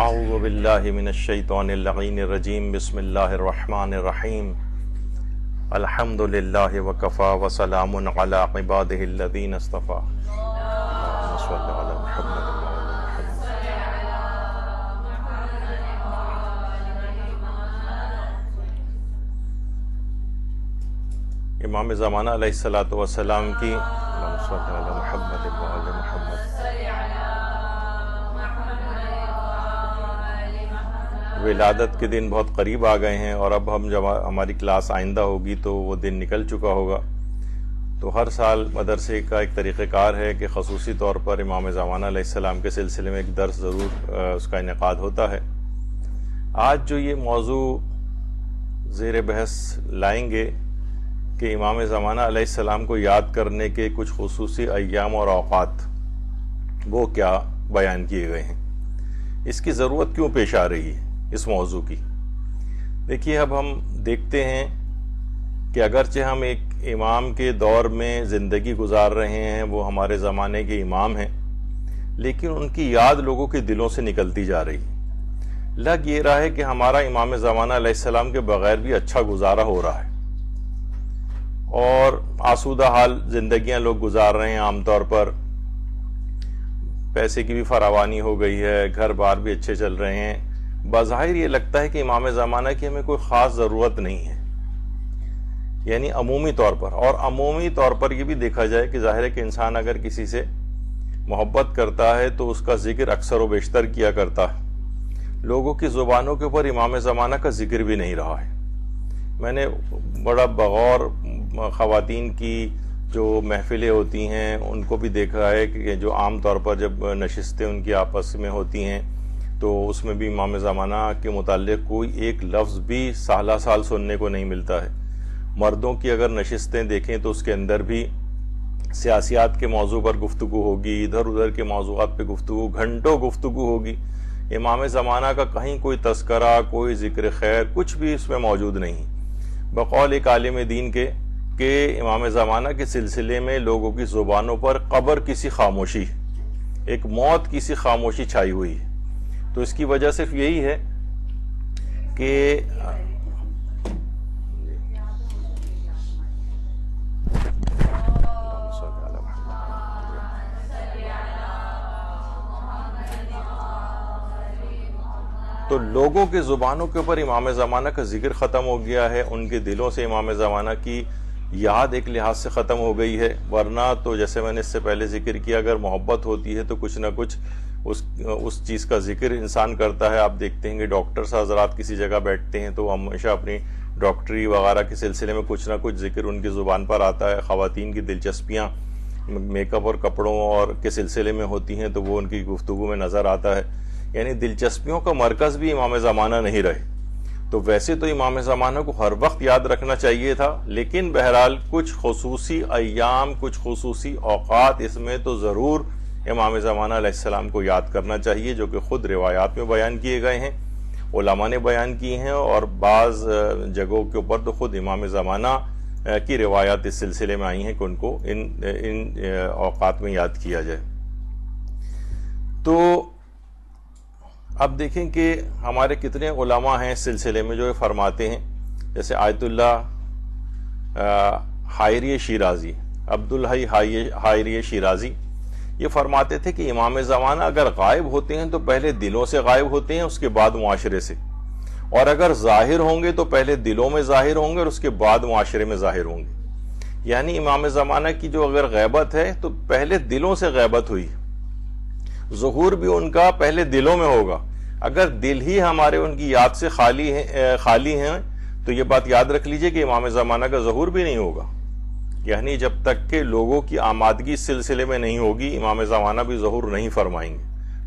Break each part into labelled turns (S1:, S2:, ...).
S1: اعوذ باللہ من الشیطان اللعین الرجیم بسم اللہ الرحمن الرحیم الحمد للہ وکفا وسلام علی عبادہ الذین اصطفیٰ اللہم صل علی محمد امام زمانہ علیہ السلام کی اللہم صل علی محمد وعلی محمد ولادت کے دن بہت قریب آ گئے ہیں، اور اب جب ہماری کلاس آئندہ ہوگی تو وہ دن نکل چکا ہوگا۔ تو ہر سال مدرسے کا ایک طریقہ کار ہے کہ خصوصی طور پر امام زمانہ علیہ السلام کے سلسلے میں ایک درس ضرور اس کا انعقاد ہوتا ہے۔ آج جو یہ موضوع زیر بحث لائیں گے کہ امام زمانہ علیہ السلام کو یاد کرنے کے کچھ خصوصی ایام اور اوقات وہ کیا بیان کیے گئے ہیں، اس کی ضرورت کیوں پیش آ رہی ہے اس موضوع کی۔ دیکھیے، اب ہم دیکھتے ہیں کہ اگرچہ ہم ایک امام کے دور میں زندگی گزار رہے ہیں، وہ ہمارے زمانے کے امام ہیں، لیکن ان کی یاد لوگوں کے دلوں سے نکلتی جا رہی ہے۔ لگ یہ رہا ہے کہ ہمارا امام زمانہ علیہ السلام کے بغیر بھی اچھا گزارا ہو رہا ہے، اور آسودہ حال زندگیاں لوگ گزار رہے ہیں۔ عام طور پر پیسے کی بھی فراوانی ہو گئی ہے، گھر بار بھی اچھے چل رہے ہیں۔ بظاہر یہ لگتا ہے کہ امام زمانہ کی ہمیں کوئی خاص ضرورت نہیں ہے، یعنی عمومی طور پر۔ اور عمومی طور پر یہ بھی دیکھا جائے کہ ظاہر ہے کہ انسان اگر کسی سے محبت کرتا ہے تو اس کا ذکر اکثر و بیشتر کیا کرتا ہے۔ لوگوں کی زبانوں کے اوپر امام زمانہ کا ذکر بھی نہیں رہا ہے۔ میں نے بڑا بغور خواتین کی جو محفلیں ہوتی ہیں ان کو بھی دیکھا ہے کہ جو عام طور پر جب نشستیں ان کی آپس میں ہوتی ہیں تو اس میں بھی امام زمانہ کے متعلق کوئی ایک لفظ بھی سالہ سال سننے کو نہیں ملتا ہے۔ مردوں کی اگر نشستیں دیکھیں تو اس کے اندر بھی سیاسیات کے موضوع پر گفتگو ہوگی، ادھر ادھر کے موضوعات پہ گفتگو، گھنٹوں گفتگو ہوگی۔ امام زمانہ کا کہیں کوئی تذکرہ، کوئی ذکر خیر، کچھ بھی اس میں موجود نہیں۔ بقول ایک عالم دین کے کہ امام زمانہ کے سلسلے میں لوگوں کی زبانوں پر قبر کسی خاموشی، ایک موت کسی خاموشی چھائی ہوئی ہے۔ تو اس کی وجہ صرف یہی ہے کہ تو لوگوں کے زبانوں کے اوپر امام زمانہ کا ذکر ختم ہو گیا ہے، ان کے دلوں سے امام زمانہ کی یاد ایک لحاظ سے ختم ہو گئی ہے۔ ورنہ تو جیسے میں نے اس سے پہلے ذکر کیا، اگر محبت ہوتی ہے تو کچھ نہ کچھ اس چیز کا ذکر انسان کرتا ہے۔ آپ دیکھتے ہیں کہ ڈاکٹرز حضرات کسی جگہ بیٹھتے ہیں تو ہمیشہ اپنی ڈاکٹری وغیرہ کے سلسلے میں کچھ نہ کچھ ذکر ان کی زبان پر آتا ہے۔ خواتین کی دلچسپیاں میک اپ اور کپڑوں اور کے سلسلے میں ہوتی ہیں تو وہ ان کی گفتگو میں نظر آتا ہے۔ یعنی دلچسپیوں کا مرکز بھی امام زمانہ نہیں رہے۔ تو ویسے تو امام زمانہ کو ہر وقت یاد رکھنا چاہیے تھا، لیکن بہرحال کچھ خصوصی ایام، کچھ خصوصی اوقات اس میں تو ضرور امام زمانہ علیہ السلام کو یاد کرنا چاہیے، جو کہ خود روایات میں بیان کیے گئے ہیں، علماء نے بیان کی ہیں، اور بعض جگہوں کے اوپر تو خود امام زمانہ کی روایات اس سلسلے میں آئی ہیں کہ ان کو ان اوقات میں یاد کیا جائے۔ تو اب دیکھیں کہ ہمارے کتنے علماء ہیں اس سلسلے میں جو فرماتے ہیں، جیسے آیت اللہ حائری شیرازی، عبدالحی حائری شیرازی، یہ فرماتے تھے کہ امام زمانہ اگر غائب ہوتے ہیں تو پہلے دلوں سے غائب ہوتے ہیں، اس کے بعد معاشرے سے، اور اگر ظاہر ہوں گے تو پہلے دلوں میں ظاہر ہوں گے اور اس کے بعد معاشرے میں ظاہر ہوں گے۔ یعنی امام زمانہ کی جو اگر غیبت ہے تو پہلے دلوں سے غیبت ہوئی، ظہور بھی ان کا پہلے دلوں میں ہوگا۔ اگر دل ہی ہمارے ان کی یاد سے خالی ہیں تو یہ بات یاد رکھ لیجئے کہ امام زمانہ کا ظہور بھی نہیں ہوگا۔ یعنی جب تک کہ لوگوں کی آمادگی اس سلسلے میں نہیں ہوگی، امام زمانہ بھی ظہور نہیں فرمائیں گے۔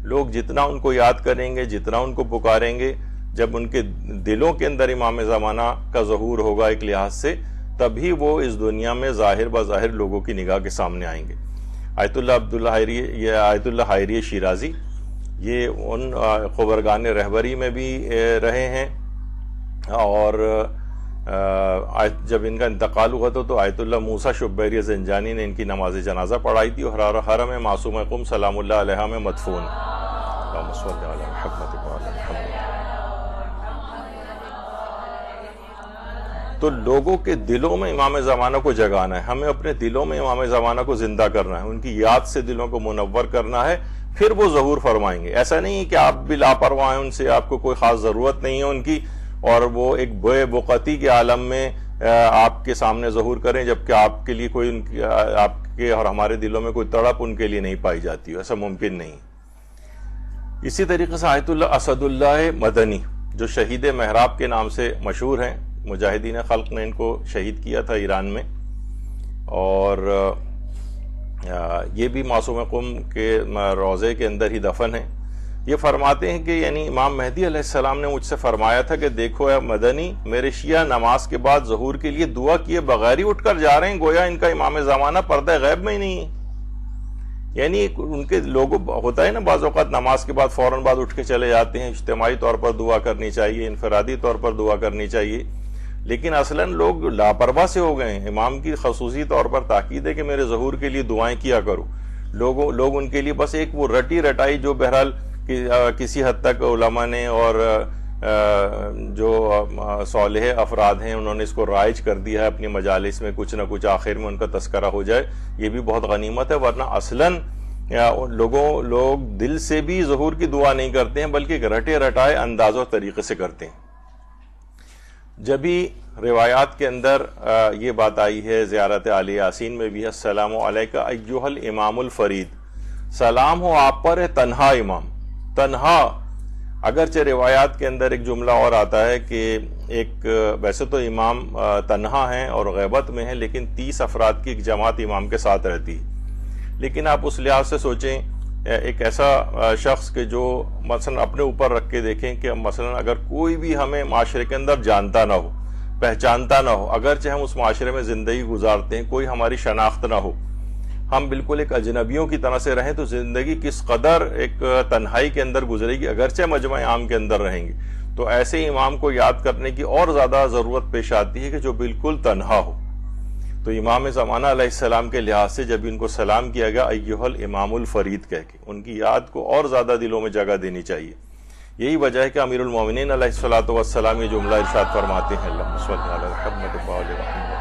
S1: لوگ جتنا ان کو یاد کریں گے، جتنا ان کو پکاریں گے، جب ان کے دلوں کے اندر امام زمانہ کا ظہور ہوگا ایک لحاظ سے، تبھی وہ اس دنیا میں ظاہر بظاہر لوگوں کی نگاہ کے سامنے آئیں گے۔ آیت اللہ حائری شیرازی یہ ان خبرگان رہبری میں بھی رہے ہیں، اور جب ان کا انتقال ہوا تو آیت اللہ موسیٰ شبیری زنجانی نے ان کی نماز جنازہ پڑھائی تھی، اور حرم معصومہ قم سلام اللہ علیہ میں مدفون۔ اللہم صلی علی محمد وعلی محمد۔ تو لوگوں کے دلوں میں امام زمانہ کو جگانا ہے، ہمیں اپنے دلوں میں امام زمانہ کو زندہ کرنا ہے، ان کی یاد سے دلوں کو منور کرنا ہے، پھر وہ ظہور فرمائیں گے۔ ایسا نہیں کہ آپ بھی لاپرواہ ہیں، ان سے آپ کو کوئی خاص ضرورت نہیں ہے ان کی، اور وہ ایک بے بقتی کے عالم میں آپ کے سامنے ظہور کریں، جبکہ آپ کے لیے کوئی آپ کے اور ہمارے دلوں میں کوئی تڑپ ان کے لیے نہیں پائی جاتی، ایسا ممکن نہیں۔ اسی طریقے سے آیت اللہ اسد اللہ مدنی جو شہید محراب کے نام سے مشہور ہیں، مجاہدین خلق نے ان کو شہید کیا تھا ایران میں، اور یہ بھی معصوم قم کے روضے کے اندر ہی دفن ہیں۔ یہ فرماتے ہیں کہ یعنی امام مہدی علیہ السلام نے مجھ سے فرمایا تھا کہ دیکھو اے مدنی، میرے شیعہ نماز کے بعد ظہور کے لیے دعا کیے بغیر ہی اٹھ کر جا رہے ہیں، گویا ان کا امام زمانہ پردہ غیب میں ہی نہیں ہے۔ یعنی ان کے لوگوں ہوتا ہے نا بعض اوقات نماز کے بعد فوراً بعد اٹھ کے چلے جاتے ہیں، اجتماعی طور پر دعا کرنی چاہیے، انفرادی طور پر دعا کرنی چاہیے، لیکن اصلاً لوگ لاپرواہ سے ہو گئے ہیں۔ امام کی خصوصی طور پر تاکید ہے کہ میرے ظہور کے لیے دعائیں کیا کرو، لوگ ان کے لیے بس ایک وہ رٹی رٹائی جو بہرحال کسی حد تک علماء نے اور جو صالح افراد ہیں انہوں نے اس کو رائج کر دیا ہے اپنی مجالس میں، کچھ نہ کچھ آخر میں ان کا تذکرہ ہو جائے، یہ بھی بہت غنیمت ہے، ورنہ اصلاً لوگ دل سے بھی ظہور کی دعا نہیں کرتے ہیں، بلکہ ایک رٹے رٹائے انداز اور طریقے سے کرتے ہیں۔ جبھی روایات کے اندر یہ بات آئی ہے، زیارت آل یاسین میں بھی، السلام علیکہ ایھا الامام الفرید، سلام ہو آپ پر تنہا امام۔ تنہا، اگرچہ روایات کے اندر ایک جملہ اور آتا ہے کہ ایک ویسے تو امام تنہا ہیں اور غیبت میں ہیں، لیکن 30 افراد کی ایک جماعت امام کے ساتھ رہتی ہے۔ لیکن آپ اس لحاظ سے سوچیں، ایک ایسا شخص کہ جو مثلا اپنے اوپر رکھ کے دیکھیں کہ مثلا اگر کوئی بھی ہمیں معاشرے کے اندر جانتا نہ ہو، پہچانتا نہ ہو، اگرچہ ہم اس معاشرے میں زندگی گزارتے ہیں، کوئی ہماری شناخت نہ ہو، ہم بالکل ایک اجنبیوں کی طرح سے رہیں، تو زندگی کس قدر ایک تنہائی کے اندر گزرے گی، اگرچہ مجمع عام کے اندر رہیں گے۔ تو ایسے امام کو یاد کرنے کی اور زیادہ ضرورت پیش آتی ہے کہ جو بالکل تنہا ہو۔ تو امام زمانہ علیہ السلام کے لحاظ سے جب ان کو سلام کیا گیا ایھا الامام الفرید کہہ کے، ان کی یاد کو اور زیادہ دلوں میں جگہ دینی چاہیے۔ یہی وجہ ہے کہ امیر المومنین علیہ السلام یہ جملہ ارشاد فرماتے ہیں، اللہم صلی علی محمد وعلی محمد۔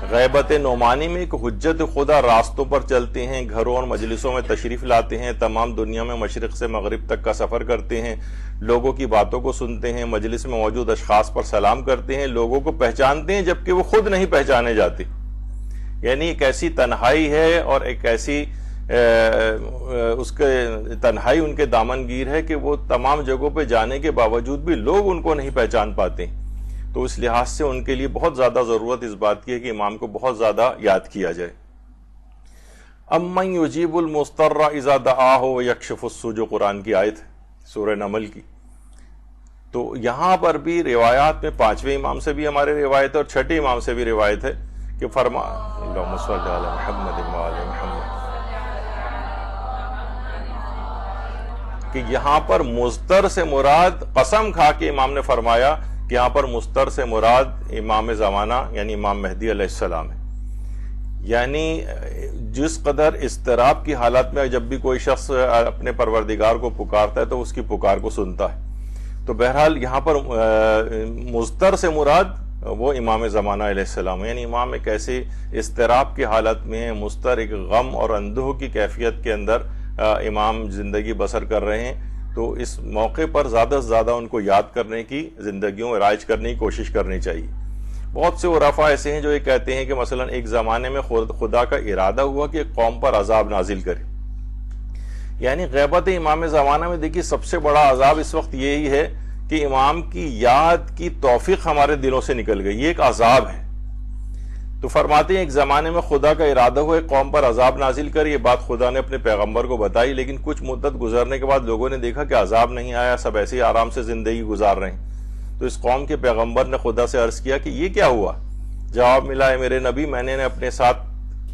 S1: غیبت نعمانی میں ایک حجت خدا راستوں پر چلتے ہیں، گھروں اور مجلسوں میں تشریف لاتے ہیں، تمام دنیا میں مشرق سے مغرب تک کا سفر کرتے ہیں، لوگوں کی باتوں کو سنتے ہیں، مجلس میں موجود اشخاص پر سلام کرتے ہیں، لوگوں کو پہچانتے ہیں جبکہ وہ خود نہیں پہچانے جاتے۔ یعنی ایک ایسی تنہائی ہے اور ایک ایسی اس کے تنہائی ان کے دامن گیر ہے کہ وہ تمام جگہوں پہ جانے کے باوجود بھی لوگ ان کو نہیں پہچان پاتے۔ تو اس لحاظ سے ان کے لیے بہت زیادہ ضرورت اس بات کی ہے کہ امام کو بہت زیادہ یاد کیا جائے۔ امن یجیب المضطر اذا دعاہ ویکشف السوء، جو قرآن کی آیت ہے سورہ نمل کی، تو یہاں پر بھی روایات میں 5ویں امام سے بھی ہمارے روایت ہے اور 6ٹھے امام سے بھی روایت ہے کہ اللہم صلی علی محمد وعلی محمد، کہ یہاں پر مضطر سے مراد، قسم کھا کے امام نے فرمایا کہ یہاں پر مضطر سے مراد امام زمانہ یعنی امام مہدی علیہ السلام ہے۔ یعنی جس قدر اضطراب کی حالت میں جب بھی کوئی شخص اپنے پروردگار کو پکارتا ہے تو اس کی پکار کو سنتا ہے، تو بہرحال یہاں پر مضطر سے مراد وہ امام زمانہ علیہ السلام ہے۔ یعنی امام ایک ایسے اضطراب کی حالت میں مضطر، ایک غم اور اندوہ کی کیفیت کے اندر امام زندگی بسر کر رہے ہیں، تو اس موقع پر زیادہ سے زیادہ ان کو یاد کرنے کی، زندگیوں میں رائج کرنے کی کوشش کرنی چاہیے۔ بہت سے عرفاء ایسے ہیں جو یہ کہتے ہیں کہ مثلا ایک زمانے میں خدا کا ارادہ ہوا کہ ایک قوم پر عذاب نازل کرے۔ یعنی غیبت امام زمانہ میں دیکھیے سب سے بڑا عذاب اس وقت یہی ہے کہ امام کی یاد کی توفیق ہمارے دلوں سے نکل گئی، یہ ایک عذاب ہے۔ تو فرماتے ہیں ایک زمانے میں خدا کا ارادہ ہوا ایک قوم پر عذاب نازل کر، یہ بات خدا نے اپنے پیغمبر کو بتائی، لیکن کچھ مدت گزرنے کے بعد لوگوں نے دیکھا کہ عذاب نہیں آیا، سب ایسے ہی آرام سے زندگی گزار رہے ہیں۔ تو اس قوم کے پیغمبر نے خدا سے عرض کیا کہ یہ کیا ہوا؟ جواب ملا، ہے میرے نبی، میں نے اپنے ساتھ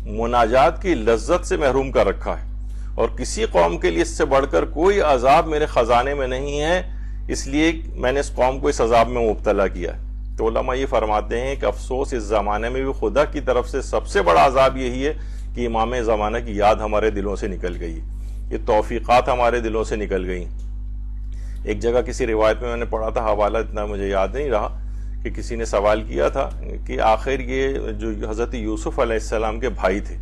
S1: مناجات کی لذت سے محروم کر رکھا ہے، اور کسی قوم کے لیے اس سے بڑھ کر کوئی عذاب میرے خزانے میں نہیں ہے، اس لیے میں نے اس قوم کو اس عذاب میں مبتلا کیا ہے۔ تو علماء یہ فرماتے ہیں کہ افسوس اس زمانے میں بھی خدا کی طرف سے سب سے بڑا عذاب یہی ہے کہ امام زمانہ کی یاد ہمارے دلوں سے نکل گئی ہے۔ یہ توفیقات ہمارے دلوں سے نکل گئی. ایک جگہ کسی روایت میں میں نے پڑھا تھا، حوالہ اتنا مجھے یاد نہیں رہا، کہ کسی نے سوال کیا تھا کہ آخر یہ جو حضرت یوسف علیہ السلام کے بھائی تھے،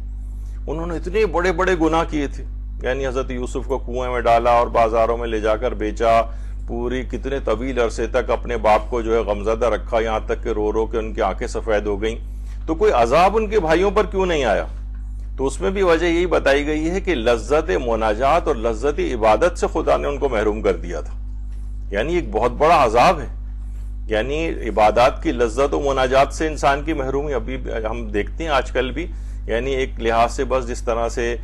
S1: انہوں نے اتنے بڑے بڑے گناہ کیے تھے، یعنی حضرت یوسف کو کنویں میں ڈالا اور بازاروں میں لے جا کر بیچا، پوری کتنے طویل عرصے تک اپنے باپ کو جو ہے غمزدہ رکھا، یہاں تک کہ رو رو کے ان کی آنکھیں سفید ہو گئیں، تو کوئی عذاب ان کے بھائیوں پر کیوں نہیں آیا؟ تو اس میں بھی وجہ یہی بتائی گئی ہے کہ لذت مناجات اور لذت عبادت سے خدا نے ان کو محروم کر دیا تھا. یعنی ایک بہت بڑا عذاب ہے، یعنی عبادات کی لذت و مناجات سے انسان کی محرومی ابھی ہم دیکھتے ہیں آج کل بھی. یعنی ایک لحاظ سے بس جس طرح سے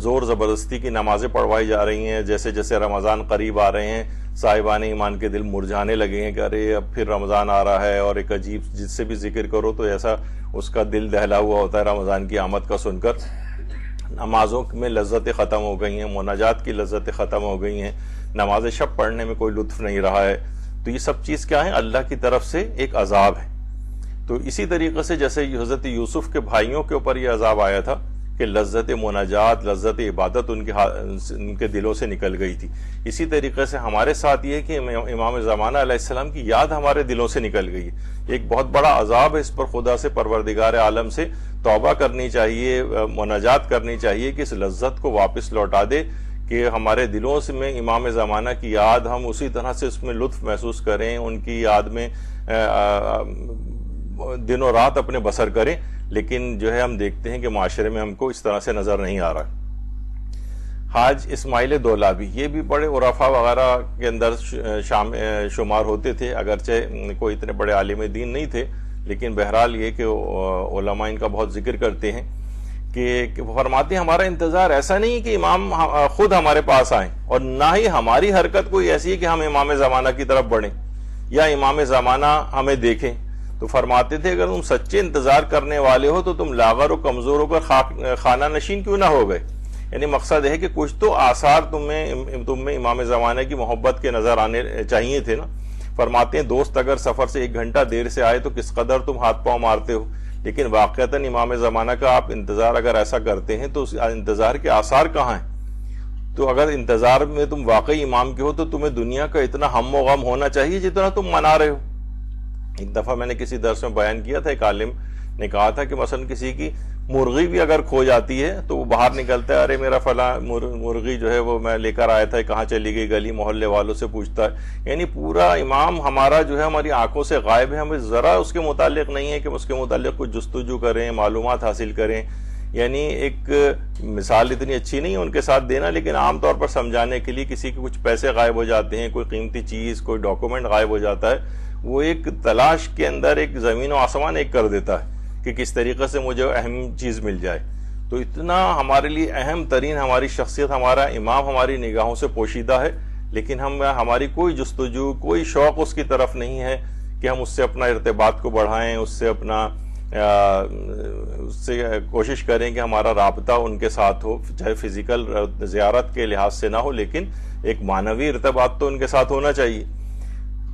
S1: زور زبردستی کی نمازیں پڑھوائی جا رہی ہیں، جیسے جیسے رمضان قریب آ رہے ہیں صاحبان ایمان کے دل مرجھانے لگے ہیں کہ ارے اب پھر رمضان آ رہا ہے، اور ایک عجیب جس سے بھی ذکر کرو تو ایسا اس کا دل دہلا ہوا ہوتا ہے رمضان کی آمد کا سن کر. نمازوں میں لذتیں ختم ہو گئی ہیں، مناجات کی لذتیں ختم ہو گئی ہیں، نماز شب پڑھنے میں کوئی لطف نہیں رہا ہے. تو یہ سب چیز کیا ہے؟ اللہ کی طرف سے ایک عذاب ہے. تو اسی طریقے سے جیسے حضرت یوسف کے بھائیوں کے اوپر یہ عذاب آیا تھا کہ لذت مناجات، لذت عبادت ان کے دلوں سے نکل گئی تھی، اسی طریقے سے ہمارے ساتھ یہ ہے کہ امام زمانہ علیہ السلام کی یاد ہمارے دلوں سے نکل گئی ہے. ایک بہت بڑا عذاب ہے، اس پر خدا سے، پروردگار عالم سے توبہ کرنی چاہیے، مناجات کرنی چاہیے کہ اس لذت کو واپس لوٹا دے، کہ ہمارے دلوں سے میں امام زمانہ کی یاد ہم اسی طرح سے اس میں لطف محسوس کریں، ان کی یاد میں دنوں رات اپنے بسر کریں. لیکن جو ہے ہم دیکھتے ہیں کہ معاشرے میں ہم کو اس طرح سے نظر نہیں آ رہا. حاج اسماعیل دولابی، یہ بھی بڑے عرفاء وغیرہ کے اندر شمار ہوتے تھے، اگرچہ کوئی اتنے بڑے عالم دین نہیں تھے، لیکن بہرحال یہ کہ علماء ان کا بہت ذکر کرتے ہیں کہ فرماتے ہیں ہمارا انتظار ایسا نہیں کہ امام خود ہمارے پاس آئیں، اور نہ ہی ہماری حرکت کوئی ایسی ہے کہ ہم امام زمانہ کی طرف بڑھیں یا امام زمانہ ہمیں دیکھیں. تو فرماتے تھے اگر تم سچے انتظار کرنے والے ہو تو تم لاغر و کمزور ہو کر خانہ نشین کیوں نہ ہو گئے. یعنی مقصد ہے کہ کچھ تو آثار تم میں امام زمانہ کی محبت کے نظر آنے چاہیے تھے نا. فرماتے ہیں دوست اگر سفر سے 1 گھنٹہ دیر سے آئے تو کس قدر تم ہاتھ پاؤں مارتے ہو، لیکن واقعتاً امام زمانہ کا آپ انتظار اگر ایسا کرتے ہیں تو اس انتظار کے آثار کہاں ہیں؟ تو اگر انتظار میں تم واقعی امام کے ہو تو تمہیں دنیا کا اتنا ہم و غم ہونا چاہیے جتنا تم منا رہے ہو. ایک دفعہ میں نے کسی درس میں بیان کیا تھا، ایک عالم نے کہا تھا کہ مثلا کسی کی مرغی بھی اگر کھو جاتی ہے تو وہ باہر نکلتا ہے، ارے میرا فلاں مرغی جو ہے وہ میں لے کر آیا تھا، کہاں چلی گئی، گلی محلے والوں سے پوچھتا ہے. یعنی پورا امام ہمارا جو ہے ہماری آنکھوں سے غائب ہے، ہمیں ذرا اس کے متعلق نہیں ہے کہ اس کے متعلق کچھ جستجو کریں، معلومات حاصل کریں. یعنی ایک مثال اتنی اچھی نہیں ہے ان کے ساتھ دینا، لیکن عام طور پر سمجھانے کے لیے کسی کے کچھ پیسے غائب ہو جاتے ہیں، کوئی قیمتی چیز، کوئی ڈاکومنٹ غائب ہو جاتا ہے، وہ ایک تلاش کے اندر ایک زمین و آسمان ایک کر دیتا ہے کہ کس طریقے سے مجھے اہم چیز مل جائے. تو اتنا ہمارے لیے اہم ترین ہماری شخصیت، ہمارا امام ہماری نگاہوں سے پوشیدہ ہے، لیکن ہماری کوئی جستجو، کوئی شوق اس کی طرف نہیں ہے کہ ہم اس سے اپنا ارتباط کو بڑھائیں، اس سے کوشش کریں کہ ہمارا رابطہ ان کے ساتھ ہو، چاہے فزیکل زیارت کے لحاظ سے نہ ہو، لیکن ایک معنوی ارتباط تو ان کے ساتھ ہونا چاہیے.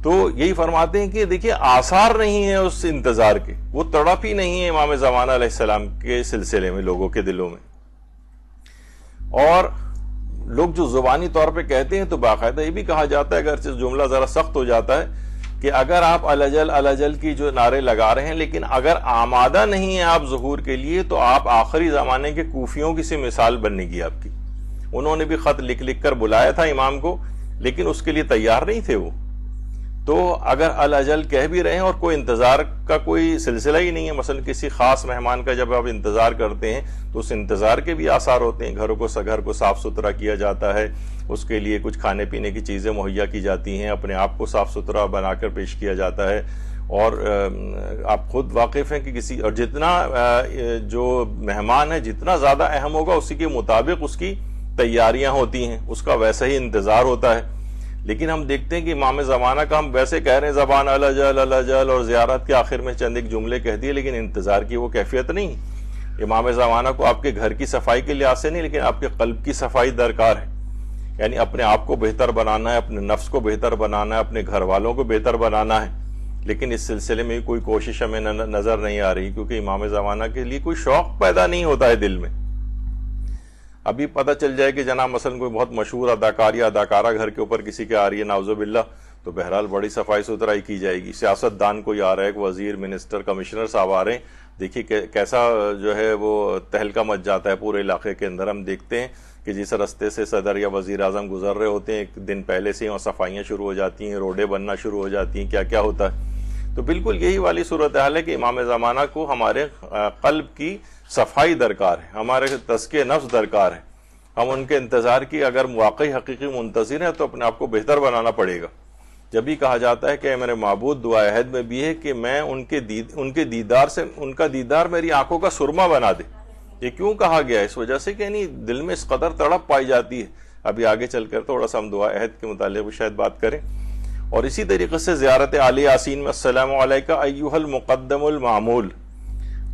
S1: تو یہی فرماتے ہیں کہ دیکھیے آثار نہیں ہیں اس انتظار کے، وہ تڑپ ہی نہیں ہے امام زمانہ علیہ السلام کے سلسلے میں لوگوں کے دلوں میں. اور لوگ جو زبانی طور پہ کہتے ہیں تو باقاعدہ یہ بھی کہا جاتا ہے، اگرچہ جملہ ذرا سخت ہو جاتا ہے، کہ اگر آپ الجل الجل کی جو نعرے لگا رہے ہیں لیکن اگر آمادہ نہیں ہیں آپ ظہور کے لیے تو آپ آخری زمانے کے کوفیوں کی سی مثال بننے گی آپ کی. انہوں نے بھی خط لکھ لکھ کر بلایا تھا امام کو، لیکن اس کے لیے تیار نہیں تھے وہ. تو اگر الاجل کہہ بھی رہے ہیں اور کوئی انتظار کا کوئی سلسلہ ہی نہیں ہے، مثلا کسی خاص مہمان کا جب آپ انتظار کرتے ہیں تو اس انتظار کے بھی آثار ہوتے ہیں. گھر کو صاف ستھرا کیا جاتا ہے، اس کے لیے کچھ کھانے پینے کی چیزیں مہیا کی جاتی ہیں، اپنے آپ کو صاف ستھرا بنا کر پیش کیا جاتا ہے. اور آپ خود واقف ہیں کہ اور جتنا جو مہمان ہے جتنا زیادہ اہم ہوگا اسی کے مطابق اس کی تیاریاں ہوتی ہیں، اس کا ویسا ہی انتظار ہوتا ہے. لیکن ہم دیکھتے ہیں کہ امام زمانہ کا ہم ویسے کہہ رہے ہیں زبان الجل الجل اور زیارت کے آخر میں چند ایک جملے کہہ دیے، لیکن انتظار کی وہ کیفیت نہیں. امام زمانہ کو آپ کے گھر کی صفائی کے لحاظ سے نہیں، لیکن آپ کے قلب کی صفائی درکار ہے. یعنی اپنے آپ کو بہتر بنانا ہے، اپنے نفس کو بہتر بنانا ہے، اپنے گھر والوں کو بہتر بنانا ہے. لیکن اس سلسلے میں کوئی کوشش ہمیں نظر نہیں آ رہی، کیونکہ امام زمانہ کے لیے کوئی شوق پیدا نہیں ہوتا ہے دل میں. ابھی پتہ چل جائے کہ جناب مثلا کوئی بہت مشہور اداکار یا اداکارہ گھر کے اوپر کسی کے آ رہی ہے نعوذ باللہ، تو بہرحال بڑی صفائی ستھرائی کی جائے گی. سیاست دان کوئی آ رہا ہے، ایک وزیر، منسٹر، کمشنر صاحب آ رہے ہیں، دیکھیے کیسا جو ہے وہ تہلکہ مچ جاتا ہے پورے علاقے کے اندر. ہم دیکھتے ہیں کہ جس رستے سے صدر یا وزیر اعظم گزر رہے ہوتے ہیں، ایک دن پہلے سے وہاں صفائیاں شروع ہو جاتی ہیں، روڈیں بننا شروع ہو جاتی ہیں، کیا کیا ہوتا ہے. تو بالکل یہی والی صورتحال ہے کہ امام زمانہ کو ہمارے قلب کی صفائی درکار ہے، ہمارے تزکیہ نفس درکار ہے. ہم ان کے انتظار کی اگر واقعی حقیقی منتظر ہیں تو اپنے آپ کو بہتر بنانا پڑے گا. جب بھی کہا جاتا ہے کہ میرے معبود، دعا عہد میں بھی ہے کہ میں ان کے دیدار سے، ان کا دیدار میری آنکھوں کا سرما بنا دے. یہ کیوں کہا گیا ہے؟ اس وجہ سے کہ یعنی دل میں اس قدر تڑپ پائی جاتی ہے. ابھی آگے چل کر تھوڑا سا ہم دعا عہد کے متعلق شاید بات کریں. اور اسی طریقے سے زیارت آل یاسین میں السلام علیکہ ایھا المقدم المعمول،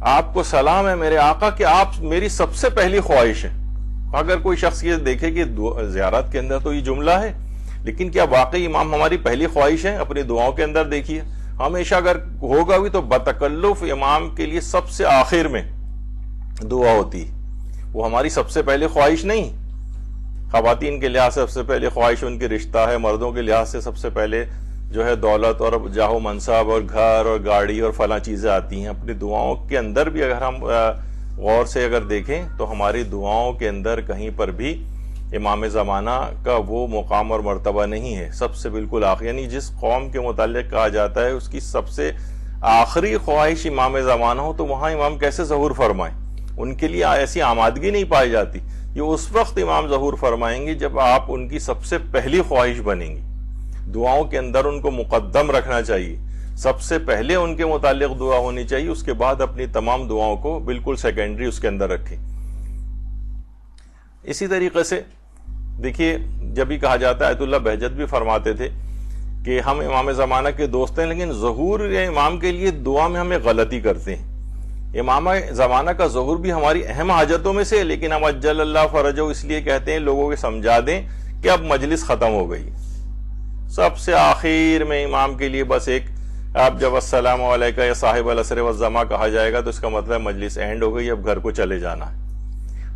S1: آپ کو سلام ہے میرے آقا کہ آپ میری سب سے پہلی خواہش ہیں. اگر کوئی شخص یہ دیکھے کہ زیارت کے اندر تو یہ جملہ ہے، لیکن کیا واقعی امام ہماری پہلی خواہش ہے؟ اپنی دعاؤں کے اندر دیکھیے، ہمیشہ اگر ہوگا بھی تو بتکلف امام کے لیے سب سے آخر میں دعا ہوتی، وہ ہماری سب سے پہلی خواہش نہیں. خواتین کے لحاظ سے سب سے پہلے خواہش ان کی رشتہ ہے، مردوں کے لحاظ سے سب سے پہلے جو ہے دولت اور جاہ و منصب اور گھر اور گاڑی اور فلاں چیزیں آتی ہیں. اپنی دعاؤں کے اندر بھی اگر ہم غور سے اگر دیکھیں تو ہماری دعاؤں کے اندر کہیں پر بھی امام زمانہ کا وہ مقام اور مرتبہ نہیں ہے. سب سے بالکل آخر، یعنی جس قوم کے متعلق کہا جاتا ہے اس کی سب سے آخری خواہش امام زمانہ ہو، تو وہاں امام کیسے ظہور فرمائیں؟ ان کے لیے ایسی آمادگی نہیں پائی جاتی. یہ اس وقت امام ظہور فرمائیں گے جب آپ ان کی سب سے پہلی خواہش بنیں گی. دعاؤں کے اندر ان کو مقدم رکھنا چاہیے، سب سے پہلے ان کے متعلق دعا ہونی چاہیے، اس کے بعد اپنی تمام دعاؤں کو بالکل سیکنڈری اس کے اندر رکھیں. اسی طریقے سے دیکھیے، جب بھی کہا جاتا ہے، آیت اللہ بہجت بھی فرماتے تھے کہ ہم امام زمانہ کے دوست ہیں، لیکن ظہور امام کے لیے دعا میں ہمیں غلطی کرتے ہیں. امام زمانہ کا ظہور بھی ہماری اہم حاجتوں میں سے، لیکن ہم اجل اللہ فرجہ اس لیے کہتے ہیں لوگوں کو سمجھا دیں کہ اب مجلس ختم ہو گئی. سب سے آخر میں امام کے لیے بس ایک، آپ جب السلام علیکہ یا صاحب العصر والزمان کہا جائے گا تو اس کا مطلب مجلس اینڈ ہو گئی، اب گھر کو چلے جانا ہے.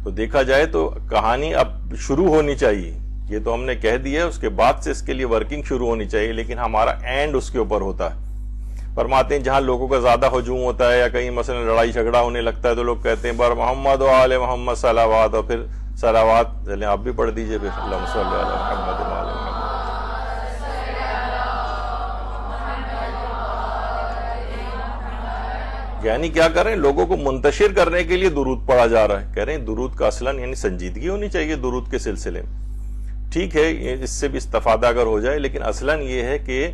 S1: تو دیکھا جائے تو کہانی اب شروع ہونی چاہیے. یہ تو ہم نے کہہ دیا ہے، اس کے بعد سے اس کے لیے ورکنگ شروع ہونی چاہیے، لیکن ہمارا اینڈ اس کے اوپر ہوتا ہے. فرماتے ہیں جہاں لوگوں کا زیادہ ہجوم ہوتا ہے یا کہیں مثلا لڑائی جھگڑا ہونے لگتا ہے تو لوگ کہتے ہیں بر محمد و آل محمد صلوات، اور پھر صلوات چلیں آپ بھی پڑھ دیجئے پھر اللہم صلی علی محمد و آل محمد. یعنی کیا کریں؟ لوگوں کو منتشر کرنے کے لیے درود پڑھا جا رہا ہے. کہہ رہے ہیں درود کا اصلاً یعنی سنجیدگی ہونی چاہیے درود کے سلسلے میں. ٹھیک ہے، اس سے بھی استفادہ اگر ہو جائے، لیکن اصلاً یہ ہے کہ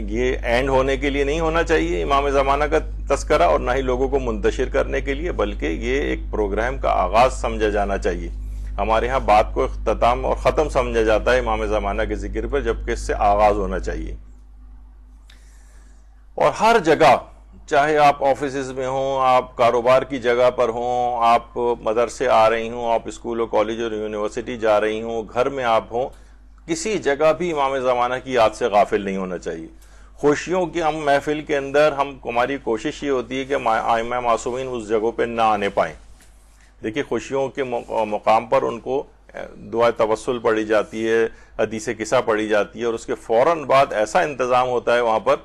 S1: یہ اینڈ ہونے کے لیے نہیں ہونا چاہیے امام زمانہ کا تذکرہ، اور نہ ہی لوگوں کو منتشر کرنے کے لیے، بلکہ یہ ایک پروگرام کا آغاز سمجھا جانا چاہیے. ہمارے ہاں بات کو اختتام اور ختم سمجھا جاتا ہے امام زمانہ کے ذکر پر، جبکہ اس سے آغاز ہونا چاہیے. اور ہر جگہ، چاہے آپ آفیسز میں ہوں، آپ کاروبار کی جگہ پر ہوں، آپ مدرسے آ رہی ہوں، آپ اسکول اور کالج اور یونیورسٹی جا رہی ہوں، گھر میں آپ ہوں، کسی جگہ بھی امام زمانہ کی یاد سے غافل نہیں ہونا چاہیے. خوشیوں کی ہم محفل کے اندر ہماری کوشش یہ ہوتی ہے کہ ائمہ معصومین اس جگہوں پہ نہ آنے پائیں. دیکھیے خوشیوں کے مقام پر ان کو دعا توسل پڑھی جاتی ہے، حدیث قصہ پڑھی جاتی ہے، اور اس کے فوراً بعد ایسا انتظام ہوتا ہے وہاں پر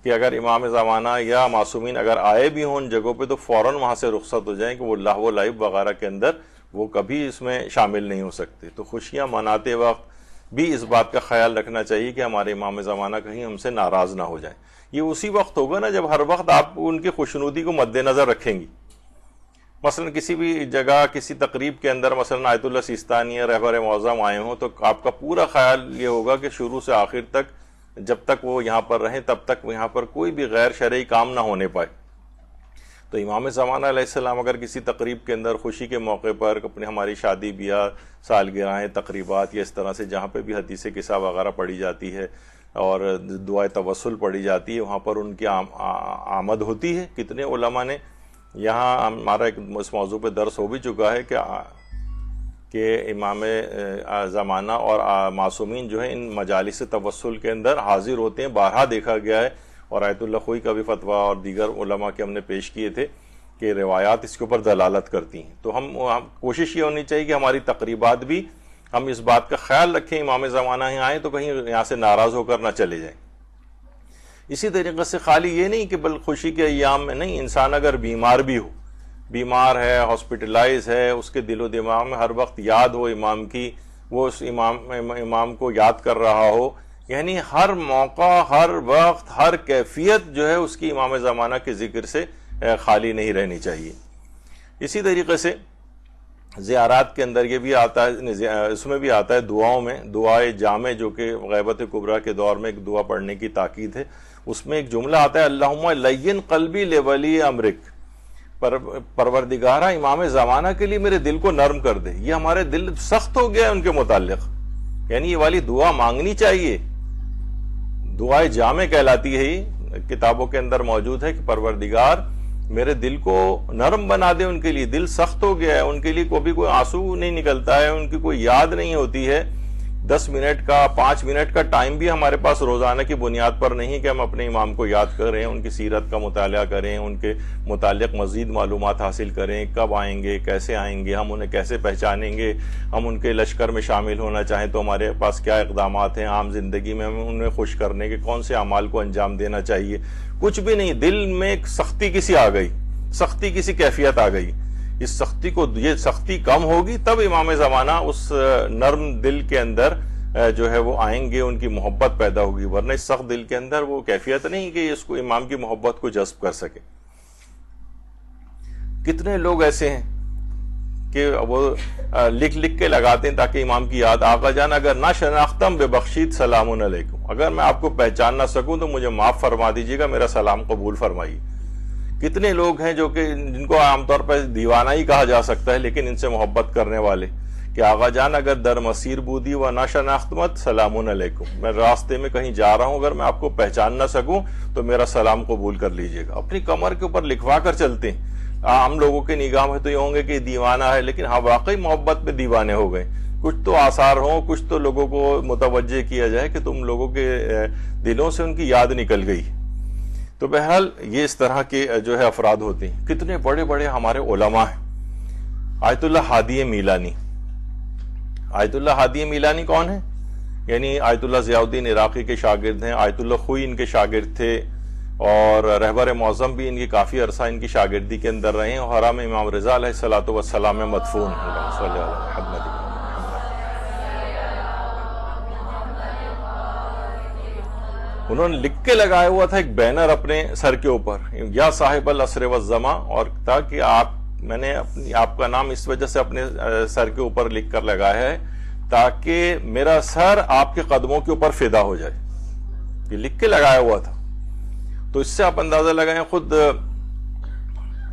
S1: کہ اگر امام زمانہ یا معصومین اگر آئے بھی ہوں ان جگہوں پہ تو فوراً وہاں سے رخصت ہو جائیں کہ وہ لہو و لعب وغیرہ کے اندر وہ کبھی اس میں شامل نہیں ہو سکتے. تو خوشیاں مناتے وقت بھی اس بات کا خیال رکھنا چاہیے کہ ہمارے امام زمانہ کہیں ہم سے ناراض نہ ہو جائیں. یہ اسی وقت ہوگا نا جب ہر وقت آپ ان کی خوشنودی کو مد نظر رکھیں گی. مثلا کسی بھی جگہ کسی تقریب کے اندر مثلا آیت اللہ سیستانی رہبر معظم آئے ہوں تو آپ کا پورا خیال یہ ہوگا کہ شروع سے آخر تک جب تک وہ یہاں پر رہیں تب تک یہاں پر کوئی بھی غیر شرعی کام نہ ہونے پائے. تو امام زمانہ علیہ السلام اگر کسی تقریب کے اندر خوشی کے موقع پر اپنی ہماری شادی بیاہ سالگرہیں تقریبات یا اس طرح سے جہاں پہ بھی حدیث قصہ وغیرہ پڑھی جاتی ہے اور دعائے توسل پڑھی جاتی ہے وہاں پر ان کی آمد ہوتی ہے. کتنے علماء نے یہاں ہمارا ایک اس موضوع پہ درس ہو بھی چکا ہے کہ امام زمانہ اور معصومین جو ہیں ان مجالس توسل کے اندر حاضر ہوتے ہیں. بارہا دیکھا گیا ہے اور آیت اللہ خوئی کا بھی فتویٰ اور دیگر علماء کے ہم نے پیش کیے تھے کہ روایات اس کے اوپر دلالت کرتی ہیں. تو ہم کوشش یہ ہونی چاہیے کہ ہماری تقریبات بھی ہم اس بات کا خیال رکھیں امام زمانہ ہی آئیں تو کہیں یہاں سے ناراض ہو کر نہ چلے جائیں. اسی طریقے سے خالی یہ نہیں کہ بل خوشی کے ایام میں نہیں، انسان اگر بیمار بھی ہو، بیمار ہے، ہاسپٹلائز ہے، اس کے دل و دماغ میں ہر وقت یاد ہو امام کی، وہ اس امام کو یاد کر رہا ہو، یعنی ہر موقع، ہر وقت، ہر کیفیت جو ہے اس کی امام زمانہ کے ذکر سے خالی نہیں رہنی چاہیے. اسی طریقے سے زیارات کے اندر یہ بھی آتا ہے، اس میں بھی آتا ہے دعاؤں میں دعائے جامع، جو کہ غیبت کبریٰ کے دور میں ایک دعا پڑھنے کی تاکید ہے. اس میں ایک جملہ آتا ہے اللہم لین قلبی لولی امرک، پروردگارہ امام زمانہ کے لیے میرے دل کو نرم کر دے. یہ ہمارے دل سخت ہو گیا ہے ان کے متعلق، یعنی یہ والی دعا مانگنی چاہیے. دعائے جامع کہلاتی ہے، یہ کتابوں کے اندر موجود ہے کہ پروردگار میرے دل کو نرم بنا دے. ان کے لیے دل سخت ہو گیا ہے، ان کے لیے کوئی آنسو نہیں نکلتا ہے، ان کی کوئی یاد نہیں ہوتی ہے. 10 منٹ کا 5 منٹ کا ٹائم بھی ہمارے پاس روزانہ کی بنیاد پر نہیں کہ ہم اپنے امام کو یاد کریں، ان کی سیرت کا مطالعہ کریں، ان کے متعلق مزید معلومات حاصل کریں، کب آئیں گے، کیسے آئیں گے، ہم انہیں کیسے پہچانیں گے، ہم ان کے لشکر میں شامل ہونا چاہیں تو ہمارے پاس کیا اقدامات ہیں، عام زندگی میں ہم انہیں خوش کرنے کے کون سے اعمال کو انجام دینا چاہیے. کچھ بھی نہیں، دل میں ایک سختی کسی آ گئی، سختی کسی کیفیت آ گئی. اس سختی کو، یہ سختی کم ہوگی تب امام زمانہ اس نرم دل کے اندر جو ہے وہ آئیں گے، ان کی محبت پیدا ہوگی. ورنہ اس سخت دل کے اندر وہ کیفیت نہیں کہ اس کو امام کی محبت کو جذب کر سکے. کتنے لوگ ایسے ہیں کہ وہ لکھ کے لگاتے ہیں تاکہ امام کی یاد. آقا جان اگر نہ شناختم بے بخشید سلام علیکم، اگر میں آپ کو پہچان نہ سکوں تو مجھے معاف فرما دیجیے گا، میرا سلام قبول فرمائیے. کتنے لوگ ہیں جو کہ جن کو عام طور پر دیوانہ ہی کہا جا سکتا ہے، لیکن ان سے محبت کرنے والے کہ آقا جان اگر در مسیر بودی و نہ شناختمت سلام علیکم، میں راستے میں کہیں جا رہا ہوں، اگر میں آپ کو پہچان نہ سکوں تو میرا سلام قبول کر لیجئے گا. اپنی کمر کے اوپر لکھوا کر چلتے ہیں. عام لوگوں کے نگاہ میں تو یہ ہوں گے کہ دیوانہ ہے، لیکن ہاں واقعی محبت پہ دیوانے ہو گئے. کچھ تو آثار ہوں، کچھ تو لوگوں کو متوجہ کیا جائے کہ تم لوگوں کے دلوں سے ان کی یاد نکل گئی. تو بہرحال یہ اس طرح کے جو ہے افراد ہوتے ہیں. کتنے بڑے بڑے ہمارے علماء ہیں. آیت اللہ ہادی میلانی. آیت اللہ ہادی میلانی کون ہے؟ یعنی آیت اللہ ضیاء الدین عراقی کے شاگرد ہیں. آیت اللہ خوئی ان کے شاگرد تھے، اور رہبر معظم بھی ان کی کافی عرصہ ان کی شاگردی کے اندر رہے ہیں، اور حرم امام رضا علیہ الصلوۃ والسلام میں مدفون ہیں. صلی اللہ علیہ محمد. انہوں نے لکھ کے لگایا ہوا تھا ایک بینر اپنے سر کے اوپر، یا صاحب العصر والزمان، اور تھا کہ میں نے آپ کا نام اس وجہ سے اپنے سر کے اوپر لکھ کر لگایا ہے تاکہ میرا سر آپ کے قدموں کے اوپر فدا ہو جائے. یہ لکھ کے لگایا ہوا تھا. تو اس سے آپ اندازہ لگائیں. خود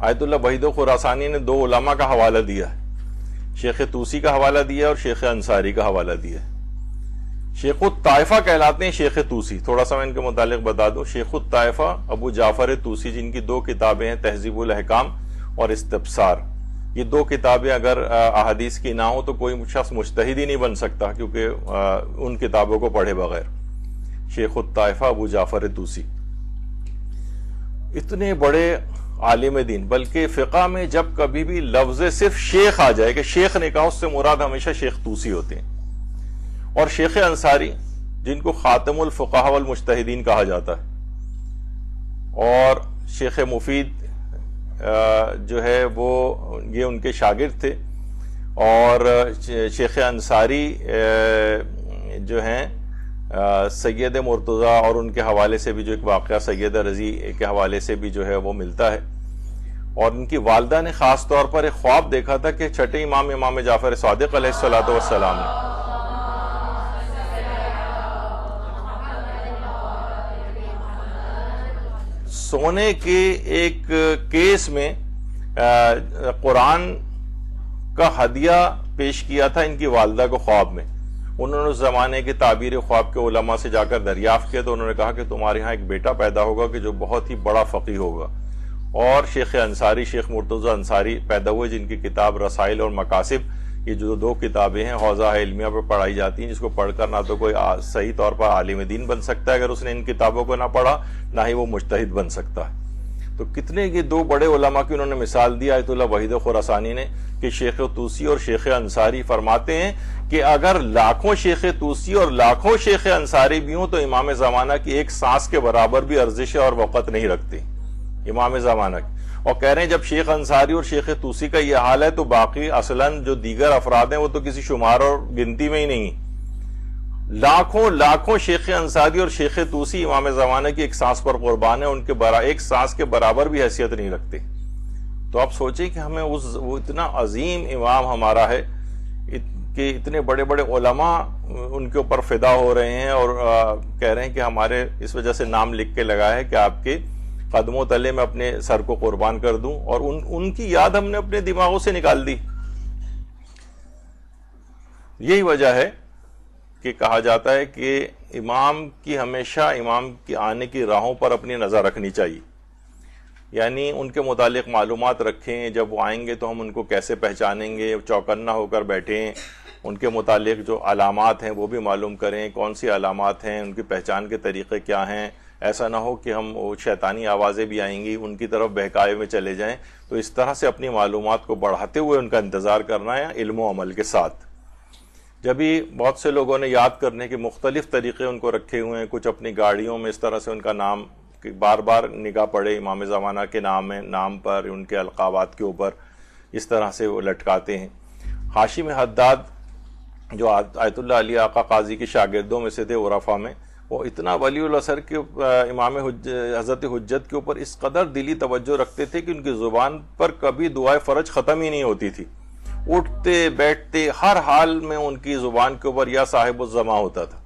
S1: آیت اللہ وحید خراسانی نے 2 علماء کا حوالہ دیا ہے، شیخ طوسی کا حوالہ دیا اور شیخ انصاری کا حوالہ دیا ہے. شیخ الطائفہ کہلاتے ہیں شیخ طوسی. تھوڑا سا میں ان کے متعلق بتا دوں. شیخ الطائفہ ابو جعفر طوسی، جن کی 2 کتابیں ہیں، تہذیب الاحکام اور استبصار. یہ 2 کتابیں اگر احادیث کی نہ ہو تو کوئی شخص مجتہد ہی نہیں بن سکتا، کیونکہ ان کتابوں کو پڑھے بغیر. شیخ الطائفہ ابو جعفر طوسی اتنے بڑے عالم دین، بلکہ فقہ میں جب کبھی بھی لفظ صرف شیخ آ جائے کہ شیخ نے کہا، اس سے مراد ہمیشہ شیخ طوسی ہوتے ہیں. اور شیخ انصاری جن کو خاتم الفقہاء والمجتہدین کہا جاتا ہے، اور شیخ مفید جو ہے وہ یہ ان کے شاگرد تھے. اور شیخ انصاری جو ہیں سید مرتضی، اور ان کے حوالے سے بھی جو ایک واقعہ سید رضی کے حوالے سے بھی جو ہے وہ ملتا ہے. اور ان کی والدہ نے خاص طور پر ایک خواب دیکھا تھا کہ چھٹے امام جعفر صادق علیہ الصلوۃ والسلام نے سونے کے ایک کیس میں قرآن کا ہدیہ پیش کیا تھا ان کی والدہ کو خواب میں. انہوں نے اس زمانے کے تعبیر خواب کے علماء سے جا کر دریافت کیا تو انہوں نے کہا کہ تمہارے ہاں ایک بیٹا پیدا ہوگا کہ جو بہت ہی بڑا فقیہ ہوگا. اور شیخ انصاری، شیخ مرتضی انصاری پیدا ہوئے، جن کی کتاب رسائل اور مقاصد، یہ جو 2 کتابیں ہیں حوزہ علمیہ پر پڑھائی جاتی ہیں، جس کو پڑھ کر نہ تو کوئی صحیح طور پر عالم دین بن سکتا ہے اگر اس نے ان کتابوں کو نہ پڑھا، نہ ہی وہ مجتہد بن سکتا ہے. تو کتنے یہ دو بڑے علماء کی انہوں نے مثال دی آیت اللہ وحید خراسانی نے کہ شیخ طوسی اور شیخ انصاری فرماتے ہیں کہ اگر لاکھوں شیخ طوسی اور لاکھوں شیخ انصاری بھی ہوں تو امام زمانہ کی ایک سانس کے برابر بھی ارزش اور وقت نہیں رکھتے امام زمانہ کی. اور کہہ رہے ہیں جب شیخ انصاری اور شیخ طوسی کا یہ حال ہے تو باقی اصلاً جو دیگر افراد ہیں وہ تو کسی شمار اور گنتی میں ہی نہیں. لاکھوں شیخ انصاری اور شیخ طوسی امام زمانہ کی ایک سانس پر قربان ہے, ان کے ایک سانس کے برابر بھی حیثیت نہیں رکھتے. تو آپ سوچیں کہ ہمیں وہ اتنا عظیم امام ہمارا ہے کہ اتنے بڑے بڑے علماء ان کے اوپر فدا ہو رہے ہیں اور کہہ رہے ہیں کہ ہمارے اس وجہ سے نام لکھ کے لگا ہے کہ آپ کے قدموں تلے میں اپنے سر کو قربان کر دوں, اور ان کی یاد ہم نے اپنے دماغوں سے نکال دی. یہی وجہ ہے کہ کہا جاتا ہے کہ امام کی ہمیشہ امام کی آنے کی راہوں پر اپنی نظر رکھنی چاہیے, یعنی ان کے متعلق معلومات رکھیں. جب وہ آئیں گے تو ہم ان کو کیسے پہچانیں گے, چوکنا ہو کر بیٹھیں. ان کے متعلق جو علامات ہیں وہ بھی معلوم کریں, کون سی علامات ہیں, ان کی پہچان کے طریقے کیا ہیں. ایسا نہ ہو کہ ہم شیطانی آوازیں بھی آئیں گی ان کی طرف بہکائے میں چلے جائیں. تو اس طرح سے اپنی معلومات کو بڑھاتے ہوئے ان کا انتظار کرنا ہے علم و عمل کے ساتھ. جبھی بہت سے لوگوں نے یاد کرنے کے مختلف طریقے ان کو رکھے ہوئے ہیں. کچھ اپنی گاڑیوں میں اس طرح سے ان کا نام بار بار نگاہ پڑے امام زمانہ کے نام پر, ان کے القابات کے اوپر اس طرح سے وہ لٹکاتے ہیں. ہاشم حداد جو آیت اللہ علی آقا قاضی کے شاگردوں میں سے تھے عرفا میں, وہ اتنا ولی الاثر کے امام حضرت حجت کے اوپر اس قدر دلی توجہ رکھتے تھے کہ ان کی زبان پر کبھی دعائے فرج ختم ہی نہیں ہوتی تھی. اٹھتے بیٹھتے ہر حال میں ان کی زبان کے اوپر یا صاحب الزمان ہوتا تھا,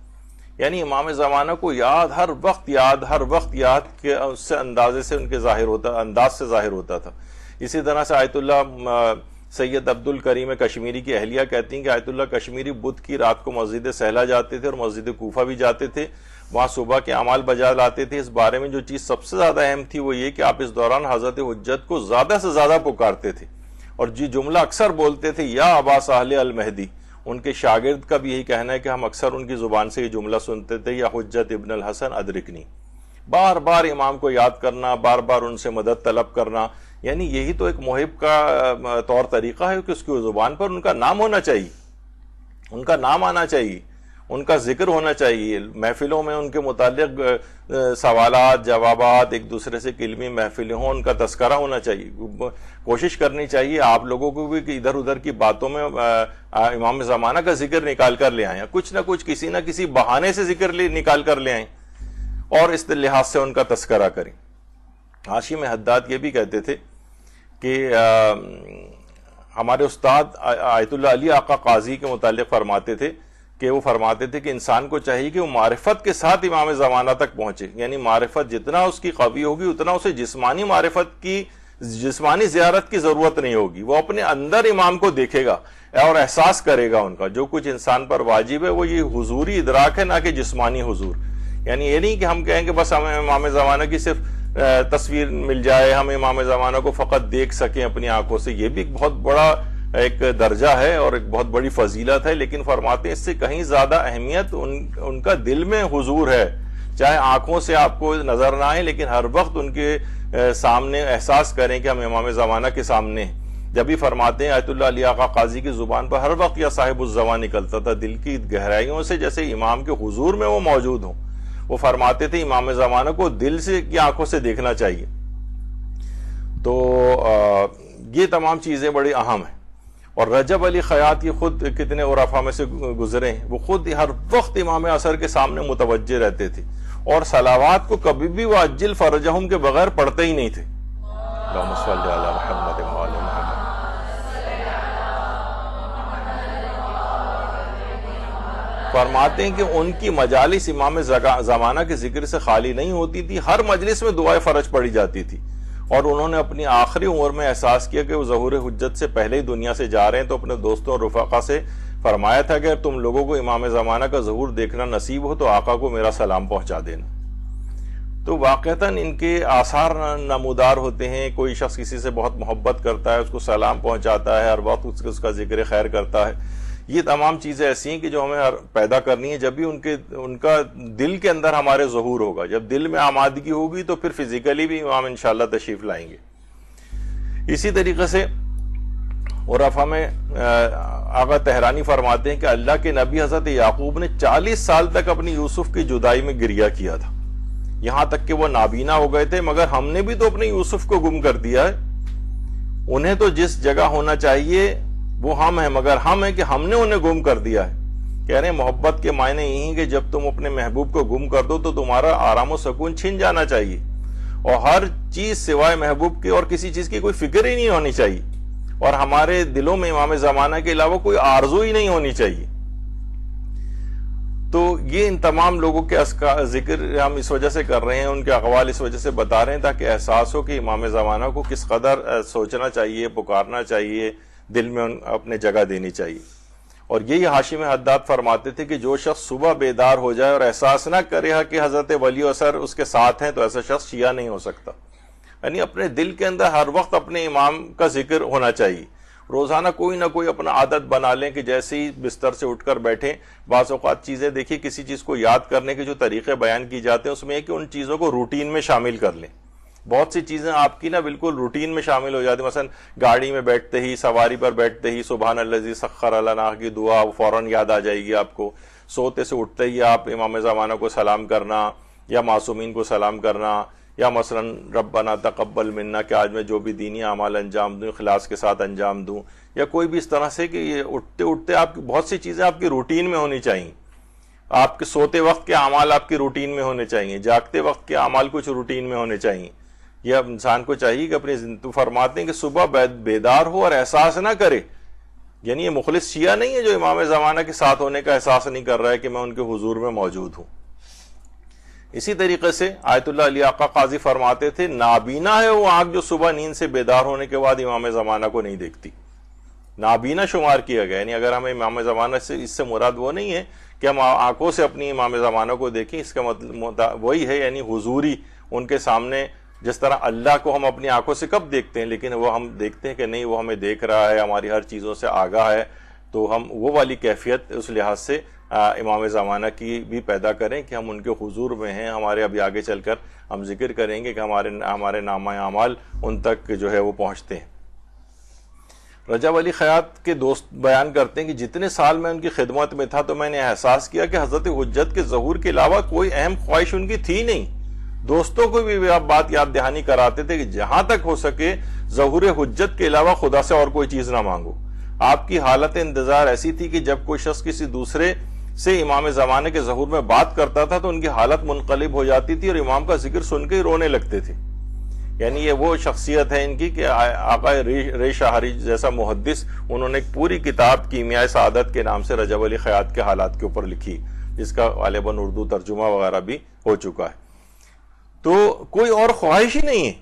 S1: یعنی امام زمانہ کو ہر وقت یاد کہ اس سے انداز سے ظاہر ہوتا تھا. اسی طرح سے آیت اللہ سید عبد الکریم کشمیری کی اہلیہ کہتی ہیں کہ آیت اللہ کشمیری بدھ کی رات کو مسجد سہلا جاتے تھے اور مسجد کوفہ بھی جاتے تھے, وہاں صبح کے اعمال بجا لاتے تھے. اس بارے میں جو چیز سب سے زیادہ اہم تھی وہ یہ کہ آپ اس دوران حضرت حجت کو زیادہ سے زیادہ پکارتے تھے اور جملہ اکثر بولتے تھے یا ابا سہل المہدی. ان کے شاگرد کا بھی یہی کہنا ہے کہ ہم اکثر ان کی زبان سے یہ جملہ سنتے تھے یا حجت ابن الحسن ادرکنی. بار بار امام کو یاد کرنا, بار بار ان سے مدد طلب کرنا, یعنی یہی تو ایک محب کا طور طریقہ ہے کہ اس کی زبان پر ان کا نام ہونا چاہیے, ان کا نام آنا چاہیے, ان کا ذکر ہونا چاہیے. محفلوں میں ان کے متعلق سوالات جوابات, ایک دوسرے سے علمی محفلیں ہوں, ان کا تذکرہ ہونا چاہیے. کوشش کرنی چاہیے آپ لوگوں کو بھی کہ ادھر ادھر کی باتوں میں امام زمانہ کا ذکر نکال کر لے آئیں, کچھ نہ کچھ کسی نہ کسی بہانے سے ذکر نکال کر لے آئیں اور اس لحاظ سے ان کا تذکرہ کریں. ہاشم حداد یہ بھی کہتے تھے کہ ہمارے استاد آیت اللہ علی آقا قاضی کے متعلق فرماتے تھے کہ انسان کو چاہیے کہ وہ معرفت کے ساتھ امام زمانہ تک پہنچے, یعنی معرفت جتنا اس کی قوی ہوگی اتنا اسے جسمانی زیارت کی ضرورت نہیں ہوگی. وہ اپنے اندر امام کو دیکھے گا اور احساس کرے گا. ان کا جو کچھ انسان پر واجب ہے وہ یہ حضوری ادراک ہے, نہ کہ جسمانی حضور. یعنی یہ نہیں کہ ہم کہیں کہ بس ہمیں امام زمانہ کی صرف تصویر مل جائے, ہم امام زمانہ کو فقط دیکھ سکیں اپنی آنکھوں سے. یہ بھی ایک بہت بڑا ایک درجہ ہے اور ایک بہت بڑی فضیلت ہے, لیکن فرماتے ہیں اس سے کہیں زیادہ اہمیت ان کا دل میں حضور ہے. چاہے آنکھوں سے آپ کو نظر نہ آئے لیکن ہر وقت ان کے سامنے احساس کریں کہ ہم امام زمانہ کے سامنے ہیں. جب ہی فرماتے ہیں آیت اللہ علی آقا قاضی کی زبان پر ہر وقت یا صاحب الزمان نکلتا تھا, دل کی گہرائیوں سے جیسے امام کے حضور میں وہ موجود ہوں. وہ فرماتے تھے امام زمانہ کو دل سے کی آنکھوں سے دیکھنا چاہیے. تو یہ تمام چیزیں بڑی اہم ہیں. اور رجب علی خیاط یہ خود کتنے عرفا میں سے گزرے ہیں, وہ خود ہر وقت امام اثر کے سامنے متوجہ رہتے تھے اور صلوات کو کبھی بھی وہ عجل فرجہم کے بغیر پڑھتے ہی نہیں تھے. اللہم صلی علی محمد و آل محمد. فرماتے ہیں کہ ان کی مجالس امام زمانہ کے ذکر سے خالی نہیں ہوتی تھی, ہر مجلس میں دعائے فرج پڑھی جاتی تھی. اور انہوں نے اپنی آخری عمر میں احساس کیا کہ وہ ظہور حجت سے پہلے ہی دنیا سے جا رہے ہیں, تو اپنے دوستوں اور رفقا سے فرمایا تھا کہ تم لوگوں کو امام زمانہ کا ظہور دیکھنا نصیب ہو تو آقا کو میرا سلام پہنچا دینا. تو واقعتاً ان کے آثار نمودار ہوتے ہیں. کوئی شخص کسی سے بہت محبت کرتا ہے, اس کو سلام پہنچاتا ہے, ہر وقت اس کا ذکر خیر کرتا ہے. یہ تمام چیزیں ایسی ہیں کہ جو ہمیں پیدا کرنی ہے. جب بھی ان کا دل کے اندر ہمارے ظہور ہوگا, جب دل میں آمادگی ہوگی تو پھر فزیکلی بھی امام انشاءاللہ تشریف لائیں گے. اسی طریقے سے عرفہ میں آقا تہرانی فرماتے ہیں کہ اللہ کے نبی حضرت یعقوب نے 40 سال تک اپنی یوسف کی جدائی میں گریہ کیا تھا, یہاں تک کہ وہ نابینا ہو گئے تھے, مگر ہم نے بھی تو اپنے یوسف کو گم کر دیا ہے. انہیں تو جس جگہ ہونا چاہیے وہ ہم ہیں, مگر ہم ہیں کہ ہم نے انہیں گم کر دیا ہے. کہہ رہے ہیں محبت کے معنی یہی ہیں کہ جب تم اپنے محبوب کو گم کر دو تو تمہارا آرام و سکون چھن جانا چاہیے, اور ہر چیز سوائے محبوب کے اور کسی چیز کی کوئی فکر ہی نہیں ہونی چاہیے, اور ہمارے دلوں میں امام زمانہ کے علاوہ کوئی آرزو ہی نہیں ہونی چاہیے. تو یہ ان تمام لوگوں کے ذکر ہم اس وجہ سے کر رہے ہیں, ان کے اقوال اس وجہ سے بتا رہے ہیں تاکہ احساس ہو کہ امام زمانہ کو کس قدر سوچنا چاہیے, پکارنا چاہیے, دل میں اپنے جگہ دینی چاہیے. اور یہی حاشم حداد فرماتے تھے کہ جو شخص صبح بیدار ہو جائے اور احساس نہ کرے کہ حضرت ولی اثر اس کے ساتھ ہیں تو ایسا شخص شیعہ نہیں ہو سکتا. یعنی اپنے دل کے اندر ہر وقت اپنے امام کا ذکر ہونا چاہیے. روزانہ کوئی نہ کوئی اپنا عادت بنا لیں کہ جیسے ہی بستر سے اٹھ کر بیٹھیں, بعض اوقات چیزیں دیکھیے, کسی چیز کو یاد کرنے کے جو طریقے بیان کی جاتے ہیں اس میں ہے کہ ان چیزوں کو روٹین میں شامل کر لیں. بہت سی چیزیں آپ کی نا بالکل روٹین میں شامل ہو جاتی ہیں, مثلا گاڑی میں بیٹھتے ہی, سواری پر بیٹھتے ہی سبحان الذی سخر لنا کی دعا فوراً یاد آ جائے گی آپ کو. سوتے سے اٹھتے ہی آپ امام زمانہ کو سلام کرنا یا معصومین کو سلام کرنا, یا مثلا ربنا تقبل منا کہ آج میں جو بھی دینی اعمال انجام دوں اخلاص کے ساتھ انجام دوں, یا کوئی بھی اس طرح سے کہ یہ اٹھتے اٹھتے آپ کی بہت سی چیزیں آپ کی روٹین میں ہونی چاہیے. آپ کے سوتے وقت کے اعمال آپ کی روٹین میں ہونے چاہیے, جاگتے وقت کے اعمال کچھ روٹین میں ہونے چاہیے. یہ اب انسان کو چاہیے کہ اپنی زندگی فرماتے ہیں کہ صبح بیدار ہو اور احساس نہ کرے. یعنی یہ مخلص شیعہ نہیں ہے جو امام زمانہ کے ساتھ ہونے کا احساس نہیں کر رہا ہے کہ میں ان کے حضور میں موجود ہوں. اسی طریقے سے آیت اللہ علی آقا قاضی فرماتے تھے نابینا ہے وہ آنکھ جو صبح نیند سے بیدار ہونے کے بعد امام زمانہ کو نہیں دیکھتی. نابینا شمار کیا گیا, یعنی اگر ہمیں امام زمانہ سے اس سے مراد وہ نہیں ہے کہ ہم آنکھوں سے اپنی امام زمانہ کو دیکھیں, اس کا مطلب وہی ہے یعنی حضوری ان کے سامنے. جس طرح اللہ کو ہم اپنی آنکھوں سے کب دیکھتے ہیں, لیکن وہ ہم دیکھتے ہیں کہ نہیں وہ ہمیں دیکھ رہا ہے, ہماری ہر چیزوں سے آگاہ ہے, تو ہم وہ والی کیفیت اس لحاظ سے امام زمانہ کی بھی پیدا کریں کہ ہم ان کے حضور میں ہیں. ہمارے ابھی آگے چل کر ہم ذکر کریں گے کہ ہمارے نامہ اعمال ان تک جو ہے وہ پہنچتے ہیں. رجب علی خیاط کے دوست بیان کرتے ہیں کہ جتنے سال میں ان کی خدمت میں تھا تو میں نے احساس کیا کہ حضرت حجت کے ظہور کے علاوہ کوئی اہم خواہش ان کی تھی نہیں. دوستوں کو بھی آپ بات یاد دہانی کراتے تھے کہ جہاں تک ہو سکے ظہور حجت کے علاوہ خدا سے اور کوئی چیز نہ مانگو. آپ کی حالت انتظار ایسی تھی کہ جب کوئی شخص کسی دوسرے سے امام زمانے کے ظہور میں بات کرتا تھا تو ان کی حالت منقلب ہو جاتی تھی اور امام کا ذکر سن کے ہی رونے لگتے تھے. یعنی یہ وہ شخصیت ہے ان کی کہ آقا ری شاہری جیسا محدث, انہوں نے ایک پوری کتاب کیمیائے سعادت کے نام سے رجب علی خیاط کے حالات کے اوپر لکھی, جس کا غالباً اردو ترجمہ وغیرہ بھی ہو چکا ہے. تو کوئی اور خواہش ہی نہیں ہے,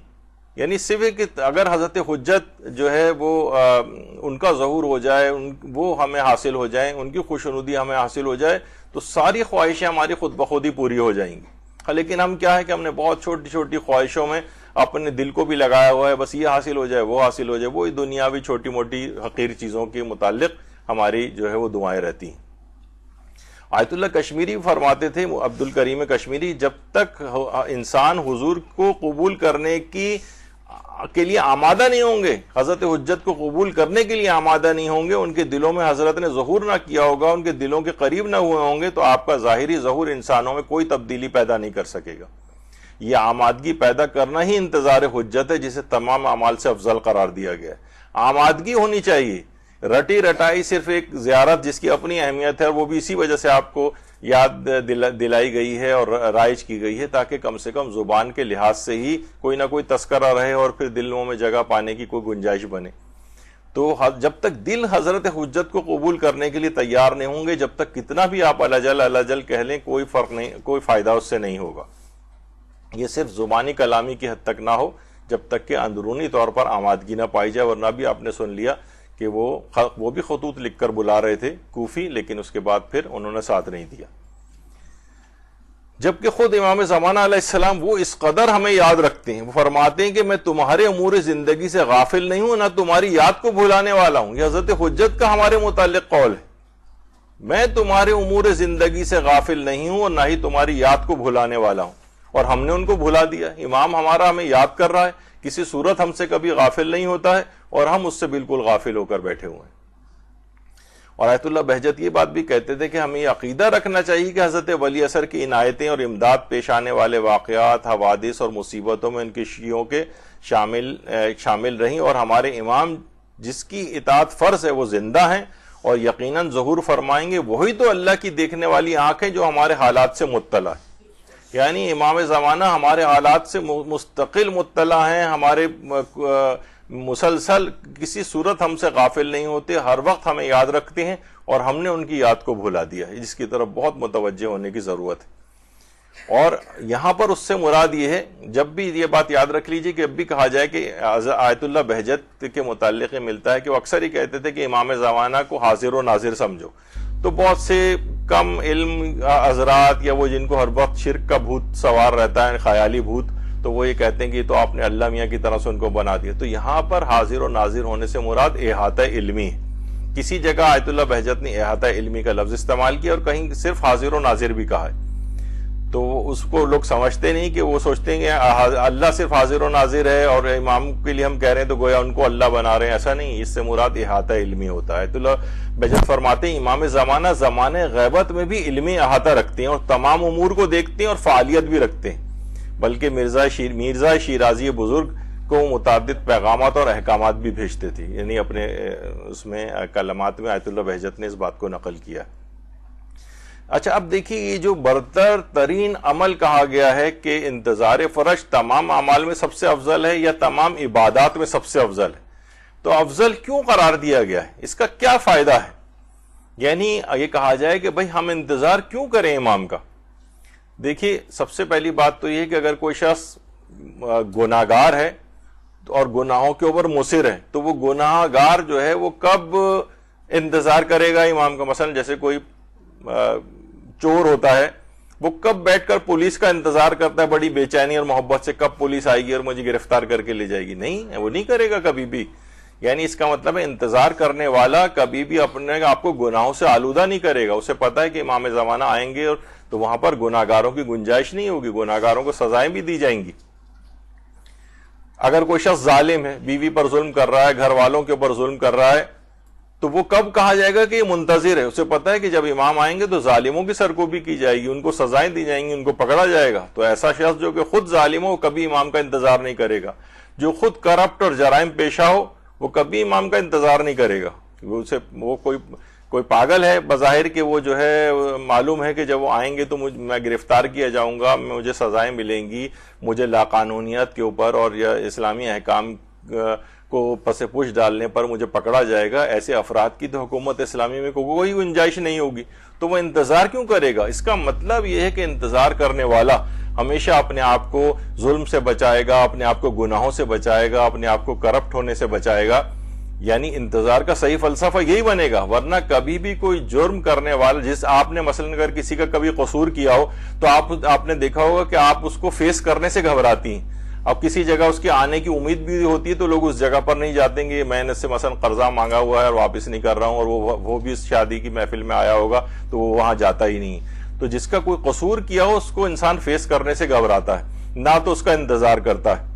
S1: یعنی صرف کہ اگر حضرت حجت جو ہے وہ ان کا ظہور ہو جائے, وہ ہمیں حاصل ہو جائیں, ان کی خوشنودی ہمیں حاصل ہو جائے تو ساری خواہشیں ہماری خود بخود ہی پوری ہو جائیں گی. لیکن ہم کیا ہے کہ ہم نے بہت چھوٹی چھوٹی خواہشوں میں اپنے دل کو بھی لگایا ہوا ہے, بس یہ حاصل ہو جائے وہ حاصل ہو جائے, وہی دنیاوی چھوٹی موٹی حقیر چیزوں کے متعلق ہماری جو ہے وہ دعائیں رہتی ہیں. آیت اللہ کشمیری فرماتے تھے, عبد الکریم کشمیری, جب تک انسان حضور کو قبول کرنے کے لیے آمادہ نہیں ہوں گے, حضرت حجت کو قبول کرنے کے لیے آمادہ نہیں ہوں گے, ان کے دلوں میں حضرت نے ظہور نہ کیا ہوگا, ان کے دلوں کے قریب نہ ہوئے ہوں گے, تو آپ کا ظاہری ظہور انسانوں میں کوئی تبدیلی پیدا نہیں کر سکے گا. یہ آمادگی پیدا کرنا ہی انتظار حجت ہے, جسے تمام اعمال سے افضل قرار دیا گیا ہے. آمادگی ہونی چاہیے, رٹی رٹائی صرف ایک زیارت جس کی اپنی اہمیت ہے, اور وہ بھی اسی وجہ سے آپ کو یاد دلائی گئی ہے اور رائج کی گئی ہے تاکہ کم سے کم زبان کے لحاظ سے ہی کوئی نہ کوئی تذکرہ رہے اور پھر دلوں میں جگہ پانے کی کوئی گنجائش بنے. تو جب تک دل حضرت حجت کو قبول کرنے کے لیے تیار نہیں ہوں گے, جب تک کتنا بھی آپ الجل کہہ لیں, کوئی فرق نہیں, کوئی فائدہ اس سے نہیں ہوگا. یہ صرف زبانی کلامی کی حد تک نہ ہو جب تک کہ اندرونی طور پر آمادگی نہ پائی جائے, ورنہ بھی آپ نے سن لیا کہ وہ بھی خطوط لکھ کر بلا رہے تھے کوفی, لیکن اس کے بعد پھر انہوں نے ساتھ نہیں دیا. جبکہ خود امام زمانہ علیہ السلام وہ اس قدر ہمیں یاد رکھتے ہیں, وہ فرماتے ہیں کہ میں تمہارے امور زندگی سے غافل نہیں ہوں, نہ تمہاری یاد کو بھلانے والا ہوں. یہ حضرت حجت کا ہمارے متعلق قول ہے. میں تمہارے امور زندگی سے غافل نہیں ہوں اور نہ ہی تمہاری یاد کو بھلانے والا ہوں، اور ہم نے ان کو بھلا دیا۔ امام ہمارا ہمیں یاد کر رہا ہے، کسی صورت ہم سے کبھی غافل نہیں ہوتا ہے، اور ہم اس سے بالکل غافل ہو کر بیٹھے ہوئے ہیں۔ اور آیت اللہ بہجت یہ بات بھی کہتے تھے کہ ہمیں یہ عقیدہ رکھنا چاہیے کہ حضرت ولی اثر کی عنایتیں اور امداد پیش آنے والے واقعات، حوادث اور مصیبتوں میں ان کے شیعوں کے شامل رہیں، اور ہمارے امام جس کی اطاعت فرض ہے وہ زندہ ہیں اور یقیناً ظہور فرمائیں گے۔ وہی تو اللہ کی دیکھنے والی آنکھ ہے جو ہمارے حالات سے مطلع ہے۔ یعنی امام زمانہ ہمارے حالات سے مستقل مطلع ہیں، ہمارے مسلسل کسی صورت ہم سے غافل نہیں ہوتے، ہر وقت ہمیں یاد رکھتے ہیں، اور ہم نے ان کی یاد کو بھلا دیا ہے، جس کی طرف بہت متوجہ ہونے کی ضرورت ہے۔ اور یہاں پر اس سے مراد یہ ہے، جب بھی یہ بات یاد رکھ لیجئے کہ اب بھی کہا جائے کہ آیت اللہ بہجت کے متعلق یہ ملتا ہے کہ وہ اکثر ہی کہتے تھے کہ امام زمانہ کو حاضر و ناظر سمجھو، تو بہت سے کم علم حضرات یا وہ جن کو ہر وقت شرک کا بھوت سوار رہتا ہے، خیالی بھوت، تو وہ یہ کہتے ہیں کہ تو آپ نے اللہ میاں کی طرح سے ان کو بنا دیا۔ تو یہاں پر حاضر و ناظر ہونے سے مراد احاطہ علمی ہے۔ کسی جگہ آیت اللہ بہجت نے احاطہ علمی کا لفظ استعمال کیا اور کہیں صرف حاضر و ناظر بھی کہا ہے، تو اس کو لوگ سمجھتے نہیں، کہ وہ سوچتے ہیں کہ اللہ صرف حاضر و ناظر ہے اور امام کے لیے ہم کہہ رہے ہیں تو گویا ان کو اللہ بنا رہے ہیں۔ ایسا نہیں، اس سے مراد احاطہ علمی ہوتا ہے۔ آیت اللہ بہجت فرماتے ہیں امام زمانہ زمانے غیبت میں بھی علمی احاطہ رکھتے ہیں اور تمام امور کو دیکھتے ہیں اور فعالیت بھی رکھتے ہیں، بلکہ مرزا شیرازی بزرگ کو متعدد پیغامات اور احکامات بھی بھیجتے تھے۔ یعنی اپنے اس میں کلمات میں آیت اللہ بہجت نے اس بات کو نقل کیا۔ اچھا، اب دیکھیے یہ جو برتر ترین عمل کہا گیا ہے کہ انتظار فرج تمام اعمال میں سب سے افضل ہے یا تمام عبادات میں سب سے افضل ہے، تو افضل کیوں قرار دیا گیا ہے؟ اس کا کیا فائدہ ہے؟ یعنی یہ کہا جائے کہ بھئی ہم انتظار کیوں کریں امام کا؟ دیکھیے، سب سے پہلی بات تو یہ ہے کہ اگر کوئی شخص گناہگار ہے اور گناہوں کے اوپر مصر ہے، تو وہ گناہگار جو ہے وہ کب انتظار کرے گا امام کا؟ مثلا جیسے کوئی چور ہوتا ہے، وہ کب بیٹھ کر پولیس کا انتظار کرتا ہے بڑی بے چینی اور محبت سے، کب پولیس آئے گی اور مجھے گرفتار کر کے لے جائے گی؟ نہیں، وہ نہیں کرے گا کبھی بھی۔ یعنی اس کا مطلب ہے انتظار کرنے والا کبھی بھی اپنے آپ کو گناہوں سے آلودہ نہیں کرے گا۔ اسے پتہ ہے کہ امام زمانہ آئیں گے اور تو وہاں پر گناہگاروں کی گنجائش نہیں ہوگی، گناہگاروں کو سزائیں بھی دی جائیں گی۔ اگر کوئی شخص ظالم ہے، بیوی پر ظلم کر رہا ہے، گھر والوں کے اوپر ظلم کر رہا ہے، تو وہ کب کہا جائے گا کہ یہ منتظر ہے؟ اسے پتہ ہے کہ جب امام آئیں گے تو ظالموں کی سرکوبی کی جائے گی، ان کو سزائیں دی جائیں گی، ان کو پکڑا جائے گا۔ تو ایسا شخص جو کہ خود ظالم ہو کبھی امام کا انتظار نہیں کرے گا، جو خود کرپٹ اور جرائم پیشہ ہو وہ کبھی امام کا انتظار نہیں کرے گا۔ وہ کوئی پاگل ہے بظاہر کہ وہ جو ہے معلوم ہے کہ جب وہ آئیں گے تو میں گرفتار کیا جاؤں گا، مجھے سزائیں ملیں گی، مجھے لاقانونیت کے اوپر اور یا اسلامی احکام کو پس پوش ڈالنے پر مجھے پکڑا جائے گا۔ ایسے افراد کی تو حکومت اسلامی میں کوئی گنجائش نہیں ہوگی، تو وہ انتظار کیوں کرے گا؟ اس کا مطلب یہ ہے کہ انتظار کرنے والا ہمیشہ اپنے آپ کو ظلم سے بچائے گا، اپنے آپ کو گناہوں سے بچائے گا، اپنے آپ کو کرپٹ ہونے سے بچائے گا۔ یعنی انتظار کا صحیح فلسفہ یہی بنے گا، ورنہ کبھی بھی کوئی جرم کرنے والا، جس آپ نے مثلا اگر کسی کا کبھی قصور کیا ہو تو آپ نے دیکھا ہوگا کہ آپ اس کو فیس کرنے سے گھبراتی ہیں۔ اب کسی جگہ اس کے آنے کی امید بھی ہوتی ہے تو لوگ اس جگہ پر نہیں جاتے گے، میں نے اس سے مثلا قرضہ مانگا ہوا ہے اور واپس نہیں کر رہا ہوں، اور وہ بھی اس شادی کی محفل میں آیا ہوگا تو وہ وہاں جاتا ہی نہیں۔ تو جس کا کوئی قصور کیا ہو اس کو انسان فیس کرنے سے گھبراتا ہے، نہ تو اس کا انتظار کرتا ہے۔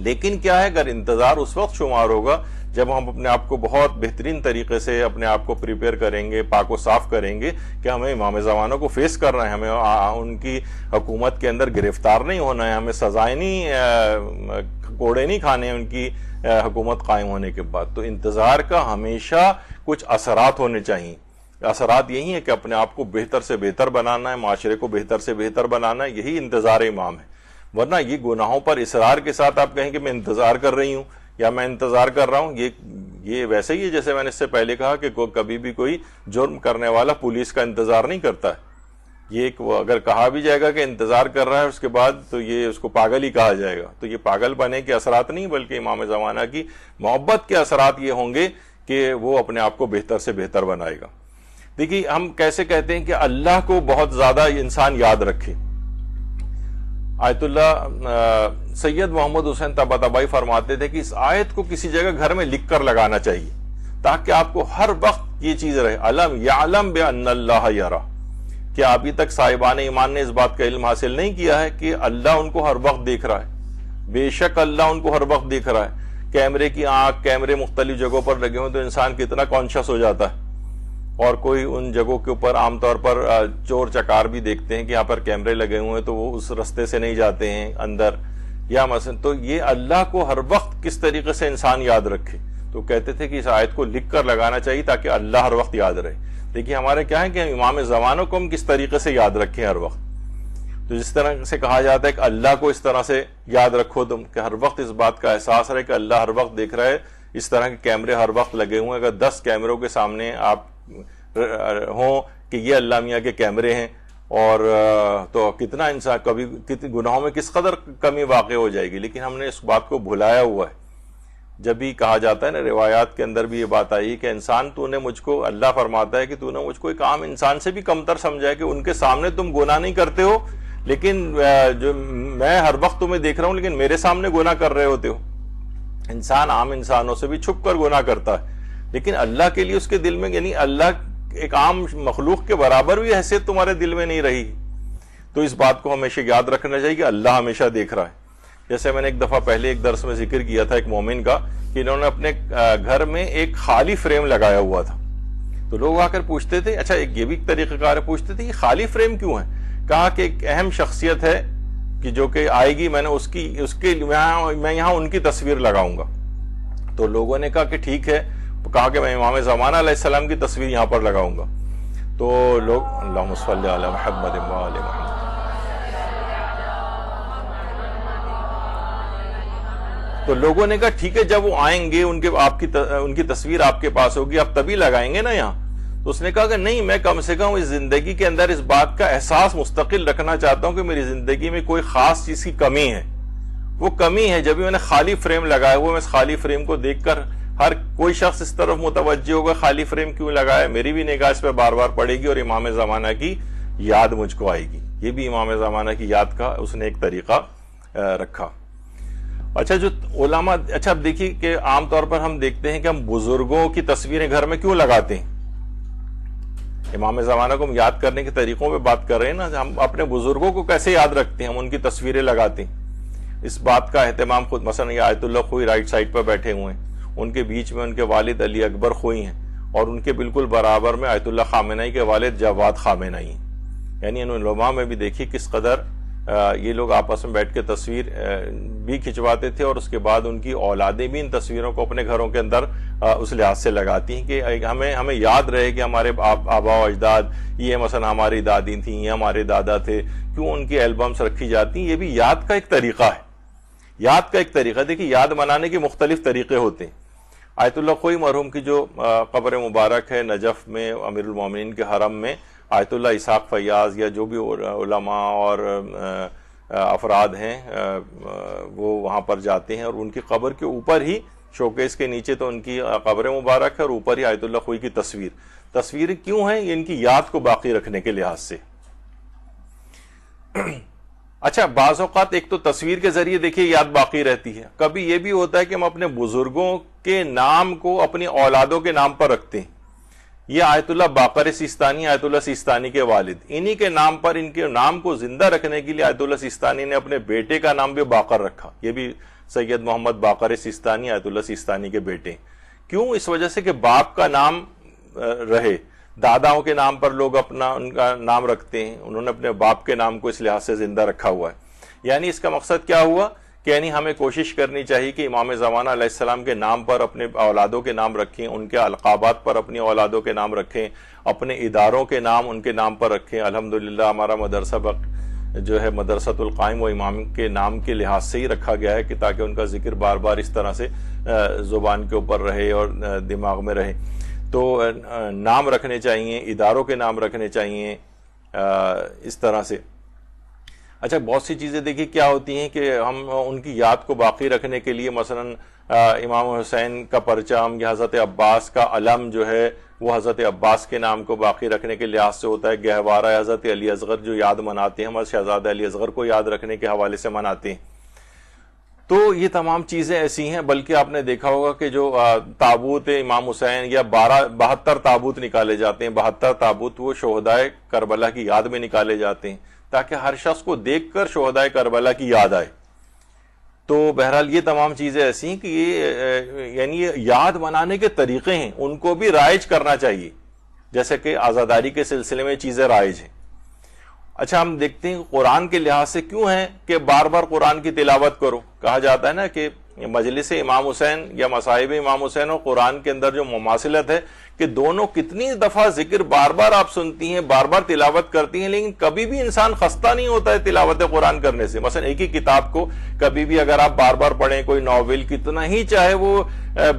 S1: لیکن کیا ہے، اگر انتظار اس وقت شمار ہوگا جب ہم اپنے آپ کو بہت بہترین طریقے سے اپنے آپ کو پریپیئر کریں گے، پاک و صاف کریں گے کہ ہمیں امام زمانہ کو فیس کرنا ہے، ہمیں ان کی حکومت کے اندر گرفتار نہیں ہونا ہے، ہمیں سزائیں نہیں، کوڑے نہیں کھانے ہیں ان کی حکومت قائم ہونے کے بعد۔ تو انتظار کا ہمیشہ کچھ اثرات ہونے چاہیے۔ اثرات یہی ہیں کہ اپنے آپ کو بہتر سے بہتر بنانا ہے، معاشرے کو بہتر سے بہتر بنانا ہے، یہی انتظار امام ہے۔ ورنہ یہ گناہوں پر اصرار کے ساتھ آپ کہیں کہ میں انتظار کر رہی ہوں یا میں انتظار کر رہا ہوں، یہ ویسے ہی ہے جیسے میں نے اس سے پہلے کہا کہ کبھی بھی کوئی جرم کرنے والا پولیس کا انتظار نہیں کرتا ہے۔ یہ اگر کہا بھی جائے گا کہ انتظار کر رہا ہے اس کے بعد تو یہ اس کو پاگل ہی کہا جائے گا۔ تو یہ پاگل بنے کے اثرات نہیں، بلکہ امام زمانہ کی محبت کے اثرات یہ ہوں گے کہ وہ اپنے آپ کو بہتر سے بہتر بنائے گا۔ دیکھیے، ہم کیسے کہتے ہیں کہ اللہ کو بہت زیادہ انسان یاد رکھے۔ آیت اللہ سید محمد حسین طباطبائی فرماتے تھے کہ اس آیت کو کسی جگہ گھر میں لکھ کر لگانا چاہیے تاکہ آپ کو ہر وقت یہ چیز رہے، علم یعلم بان اللہ یرا. کیا ابھی تک صاحبان ایمان نے اس بات کا علم حاصل نہیں کیا ہے کہ اللہ ان کو ہر وقت دیکھ رہا ہے؟ بے شک اللہ ان کو ہر وقت دیکھ رہا ہے. کیمرے کی آنکھ، کیمرے مختلف جگہوں پر لگے ہوئے تو انسان کتنا کانشیس ہو جاتا ہے. اور کوئی ان جگہوں کے اوپر عام طور پر چور چکار بھی دیکھتے ہیں کہ یہاں پر کیمرے لگے ہوئے ہیں تو وہ اس رستے سے نہیں جاتے ہیں اندر، یا مثلا تو یہ اللہ کو ہر وقت کس طریقے سے انسان یاد رکھے. تو کہتے تھے کہ اس آیت کو لکھ کر لگانا چاہیے تاکہ اللہ ہر وقت یاد رہے. دیکھیے ہمارے کیا ہے کہ امام زمانوں کو ہم کس طریقے سے یاد رکھیں ہر وقت. تو جس طرح سے کہا جاتا ہے کہ اللہ کو اس طرح سے یاد رکھو تم کہ ہر وقت اس بات کا احساس رہے کہ اللہ ہر وقت دیکھ رہا ہے. اس طرح کے کیمرے ہر وقت لگے ہوئے ہیں. اگر 10 کیمروں کے سامنے آپ ہوں کہ یہ اللہ میاں کے کیمرے ہیں، اور تو کتنا انسان کبھی گناہوں میں کس قدر کمی واقع ہو جائے گی. لیکن ہم نے اس بات کو بھلایا ہوا ہے. جب بھی کہا جاتا ہے نا، روایات کے اندر بھی یہ بات آئی کہ انسان تو نے مجھ کو، اللہ فرماتا ہے کہ تو نے مجھ کو ایک عام انسان سے بھی کمتر سمجھا ہے کہ ان کے سامنے تم گناہ نہیں کرتے ہو، لیکن جو میں ہر وقت تمہیں دیکھ رہا ہوں لیکن میرے سامنے گناہ کر رہے ہوتے ہو. انسان عام انسانوں سے بھی چھپ کر گناہ کرتا ہے، لیکن اللہ کے لیے اس کے دل میں، یعنی اللہ ایک عام مخلوق کے برابر بھی حیثیت تمہارے دل میں نہیں رہی. تو اس بات کو ہمیشہ یاد رکھنا چاہیے کہ اللہ ہمیشہ دیکھ رہا ہے. جیسے میں نے ایک دفعہ پہلے ایک درس میں ذکر کیا تھا ایک مومن کا کہ انہوں نے اپنے گھر میں ایک خالی فریم لگایا ہوا تھا. تو لوگ آ کر پوچھتے تھے، اچھا ایک یہ بھی طریقہ کار ہے، پوچھتے تھے یہ خالی فریم کیوں ہے؟ کہا کہ ایک اہم شخصیت ہے کہ جو کہ آئے گی، میں نے میں یہاں ان کی تصویر لگاؤں گا. تو لوگوں نے کہا کہ ٹھیک ہے. کہا کہ میں امام زمانہ علیہ السلام کی تصویر یہاں پر لگاؤں گا. تو لوگ اللہم صلی علی محمد و آل محمد. تو لوگوں نے کہا ٹھیک ہے، جب وہ آئیں گے ان کی تصویر آپ کے پاس ہوگی، آپ تبھی لگائیں گے نا یہاں. تو اس نے کہا کہ نہیں، میں کم سے کم اس زندگی کے اندر اس بات کا احساس مستقل رکھنا چاہتا ہوں کہ میری زندگی میں کوئی خاص چیز کی کمی ہے. وہ کمی ہے جب بھی میں نے خالی فریم لگایا ہوا، میں اس خالی فریم کو دیکھ کر ہر کوئی شخص اس طرف متوجہ ہوگا خالی فریم کیوں لگایا، میری بھی نگاہ اس پہ بار بار پڑے گی اور امام زمانہ کی یاد مجھ کو آئے گی. یہ بھی امام زمانہ کی یاد کا اس نے ایک طریقہ رکھا. اچھا جو علماء، اچھا اب دیکھیے کہ عام طور پر ہم دیکھتے ہیں کہ ہم بزرگوں کی تصویریں گھر میں کیوں لگاتے ہیں. امام زمانہ کو ہم یاد کرنے کے طریقوں پہ بات کر رہے ہیں نا. ہم اپنے بزرگوں کو کیسے یاد رکھتے ہیں؟ ہم ان کی تصویریں لگاتے ہیں. اس بات کا اہتمام خود مثلا یہ آیت اللہ خوئی رائٹ سائڈ پر بیٹھے ہوئے ہیں، ان کے بیچ میں ان کے والد علی اکبر خوئی ہیں، اور ان کے بالکل برابر میں آیت اللہ خامنہئی کے والد جواد خامنہئی ہیں. یعنی ان علماء میں بھی دیکھیے کس قدر یہ لوگ آپس میں بیٹھ کے تصویر بھی کھنچواتے تھے، اور اس کے بعد ان کی اولادیں بھی ان تصویروں کو اپنے گھروں کے اندر اس لحاظ سے لگاتی ہیں کہ ہمیں یاد رہے کہ ہمارے آبا و اجداد، یہ مثلا ہماری دادی تھیں، یہ ہمارے دادا تھے، کیوں ان کی البمز رکھی جاتی ہیں. یہ بھی یاد کا ایک طریقہ ہے. یاد کا ایک طریقہ، دیکھیے یاد منانے کے مختلف طریقے ہوتے ہیں. آیت اللہ خوئی مرحوم کی جو قبر مبارک ہے نجف میں امیر المومنین کے حرم میں، آیت اللہ اسحاق فیاض یا جو بھی علماء اور افراد ہیں وہ وہاں پر جاتے ہیں، اور ان کی قبر کے اوپر ہی شوکیس کے نیچے تو ان کی قبر مبارک ہے اور اوپر ہی آیت اللہ خوئی کی تصویر کیوں ہیں؟ یہ ان کی یاد کو باقی رکھنے کے لحاظ سے. اچھا بعض اوقات ایک تو تصویر کے ذریعے دیکھیے یاد باقی رہتی ہے، کبھی یہ بھی ہوتا ہے کہ ہم اپنے بزرگوں کے نام کو اپنی اولادوں کے نام پر رکھتے ہیں. یہ آیت اللہ باقر سیستانی، آیت اللہ سیستانی کے والد، انہی کے نام پر، ان کے نام کو زندہ رکھنے کے لیے آیت اللہ سیستانی نے اپنے بیٹے کا نام بھی باقر رکھا. یہ بھی سید محمد باقر سیستانی آیت اللہ سیستانی کے بیٹے. کیوں؟ اس وجہ سے کہ باپ کا نام رہے. داداؤں کے نام پر لوگ ان کا نام رکھتے ہیں، انہوں نے اپنے باپ کے نام کو اس لحاظ سے زندہ رکھا ہوا ہے. یعنی اس کا مقصد کیا ہوا کہ یعنی ہمیں کوشش کرنی چاہیے کہ امام زمانہ علیہ السلام کے نام پر اپنے اولادوں کے نام رکھیں، ان کے القابات پر اپنی اولادوں کے نام رکھیں، اپنے اداروں کے نام ان کے نام پر رکھیں. الحمدللہ ہمارا مدرسہ جو ہے مدرسۃ القائم و امام کے نام کے لحاظ سے ہی رکھا گیا ہے کہ تاکہ ان کا ذکر بار بار اس طرح سے زبان کے اوپر رہے اور دماغ میں رہے. تو نام رکھنے چاہیے، اداروں کے نام رکھنے چاہیے اس طرح سے. اچھا بہت سی چیزیں دیکھیے کیا ہوتی ہیں کہ ہم ان کی یاد کو باقی رکھنے کے لیے مثلا امام حسین کا پرچم یا حضرت عباس کا علم جو ہے وہ حضرت عباس کے نام کو باقی رکھنے کے لحاظ سے ہوتا ہے. گہوارہ حضرت علی اصغر جو یاد مناتے ہیں، ہمارے شہزادہ علی اصغر کو یاد رکھنے کے حوالے سے مناتے ہیں. تو یہ تمام چیزیں ایسی ہیں. بلکہ آپ نے دیکھا ہوگا کہ جو تابوت امام حسین یا 72 تابوت نکالے جاتے ہیں، 72 تابوت وہ شہدائے کربلا کی یاد میں نکالے جاتے ہیں تاکہ ہر شخص کو دیکھ کر شہدائے کربلا کی یاد آئے. تو بہرحال یہ تمام چیزیں ایسی ہیں کہ یہ یعنی یہ یاد منانے کے طریقے ہیں، ان کو بھی رائج کرنا چاہیے، جیسے کہ عزاداری کے سلسلے میں چیزیں رائج ہیں. اچھا ہم دیکھتے ہیں قرآن کے لحاظ سے کیوں ہے کہ بار بار قرآن کی تلاوت کرو. کہا جاتا ہے نا کہ مجلس امام حسین یا مصائب امام حسین اور قرآن کے اندر جو مماثلت ہے کہ دونوں کتنی دفعہ ذکر بار بار آپ سنتی ہیں، بار بار تلاوت کرتی ہیں، لیکن کبھی بھی انسان خستہ نہیں ہوتا ہے تلاوت قرآن کرنے سے. مثلا ایک ہی کتاب کو کبھی بھی اگر آپ بار بار پڑھیں، کوئی ناول کتنا ہی چاہے وہ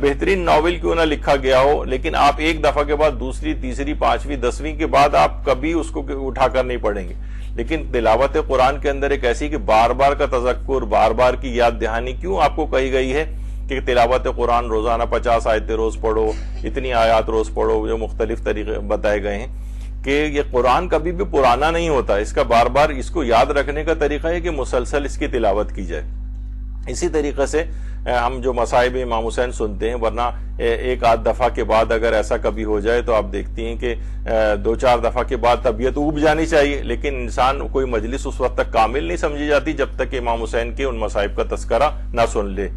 S1: بہترین ناول کیوں نہ لکھا گیا ہو، لیکن آپ ایک دفعہ کے بعد دوسری، تیسری، پانچویں، 10ویں کے بعد آپ کبھی اس کو اٹھا کر نہیں پڑھیں گے. لیکن تلاوت قرآن کے اندر ایک ایسی کہ بار بار کا تذکر، بار بار کی یاد دہانی کیوں آپ کو کہی گئی ہے کہ تلاوت قرآن روزانہ 50 آیتیں روز پڑھو، اتنی آیات روز پڑھو، جو مختلف طریقے بتائے گئے ہیں کہ یہ قرآن کبھی بھی پرانا نہیں ہوتا. اس کا بار بار اس کو یاد رکھنے کا طریقہ ہے کہ مسلسل اس کی تلاوت کی جائے. اسی طریقے سے ہم جو مصائب امام حسین سنتے ہیں، ورنہ ایک آدھ دفعہ کے بعد اگر ایسا کبھی ہو جائے تو آپ دیکھتی ہیں کہ 2-4 دفعہ کے بعد طبیعت اوب جانی چاہیے، لیکن انسان کوئی مجلس اس وقت تک کامل نہیں سمجھی جاتی جب تک کہ امام حسین کے ان مصائب کا تذکرہ نہ سن لے.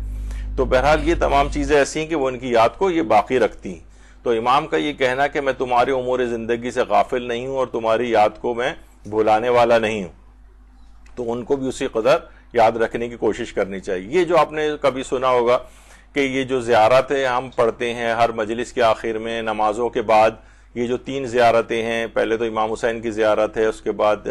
S1: تو بہرحال یہ تمام چیزیں ایسی ہیں کہ وہ ان کی یاد کو یہ باقی رکھتی ہیں. تو امام کا یہ کہنا کہ میں تمہاری امور زندگی سے غافل نہیں ہوں اور تمہاری یاد کو میں بھلانے والا نہیں ہوں، تو ان کو بھی اسی قدر یاد رکھنے کی کوشش کرنی چاہیے. یہ جو آپ نے کبھی سنا ہوگا کہ یہ جو زیارتیں ہم پڑھتے ہیں ہر مجلس کے آخر میں نمازوں کے بعد، یہ جو 3 زیارتیں ہیں، پہلے تو امام حسین کی زیارت ہے، اس کے بعد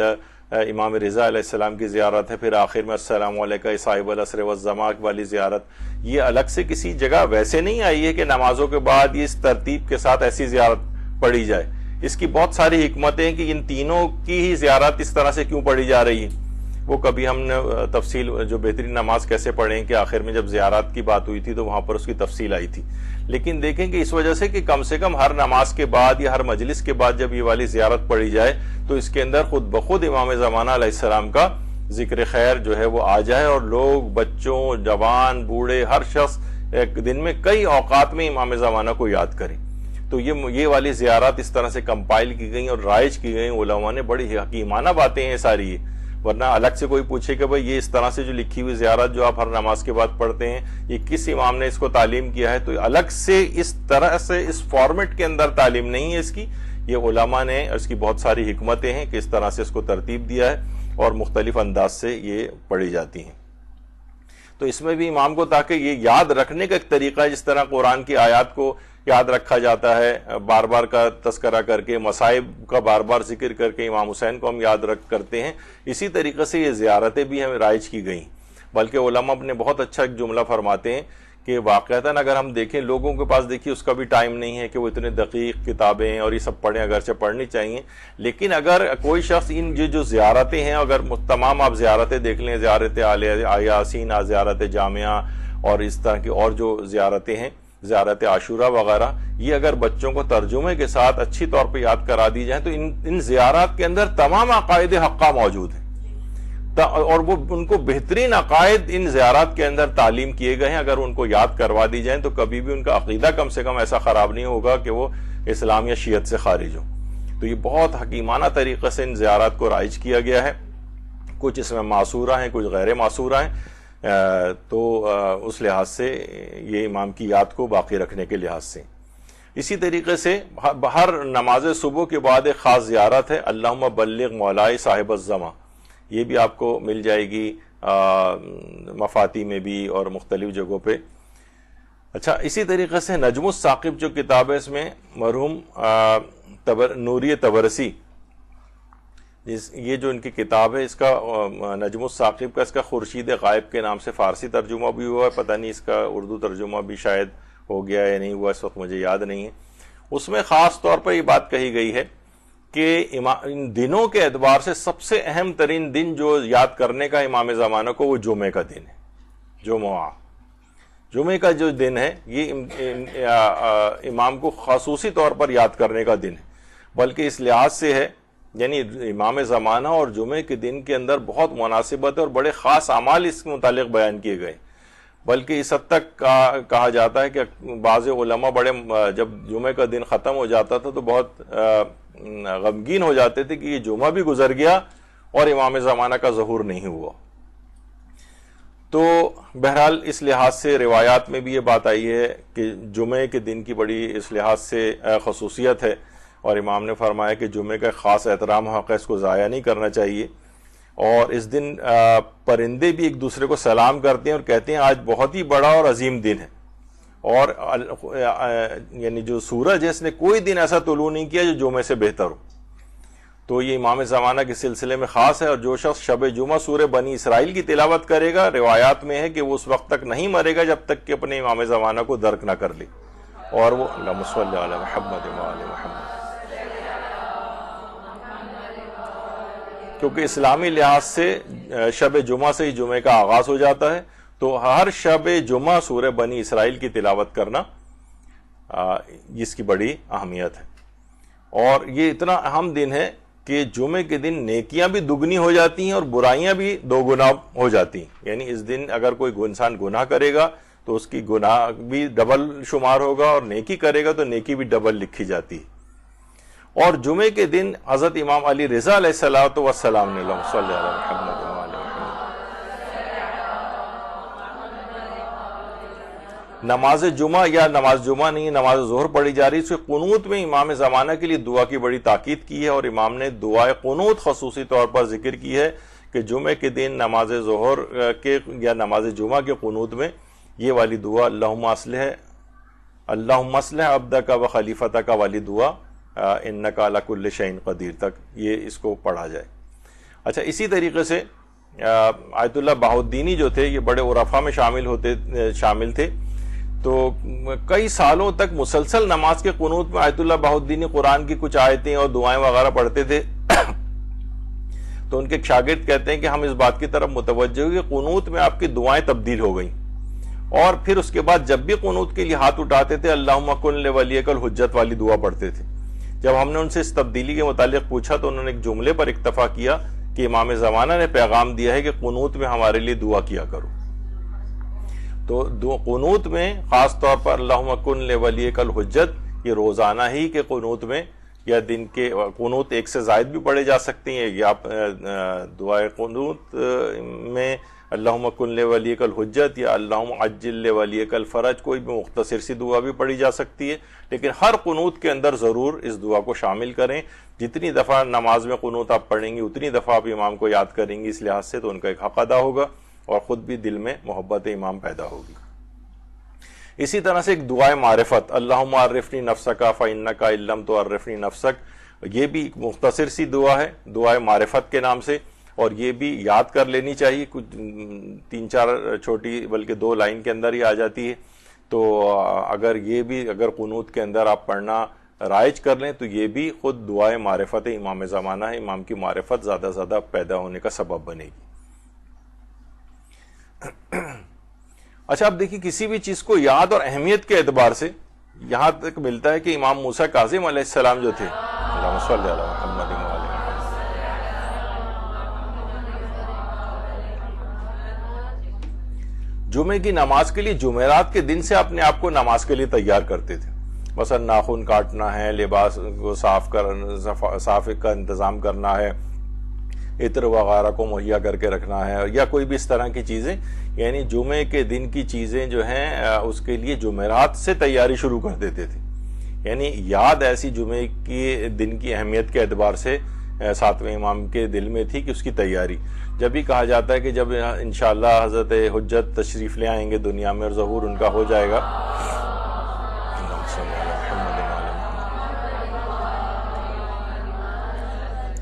S1: امام رضا علیہ السلام کی زیارت ہے، پھر آخر میں السلام علیکم صاحب العصر والزمان والی زیارت. یہ الگ سے کسی جگہ ویسے نہیں آئی ہے کہ نمازوں کے بعد اس ترتیب کے ساتھ ایسی زیارت پڑھی جائے. اس کی بہت ساری حکمتیں ہیں کہ ان تینوں کی ہی زیارت اس طرح سے کیوں پڑھی جا رہی ہے. وہ کبھی ہم نے تفصیل جو بہترین نماز کیسے پڑھیں کہ آخر میں جب زیارات کی بات ہوئی تھی تو وہاں پر اس کی تفصیل آئی تھی. لیکن دیکھیں کہ اس وجہ سے کہ کم سے کم ہر نماز کے بعد یا ہر مجلس کے بعد جب یہ والی زیارت پڑھی جائے تو اس کے اندر خود بخود امام زمانہ علیہ السلام کا ذکر خیر جو ہے وہ آ جائے، اور لوگ، بچوں، جوان، بوڑھے، ہر شخص ایک دن میں کئی اوقات میں امام زمانہ کو یاد کریں. تو یہ والی زیارات اس طرح سے کمپائل کی گئیں اور رائج کی گئیں. علماء نے بڑی حکیمانہ باتیں ہیں ساری، ورنہ الگ سے کوئی پوچھے کہ بھئی یہ اس طرح سے جو لکھی ہوئی زیارت جو آپ ہر نماز کے بعد پڑھتے ہیں یہ کس امام نے اس کو تعلیم کیا ہے، تو الگ سے اس طرح سے اس فارمیٹ کے اندر تعلیم نہیں ہے اس کی. یہ علماء نے اس کی بہت ساری حکمتیں ہیں کہ اس طرح سے اس کو ترتیب دیا ہے اور مختلف انداز سے یہ پڑھی جاتی ہیں. تو اس میں بھی امام کو تاکہ یہ یاد رکھنے کا ایک طریقہ ہے، جس طرح قرآن کی آیات کو یاد رکھا جاتا ہے بار بار کا تذکرہ کر کے، مصائب کا بار بار ذکر کر کے امام حسین کو ہم یاد رکھ کرتے ہیں، اسی طریقے سے یہ زیارتیں بھی ہمیں رائج کی گئیں. بلکہ علماء اپنے بہت اچھا ایک جملہ فرماتے ہیں کہ واقعتاً اگر ہم دیکھیں لوگوں کے پاس دیکھیے اس کا بھی ٹائم نہیں ہے کہ وہ اتنے دقیق کتابیں اور یہ سب پڑھیں، اگرچہ پڑھنی چاہیے، لیکن اگر کوئی شخص ان جو زیارتیں ہیں اگر تمام آپ زیارتیں دیکھ لیں، زیارت یاسین، زیارت جامعہ اور اس طرح کی اور جو زیارتیں ہیں، زیارت عاشوراء وغیرہ، یہ اگر بچوں کو ترجمے کے ساتھ اچھی طور پہ یاد کرا دی جائیں تو ان زیارات کے اندر تمام عقائد حقہ موجود ہیں، اور وہ ان کو بہترین عقائد ان زیارات کے اندر تعلیم کیے گئے ہیں. اگر ان کو یاد کروا دی جائیں تو کبھی بھی ان کا عقیدہ کم سے کم ایسا خراب نہیں ہوگا کہ وہ اسلام یا شیعت سے خارج ہو. تو یہ بہت حکیمانہ طریقے سے ان زیارات کو رائج کیا گیا ہے. کچھ اس میں معصورہ ہیں، کچھ غیر معصورہ ہیں. تو اس لحاظ سے یہ امام کی یاد کو باقی رکھنے کے لحاظ سے. اسی طریقے سے ہر نماز صبح کے بعد ایک خاص زیارت ہے، اللہم بلغ مولائی صاحب الزماں. یہ بھی آپ کو مل جائے گی مفاتی میں بھی اور مختلف جگہوں پہ. اچھا اسی طریقے سے نجم الثاقب جو کتاب ہے، اس میں مرحوم نوری تبرسی، یہ جو ان کی کتاب ہے، اس کا نجم الثاقب کا اس کا خورشید غائب کے نام سے فارسی ترجمہ بھی ہوا ہے. پتہ نہیں اس کا اردو ترجمہ بھی شاید ہو گیا یا نہیں ہوا، اس وقت مجھے یاد نہیں ہے. اس میں خاص طور پر یہ بات کہی گئی ہے کہ ان دنوں کے اعتبار سے سب سے اہم ترین دن جو یاد کرنے کا امام زمانہ کو وہ جمعے کا دن ہے. جمعے کا جو دن ہے یہ امام کو خصوصی طور پر یاد کرنے کا دن ہے. بلکہ اس لحاظ سے ہے، یعنی امام زمانہ اور جمعے کے دن کے اندر بہت مناسبت ہے اور بڑے خاص اعمال اس کے متعلق بیان کیے گئے. بلکہ اس حد تک کہا جاتا ہے کہ بعض علماء بڑے جب جمعے کا دن ختم ہو جاتا تھا تو بہت غمگین ہو جاتے تھے کہ یہ جمعہ بھی گزر گیا اور امام زمانہ کا ظہور نہیں ہوا۔ تو بہرحال اس لحاظ سے روایات میں بھی یہ بات آئی ہے کہ جمعے کے دن کی بڑی اس لحاظ سے خصوصیت ہے، اور امام نے فرمایا کہ جمعے کا خاص احترام حق ہے، اس کو ضائع نہیں کرنا چاہیے۔ اور اس دن پرندے بھی ایک دوسرے کو سلام کرتے ہیں اور کہتے ہیں آج بہت ہی بڑا اور عظیم دن ہے، اور یعنی جو سورج ہے اس نے کوئی دن ایسا طلوع نہیں کیا جو جمعے سے بہتر ہو۔ تو یہ امام زمانہ کے سلسلے میں خاص ہے، اور جو شخص شب جمعہ سورہ بنی اسرائیل کی تلاوت کرے گا، روایات میں ہے کہ وہ اس وقت تک نہیں مرے گا جب تک کہ اپنے امام زمانہ کو درک نہ کر لے، اور وہ اللہم صلی علی محمد وآل محمد، کیونکہ اسلامی لحاظ سے شب جمعہ سے ہی جمعے کا آغاز ہو جاتا ہے، تو ہر شب جمعہ سورہ بنی اسرائیل کی تلاوت کرنا اس کی بڑی اہمیت ہے۔ اور یہ اتنا اہم دن ہے کہ جمعے کے دن نیکیاں بھی دگنی ہو جاتی ہیں اور برائیاں بھی دو گنا ہو جاتی ہیں، یعنی اس دن اگر کوئی انسان گناہ کرے گا تو اس کی گناہ بھی ڈبل شمار ہوگا، اور نیکی کرے گا تو نیکی بھی ڈبل لکھی جاتی ہے۔ اور جمعے کے دن حضرت امام علی رضا علیہ الصلوۃ والسلام نے اللہم صلی علی محمد وآل محمد نماز جمعہ، یا نماز جمعہ نہیں نماز ظہر پڑھی جا رہی، اس کے قنوت میں امام زمانہ کے لیے دعا کی بڑی تاکید کی ہے، اور امام نے دعائے قنوت خصوصی طور پر ذکر کی ہے کہ جمعے کے دن نماز ظہر کے یا نماز جمعہ کے قنوت میں یہ والی دعا اللہم اصلح عبدک و خلیفتک والی دعا انک علی کل شیء قدیر تک یہ اس کو پڑھا جائے۔ اچھا، اسی طریقے سے آیت اللہ بہاؤالدینی جو تھے یہ بڑے عرفا میں شامل تھے، تو کئی سالوں تک مسلسل نماز کے قنوت میں آیت اللہ بہاؤالدینی قرآن کی کچھ آیتیں اور دعائیں وغیرہ پڑھتے تھے۔ تو ان کے ایک شاگرد کہتے ہیں کہ ہم اس بات کی طرف متوجہ ہوئے کہ قنوت میں آپ کی دعائیں تبدیل ہو گئیں، اور پھر اس کے بعد جب بھی قنوت کے لیے ہاتھ اٹھاتے تھے اللہم کن لولیک الحجت والی دعا پڑھتے تھے۔ جب ہم نے ان سے اس تبدیلی کے متعلق پوچھا تو انہوں نے ایک جملے پر اکتفا کیا کہ امام زمانہ نے پیغام دیا ہے کہ قنوت میں ہمارے لیے دعا کیا کرو۔ تو قنوت میں خاص طور پر اللہم کن لولیک الحجت یہ روزانہ ہی کے قنوت میں یا دن کے قنوت ایک سے زائد بھی پڑھے جا سکتی ہیں، یا دعائے قنوت میں اللہم کن لولیک الحجت یا اللہم عجل لولیک الفرج کوئی بھی مختصر سی دعا بھی پڑھی جا سکتی ہے، لیکن ہر قنوت کے اندر ضرور اس دعا کو شامل کریں۔ جتنی دفعہ نماز میں قنوت آپ پڑھیں گی اتنی دفعہ آپ امام کو یاد کریں گی، اس لحاظ سے تو ان کا ایک حق ادا ہوگا اور خود بھی دل میں محبت امام پیدا ہوگی۔ اسی طرح سے ایک دعائے معرفت اللہم عرفنی نفسک فانک ان لم تعرفنی نفسک، یہ بھی ایک مختصر سی دعا ہے دعائے معرفت کے نام سے، اور یہ بھی یاد کر لینی چاہیے، کچھ 3-4 چھوٹی بلکہ 2 لائن کے اندر ہی آ جاتی ہے۔ تو اگر قنوت کے اندر آپ پڑھنا رائج کر لیں تو یہ بھی خود دعائے معرفت امام زمانہ ہے، امام کی معرفت زیادہ زیادہ پیدا ہونے کا سبب بنے گی۔ اچھا، اب دیکھیے کسی بھی چیز کو یاد اور اہمیت کے اعتبار سے یہاں تک ملتا ہے کہ امام موسیٰ کاظم علیہ السلام جو تھے اللہم صلی علی محمد وآل محمد، جمعے کی نماز کے لیے جمعرات کے دن سے اپنے آپ کو نماز کے لیے تیار کرتے تھے، مثلا ناخن کاٹنا ہے، لباس کو صاف کا انتظام کرنا ہے، عطر وغیرہ کو مہیا کر کے رکھنا ہے، یا کوئی بھی اس طرح کی چیزیں، یعنی جمعے کے دن کی چیزیں جو ہیں اس کے لیے جمعرات سے تیاری شروع کر دیتے تھے۔ یعنی یاد ایسی جمعے کے دن کی اہمیت کے اعتبار سے 7ویں امام کے دل میں تھی کہ اس کی تیاری، جب بھی کہا جاتا ہے کہ جب انشاءاللہ حضرت حجت تشریف لے آئیں گے دنیا میں اور ظہور ان کا ہو جائے گا،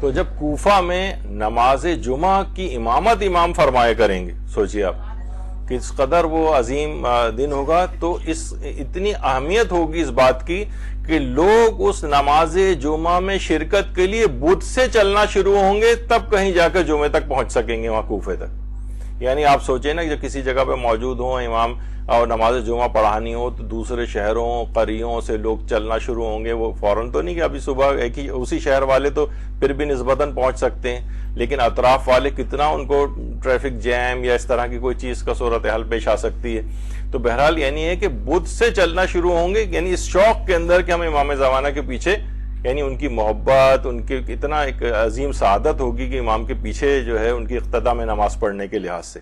S1: تو جب کوفہ میں نماز جمعہ کی امامت امام فرمایا کریں گے، سوچئے آپ کس قدر وہ عظیم دن ہوگا، تو اتنی اہمیت ہوگی اس بات کی کہ لوگ اس نماز جمعہ میں شرکت کے لیے بدھ سے چلنا شروع ہوں گے، تب کہیں جا کر جمعے تک پہنچ سکیں گے وہاں کوفے تک۔ یعنی آپ سوچیں نا کہ جب کسی جگہ پہ موجود ہوں امام اور نماز جمعہ پڑھانی ہو تو دوسرے شہروں قریوں سے لوگ چلنا شروع ہوں گے. وہ فوراً تو نہیں کہ ابھی صبح ایک ہی اسی شہر والے تو پھر بھی نسبتاً پہنچ سکتے ہیں, لیکن اطراف والے کتنا ان کو ٹریفک جیم یا اس طرح کی کوئی چیز کا صورتحال پیش آ سکتی ہے. تو بہرحال یعنی ہے کہ بدھ سے چلنا شروع ہوں گے, یعنی اس شوق کے اندر کہ ہم امام زمانہ کے پیچھے, یعنی ان کی محبت, ان کی اتنا ایک عظیم سعادت ہوگی کہ امام کے پیچھے جو ہے ان کی اقتداء میں نماز پڑھنے کے لحاظ سے.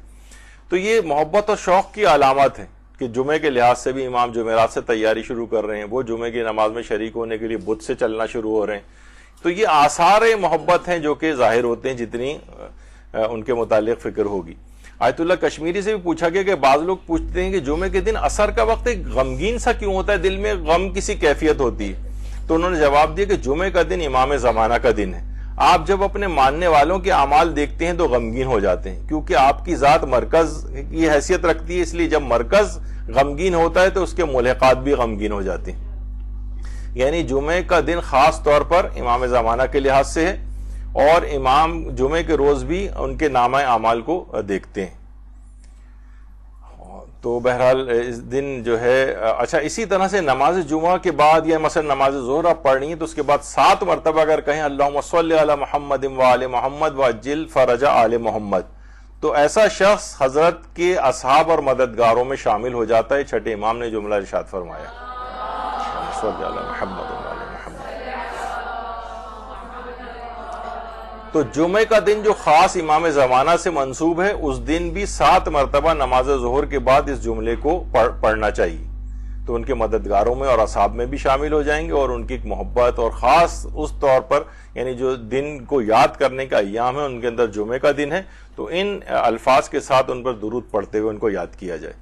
S1: تو یہ محبت اور شوق کی علامت ہے کہ جمعے کے لحاظ سے بھی امام جمعرات سے تیاری شروع کر رہے ہیں, وہ جمعے کی نماز میں شریک ہونے کے لیے بدھ سے چلنا شروع ہو رہے ہیں. تو یہ آثار محبت ہیں جو کہ ظاہر ہوتے ہیں جتنی ان کے متعلق فکر ہوگی. آیت اللہ کشمیری سے بھی پوچھا گیا کہ بعض لوگ پوچھتے ہیں کہ جمعے کے دن عصر کا وقت ایک غمگین سا کیوں ہوتا ہے, دل میں غم کسی کیفیت ہوتی ہے. تو انہوں نے جواب دیا کہ جمعے کا دن امام زمانہ کا دن ہے. آپ جب اپنے ماننے والوں کے اعمال دیکھتے ہیں تو غمگین ہو جاتے ہیں, کیونکہ آپ کی ذات مرکز کی حیثیت رکھتی ہے, اس لیے جب مرکز غمگین ہوتا ہے تو اس کے ملحقات بھی غمگین ہو جاتے ہیں. یعنی جمعے کا دن خاص طور پر امام زمانہ کے لحاظ سے ہے, اور امام جمعے کے روز بھی ان کے نامہ اعمال کو دیکھتے ہیں. تو بہرحال اس دن جو ہے اچھا, اسی طرح سے نماز جمعہ کے بعد یا مثلا نماز ظہر آپ پڑھنی ہے تو اس کے بعد 7 مرتبہ اگر کہیں اللہم صلی علی محمد و آل محمد وعجل فرج آل محمد, تو ایسا شخص حضرت کے اصحاب اور مددگاروں میں شامل ہو جاتا ہے. چھٹے امام نے جملہ ارشاد فرمایا صلی علی محمد و آل محمد. تو جمعے کا دن جو خاص امام زمانہ سے منسوب ہے, اس دن بھی 7 مرتبہ نماز ظہر کے بعد اس جملے کو پڑھنا چاہیے. تو ان کے مددگاروں میں اور اصحاب میں بھی شامل ہو جائیں گے, اور ان کی ایک محبت اور خاص اس طور پر یعنی جو دن کو یاد کرنے کا ایام ہے ان کے اندر جمعے کا دن ہے, تو ان الفاظ کے ساتھ ان پر درود پڑھتے ہوئے ان کو یاد کیا جائے.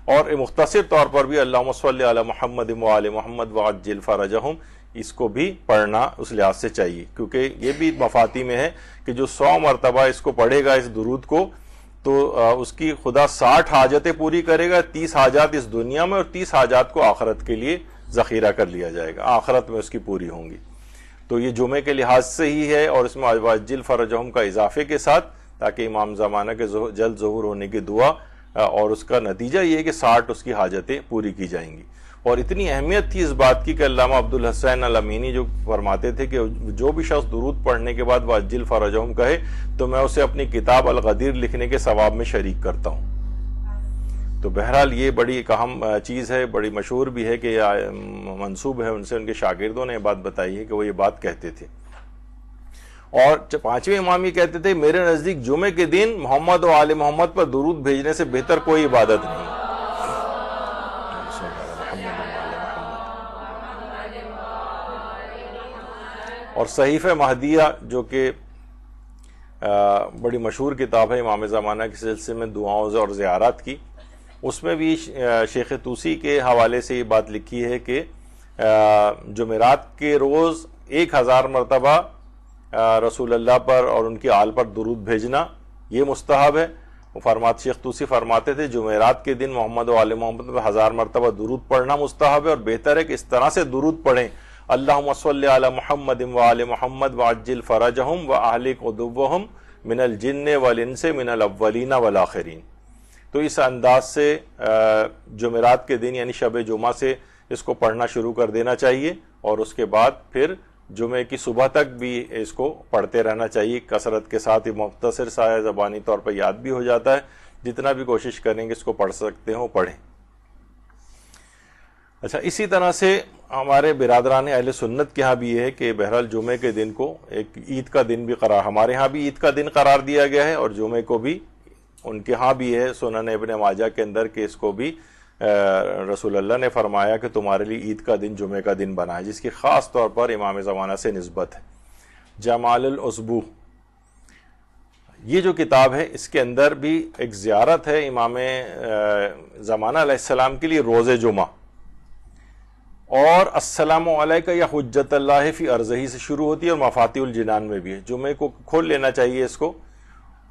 S1: اور مختصر طور پر بھی اللہم صلی علی محمد و آل محمد وعجل فرجہم, اس کو بھی پڑھنا اس لحاظ سے چاہیے, کیونکہ یہ بھی مفاتی میں ہے کہ جو 100 مرتبہ اس کو پڑھے گا اس درود کو, تو اس کی خدا 60 حاجتیں پوری کرے گا, 30 حاجات اس دنیا میں اور 30 حاجات کو آخرت کے لیے ذخیرہ کر لیا جائے گا, آخرت میں اس کی پوری ہوں گی. تو یہ جمعے کے لحاظ سے ہی ہے, اور اس میں وعجل فرجہم کا اضافے کے ساتھ, تاکہ امام زمانہ کے جلد ظہور ہونے کی دعا, اور اس کا نتیجہ یہ ہے کہ 60 اس کی حاجتیں پوری کی جائیں گی. اور اتنی اہمیت تھی اس بات کی کہ علامہ عبدالحسین الامینی جو فرماتے تھے کہ جو بھی شخص درود پڑھنے کے بعد وعجل فرجہم کہے تو میں اسے اپنی کتاب الغدیر لکھنے کے ثواب میں شریک کرتا ہوں. تو بہرحال یہ بڑی ایک اہم چیز ہے, بڑی مشہور بھی ہے کہ منسوب ہے ان سے, ان کے شاگردوں نے یہ بات بتائی ہے کہ وہ یہ بات کہتے تھے. اور 5ویں امام یہ کہتے تھے میرے نزدیک جمعے کے دن محمد و آل محمد پر درود بھیجنے سے بہتر کوئی عبادت نہیں. اور صحیفہ مہدیہ جو کہ بڑی مشہور کتاب ہے امام زمانہ کے سلسلے میں دعاؤں اور زیارات کی, اس میں بھی شیخ طوسی کے حوالے سے یہ بات لکھی ہے کہ جمعرات کے روز 1000 مرتبہ رسول اللہ پر اور ان کی آل پر درود بھیجنا یہ مستحب ہے. شیخ طوسی فرماتے تھے جمعرات کے دن محمد و آل محمد پر 1000 مرتبہ درود پڑھنا مستحب ہے, اور بہتر ہے کہ اس طرح سے درود پڑھیں اللہم صلی علی محمد و آل محمد وعجل فرجہم واہلک عدوہم من الجن والانس من الاولین والآخرین. تو اس انداز سے جمعرات کے دن یعنی شب جمعہ سے اس کو پڑھنا شروع کر دینا چاہیے, اور اس کے بعد پھر جمعے کی صبح تک بھی اس کو پڑھتے رہنا چاہیے کثرت کے ساتھ. یہ مختصر سا ہے, زبانی طور پر یاد بھی ہو جاتا ہے, جتنا بھی کوشش کریں گے اس کو پڑھ سکتے ہوں پڑھیں. اچھا, اسی طرح سے ہمارے برادران اہل سنت کے ہاں بھی یہ ہے کہ بہرحال جمعے کے دن کو ایک عید کا دن بھی ہمارے ہاں بھی عید کا دن قرار دیا گیا ہے, اور جمعے کو بھی ان کے ہاں بھی ہے سنن ابن ماجہ کے اندر کہ اس کو بھی رسول اللہ نے فرمایا کہ تمہارے لیے عید کا دن جمعے کا دن بنا ہے, جس کی خاص طور پر امام زمانہ سے نسبت ہے. جمال العصبو یہ جو کتاب ہے اس کے اندر بھی ایک زیارت ہے امام زمانہ علیہ السلام کے لیے روز جمعہ, اور السلام علیکہ یا حجت اللہ فی ارضہ سے شروع ہوتی ہے, اور مفاتیح الجنان میں بھی ہے. جمعے کو کھول لینا چاہیے اس کو,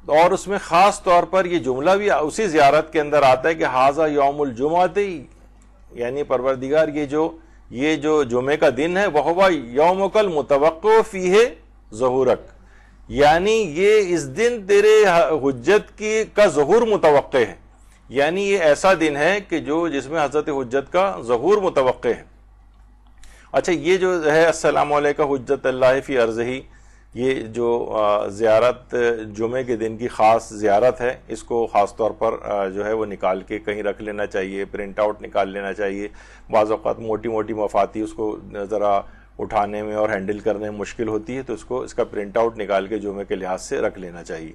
S1: اور اس میں خاص طور پر یہ جملہ بھی اسی زیارت کے اندر آتا ہے کہ ھذا یوم الجمعۃ, یعنی پروردگار یہ جو جمعے کا دن ہے وہ یومک المتوقع فیہ ظہورک, یعنی یہ اس دن تیرے حجت کا ظہور متوقع ہے، یعنی یہ ایسا دن ہے کہ جس میں حضرت حجت کا ظہور متوقع ہے۔ اچھا یہ جو ہے السلام علیکم حجت اللہ فی ارضہ، یہ جو زیارت جمعے کے دن کی خاص زیارت ہے، اس کو خاص طور پر جو ہے وہ نکال کے کہیں رکھ لینا چاہیے، پرنٹ آؤٹ نکال لینا چاہیے۔ بعض اوقات موٹی موٹی مفاتی اس کو ذرا اٹھانے میں اور ہینڈل کرنے میں مشکل ہوتی ہے، تو اس کا پرنٹ آؤٹ نکال کے جمعے کے لحاظ سے رکھ لینا چاہیے،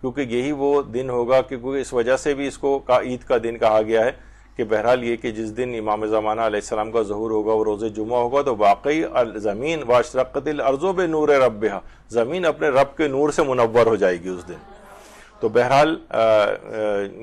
S1: کیونکہ یہی وہ دن ہوگا، کیونکہ اس وجہ سے بھی اس کو عید کا دن کہا گیا ہے کہ بہرحال یہ کہ جس دن امام زمانہ علیہ السلام کا ظہور ہوگا وہ روز جمعہ ہوگا، تو واقعی زمین واشرقت الارض بنور ربہا، زمین اپنے رب کے نور سے منور ہو جائے گی اس دن۔ تو بہرحال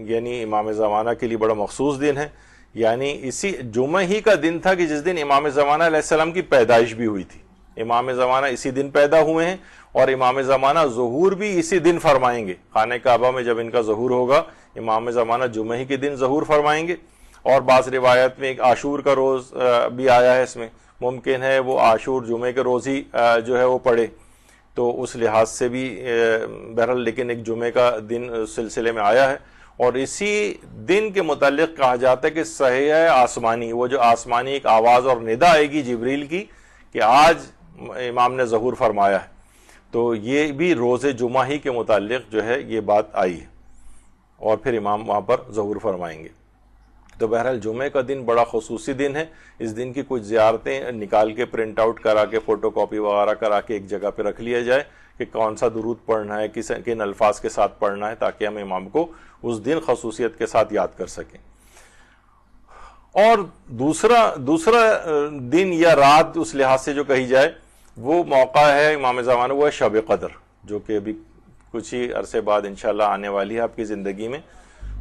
S1: یعنی امام زمانہ کے لیے بڑا مخصوص دن ہے، یعنی اسی جمعہ ہی کا دن تھا کہ جس دن امام زمانہ علیہ السلام کی پیدائش بھی ہوئی تھی۔ امام زمانہ اسی دن پیدا ہوئے ہیں اور امام زمانہ ظہور بھی اسی دن فرمائیں گے۔ خانہ کعبہ میں جب ان کا ظہور ہوگا، امام زمانہ جمعہ ہی کے دن ظہور فرمائیں گے۔ اور بعض روایت میں ایک عاشور کا روز بھی آیا ہے، اس میں ممکن ہے وہ عاشور جمعے کے روز ہی جو ہے وہ پڑھے، تو اس لحاظ سے بھی بہرحال لیکن ایک جمعے کا دن سلسلے میں آیا ہے۔ اور اسی دن کے متعلق کہا جاتا ہے کہ صحیح آسمانی، وہ جو آسمانی ایک آواز اور ندا آئے گی جبریل کی کہ آج امام نے ظہور فرمایا ہے، تو یہ بھی روز جمعہ ہی کے متعلق جو ہے یہ بات آئی ہے، اور پھر امام وہاں پر ظہور فرمائیں گے۔ تو بہرحال جمعے کا دن بڑا خصوصی دن ہے، اس دن کی کچھ زیارتیں نکال کے پرنٹ آؤٹ کرا کے فوٹو کاپی وغیرہ کرا کے ایک جگہ پہ رکھ لیا جائے کہ کون سا درود پڑھنا ہے، کن الفاظ کے ساتھ پڑھنا ہے، تاکہ ہم امام کو اس دن خصوصیت کے ساتھ یاد کر سکیں۔ اور دوسرا دن یا رات اس لحاظ سے جو کہی جائے وہ موقع ہے امام زمانہ، وہ ہے شب قدر، جو کہ ابھی کچھ ہی عرصے بعد انشاءاللہ آنے والی ہے آپ کی زندگی میں۔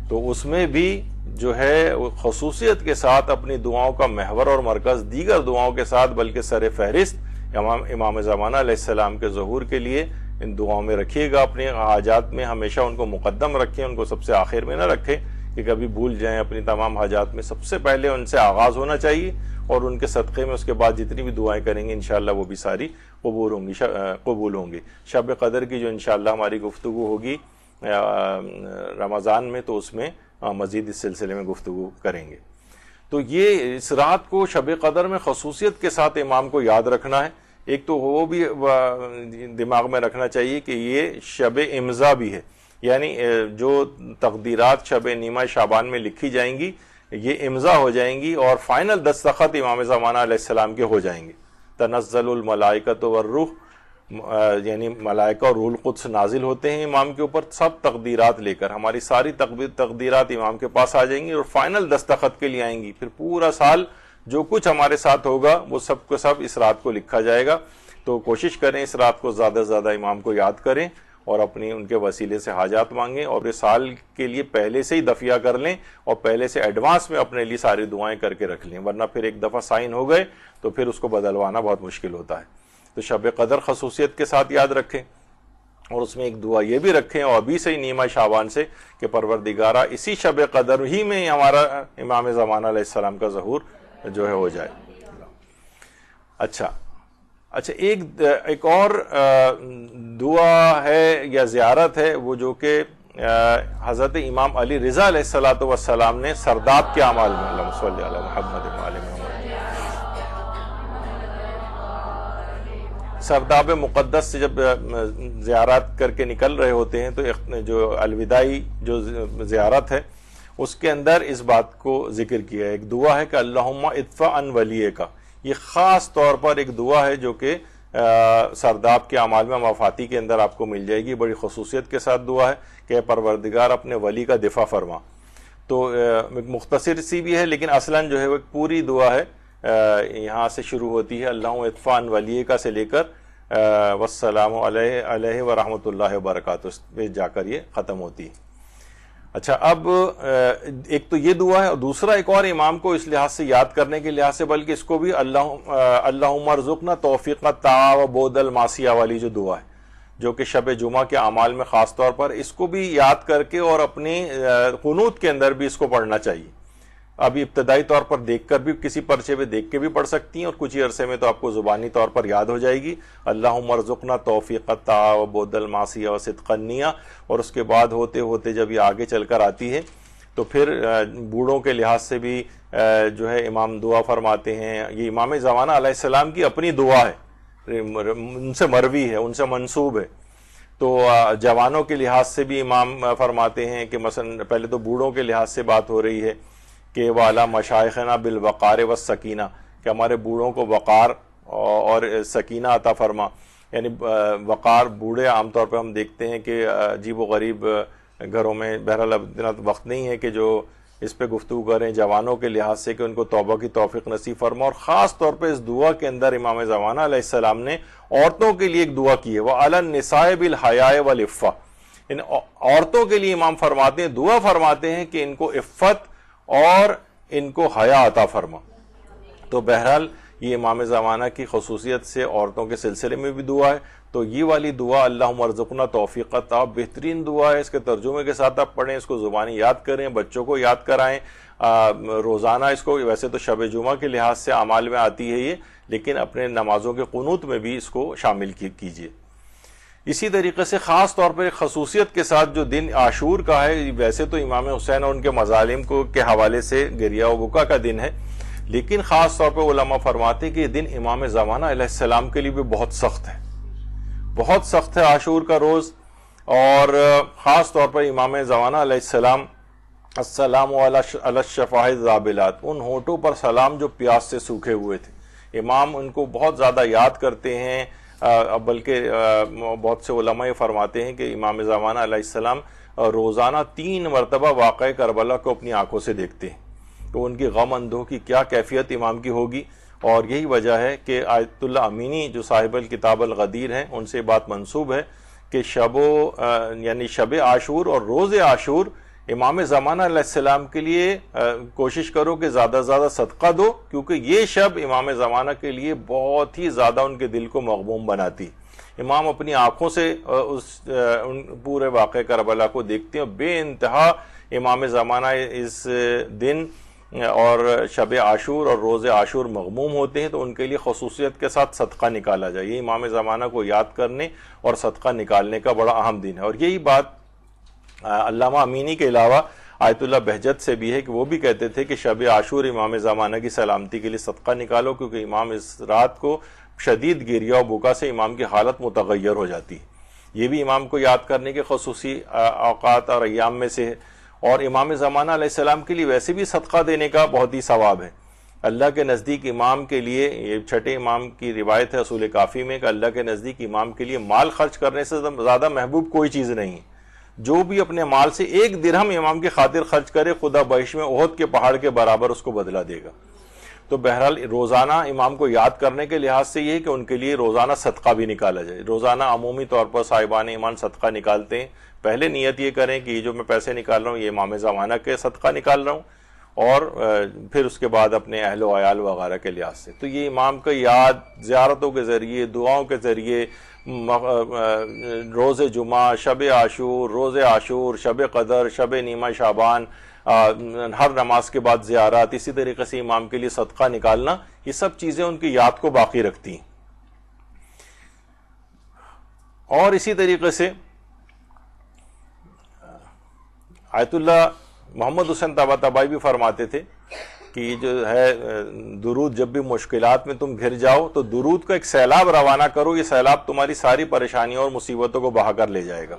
S1: تو اس میں بھی جو ہے خصوصیت کے ساتھ اپنی دعاؤں کا محور اور مرکز دیگر دعاؤں کے ساتھ بلکہ سر فہرست امام زمانہ علیہ السلام کے ظہور کے لیے ان دعاؤں میں رکھیے گا۔ اپنے حاجات میں ہمیشہ ان کو مقدم رکھیں، ان کو سب سے آخر میں نہ رکھیں کہ کبھی بھول جائیں۔ اپنی تمام حاجات میں سب سے پہلے ان سے آغاز ہونا چاہیے، اور ان کے صدقے میں اس کے بعد جتنی بھی دعائیں کریں گے انشاءاللہ وہ بھی ساری قبول ہوں گی۔ شب قدر کی جو انشاءاللہ ہماری گفتگو ہوگی رمضان میں، تو اس میں مزید اس سلسلے میں گفتگو کریں گے۔ تو یہ اس رات کو شب قدر میں خصوصیت کے ساتھ امام کو یاد رکھنا ہے۔ ایک تو وہ بھی دماغ میں رکھنا چاہیے کہ یہ شب امضا بھی ہے، یعنی جو تقدیرات شب نیمہ شعبان میں لکھی جائیں گی یہ امضا ہو جائیں گی، اور فائنل دستخط امام زمانہ علیہ السلام کے ہو جائیں گے۔ تنزل الملائکۃ والروح، یعنی ملائکہ اور روح القدس نازل ہوتے ہیں امام کے اوپر سب تقدیرات لے کر، ہماری ساری تقدیرات امام کے پاس آ جائیں گی اور فائنل دستخط کے لیے آئیں گی۔ پھر پورا سال جو کچھ ہمارے ساتھ ہوگا وہ سب کو سب اس رات کو لکھا جائے گا۔ تو کوشش کریں اس رات کو زیادہ سے زیادہ امام کو یاد کریں اور اپنی ان کے وسیلے سے حاجات مانگیں، اور اس سال کے لیے پہلے سے ہی دفعہ کر لیں اور پہلے سے ایڈوانس میں اپنے لیے ساری دعائیں کر کے رکھ لیں، ورنہ پھر ایک دفعہ سائن ہو گئے تو پھر اس کو بدلوانا بہت مشکل ہوتا ہے۔ تو شب قدر خصوصیت کے ساتھ یاد رکھیں، اور اس میں ایک دعا یہ بھی رکھیں اور ابھی سے ہی نیمہ شعبان سے کہ پروردگارہ اسی شب قدر ہی میں ہمارا امام زمانہ علیہ السلام کا ظہور جو ہے ہو جائے۔ اچھا ایک اور دعا ہے یا زیارت ہے، وہ جو کہ حضرت امام علی رضا علیہ السلام نے سرداب کے اعمال میں، اللہم صلی علی محمد وعلی محمد، سرداب مقدس سے جب زیارات کر کے نکل رہے ہوتے ہیں تو جو الوداعی جو زیارت ہے اس کے اندر اس بات کو ذکر کیا ہے۔ ایک دعا ہے کہ اللہم ادفع عن ولیک، یہ خاص طور پر ایک دعا ہے جو کہ سرداب کے اعمال میں مفاتی کے اندر آپ کو مل جائے گی، بڑی خصوصیت کے ساتھ دعا ہے کہ پروردگار اپنے ولی کا دفاع فرما۔ تو مختصر سی بھی ہے لیکن اصلاً جو ہے وہ ایک پوری دعا ہے، یہاں سے شروع ہوتی ہے اللہم ادفع عن ولیک سے لے کر والسلام علیہ ورحمۃ اللہ وبرکاتہ پہ جا کر یہ ختم ہوتی ہے۔ اچھا اب ایک تو یہ دعا ہے، اور دوسرا ایک اور امام کو اس لحاظ سے یاد کرنے کے لحاظ سے بلکہ اس کو بھی اللہم ارزقنا توفیق الطاعہ و بعد المعصیہ والی جو دعا ہے، جو کہ شب جمعہ کے اعمال میں خاص طور پر اس کو بھی یاد کر کے اور اپنی قنوت کے اندر بھی اس کو پڑھنا چاہیے ابھی ابتدائی طور پر دیکھ کر بھی کسی پرچے پہ دیکھ کے بھی پڑھ سکتی ہیں، اور کچھ ہی عرصے میں تو آپ کو زبانی طور پر یاد ہو جائے گی۔ اللہم ارزقنا توفیق الطاعہ و بعد المعصیہ و صدق النیہ، اور اس کے بعد ہوتے ہوتے جب یہ آگے چل کر آتی ہے تو پھر بوڑھوں کے لحاظ سے بھی جو ہے امام دعا فرماتے ہیں۔ یہ امام زمانہ علیہ السلام کی اپنی دعا ہے، ان سے مروی ہے، ان سے منسوب ہے۔ تو جوانوں کے لحاظ سے بھی امام فرماتے ہیں کہ مثلا پہلے تو بوڑھوں کے لحاظ سے بات ہو رہی ہے کہ وَعَلَىٰ مَشَائِخِنَا بِالْوَقَارِ وَالسَّکِینَہ، کہ ہمارے بوڑھوں کو وقار اور سکینہ عطا فرما۔ یعنی وقار، بوڑھے عام طور پہ ہم دیکھتے ہیں کہ عجیب و غریب گھروں میں، بہرحال اب اتنا وقت نہیں ہے کہ جو اس پہ گفتگو کریں، جوانوں کے لحاظ سے کہ ان کو توبہ کی توفیق نصیب فرما۔ اور خاص طور پہ اس دعا کے اندر امام زمانہ علیہ السلام نے عورتوں کے لیے ایک دعا کی ہے، وَعَلَى النِّسَاءِ بِالْحَیَاءِ وَالْعِفَّةِ، ان عورتوں کے لیے امام فرماتے ہیں، دعا فرماتے ہیں کہ ان کو عفت اور ان کو حیا عطا فرما۔ تو بہرحال یہ امام زمانہ کی خصوصیت سے عورتوں کے سلسلے میں بھی دعا ہے۔ تو یہ والی دعا اللہم ارزقنا توفیق الطاعہ بہترین دعا ہے، اس کے ترجمے کے ساتھ آپ پڑھیں، اس کو زبانی یاد کریں، بچوں کو یاد کرائیں، روزانہ اس کو، ویسے تو شب جمعہ کے لحاظ سے اعمال میں آتی ہے یہ، لیکن اپنے نمازوں کے قنوت میں بھی اس کو شامل کیجیے۔ اسی طریقے سے خاص طور پر خصوصیت کے ساتھ جو دن عاشور کا ہے، ویسے تو امام حسین اور ان کے مظالم کے حوالے سے گریہ و بکا کا دن ہے، لیکن خاص طور پہ علماء فرماتے ہیں کہ یہ دن امام زمانہ علیہ السلام کے لیے بھی بہت سخت ہے، بہت سخت ہے عاشور کا روز۔ اور خاص طور پر امام زمانہ علیہ السلام السلام علی الشفاہ الزابلات، ان ہونٹوں پر سلام جو پیاس سے سوکھے ہوئے تھے، امام ان کو بہت زیادہ یاد کرتے ہیں۔ بلکہ بہت سے علماء یہ فرماتے ہیں کہ امام زمانہ علیہ السلام روزانہ 3 مرتبہ واقعہ کربلا کو اپنی آنکھوں سے دیکھتے ہیں، تو ان کی غم اندوہ کی کیا کیفیت امام کی ہوگی۔ اور یہی وجہ ہے کہ آیت اللہ امینی جو صاحب الکتاب الغدیر ہیں، ان سے بات منسوب ہے کہ یعنی شب عاشور اور روز عاشور امام زمانہ علیہ السلام کے لیے کوشش کرو کہ زیادہ سے زیادہ صدقہ دو، کیونکہ یہ شب امام زمانہ کے لیے بہت ہی زیادہ ان کے دل کو مغموم بناتی۔ امام اپنی آنکھوں سے اس پورے واقعہ کربلا کو دیکھتے ہیں، بے انتہا امام زمانہ اس دن اور شب عاشور اور روز عاشور مغموم ہوتے ہیں، تو ان کے لیے خصوصیت کے ساتھ صدقہ نکالا جائے۔ یہ امام زمانہ کو یاد کرنے اور صدقہ نکالنے کا بڑا اہم دن ہے۔ اور یہی بات علامہ امینی کے علاوہ آیت اللہ بہجت سے بھی ہے کہ وہ بھی کہتے تھے کہ شب عاشور امام زمانہ کی سلامتی کے لیے صدقہ نکالو، کیونکہ امام اس رات کو شدید گریہ و بکا سے امام کی حالت متغیر ہو جاتی ہے۔ یہ بھی امام کو یاد کرنے کے خصوصی اوقات اور ایام میں سے ہے۔ اور امام زمانہ علیہ السلام کے لیے ویسے بھی صدقہ دینے کا بہت ہی ثواب ہے۔ اللہ کے نزدیک امام کے لیے، یہ چھٹے امام کی روایت ہے اصول کافی میں، کہ اللہ کے نزدیک امام کے لیے مال خرچ کرنے سے زیادہ محبوب کوئی چیز نہیں ہے۔ جو بھی اپنے مال سے 1 درہم امام کی خاطر خرچ کرے، خدا بخش میں احد کے پہاڑ کے برابر اس کو بدلہ دے گا۔ تو بہرحال روزانہ امام کو یاد کرنے کے لحاظ سے یہ ہے کہ ان کے لیے روزانہ صدقہ بھی نکالا جائے۔ روزانہ عمومی طور پر صاحبان ایمان صدقہ نکالتے ہیں، پہلے نیت یہ کریں کہ یہ جو میں پیسے نکال رہا ہوں یہ امام زمانہ کے صدقہ نکال رہا ہوں، اور پھر اس کے بعد اپنے اہل و عیال وغیرہ کے لحاظ سے۔ تو یہ امام کا یاد زیارتوں کے ذریعے، دعاؤں کے ذریعے، روز جمعہ، شب عاشور، روز عاشور، شب قدر، شب نیمہ شعبان، ہر نماز کے بعد زیارت، اسی طریقے سے امام کے لیے صدقہ نکالنا، یہ سب چیزیں ان کی یاد کو باقی رکھتی ہیں۔ اور اسی طریقے سے آیت اللہ محمد حسین طباطبائی بھی فرماتے تھے کہ جو ہے درود جب بھی مشکلات میں تم گھر جاؤ تو درود کا ایک سیلاب روانہ کرو، یہ سیلاب تمہاری ساری پریشانیوں اور مصیبتوں کو بہا کر لے جائے گا۔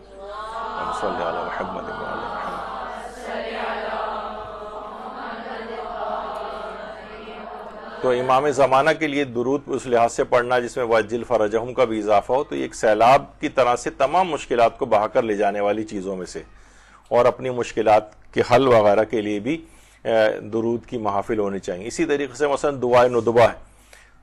S1: صلی اللہ علیہ محمد۔ تو امام زمانہ کے لیے درود اس لحاظ سے پڑھنا جس میں وجل فرجہم کا بھی اضافہ ہو، تو یہ ایک سیلاب کی طرح سے تمام مشکلات کو بہا کر لے جانے والی چیزوں میں سے، اور اپنی مشکلات کے حل وغیرہ کے لیے بھی درود کی محافل ہونی چاہیے۔ اسی طریقے سے مثلا دعائے ندبہ ہے،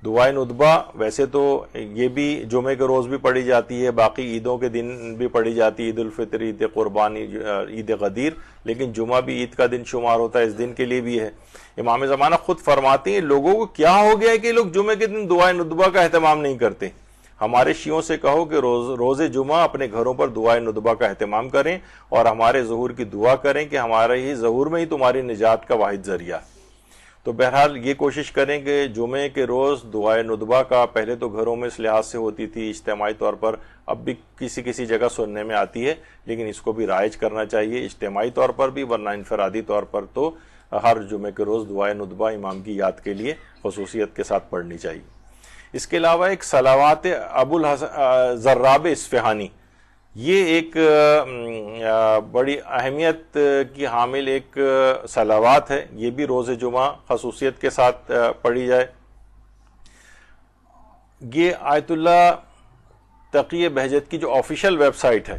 S1: دعائے ندبہ ویسے تو یہ بھی جمعے کے روز بھی پڑھی جاتی ہے، باقی عیدوں کے دن بھی پڑھی جاتی ہے، عید الفطر، عید قربانی، عید غدیر، لیکن جمعہ بھی عید کا دن شمار ہوتا ہے، اس دن کے لیے بھی ہے۔ امام زمانہ خود فرماتے ہیں لوگوں کو کیا ہو گیا ہے کہ لوگ جمعے کے دن دعائے ندبہ کا اہتمام نہیں کرتے۔ ہمارے شیعوں سے کہو کہ روز جمعہ اپنے گھروں پر دعائے ندبہ کا اہتمام کریں، اور ہمارے ظہور کی دعا کریں کہ ہمارے ہی ظہور میں ہی تمہاری نجات کا واحد ذریعہ ہے۔ تو بہرحال یہ کوشش کریں کہ جمعے کے روز دعائے ندبہ کا پہلے تو گھروں میں اس لحاظ سے ہوتی تھی اجتماعی طور پر، اب بھی کسی جگہ سننے میں آتی ہے، لیکن اس کو بھی رائج کرنا چاہیے اجتماعی طور پر بھی، ورنہ انفرادی طور پر تو ہر جمعے کے روز دعائے ندبہ امام کی یاد کے لیے خصوصیت کے ساتھ پڑھنی چاہیے۔ اس کے علاوہ ایک صلوات ابو الحسن زراب اصفہانی، یہ ایک بڑی اہمیت کی حامل ایک صلوات ہے، یہ بھی روز جمعہ خصوصیت کے ساتھ پڑھی جائے۔ یہ آیت اللہ تقی بہجت کی جو آفیشیل ویب سائٹ ہے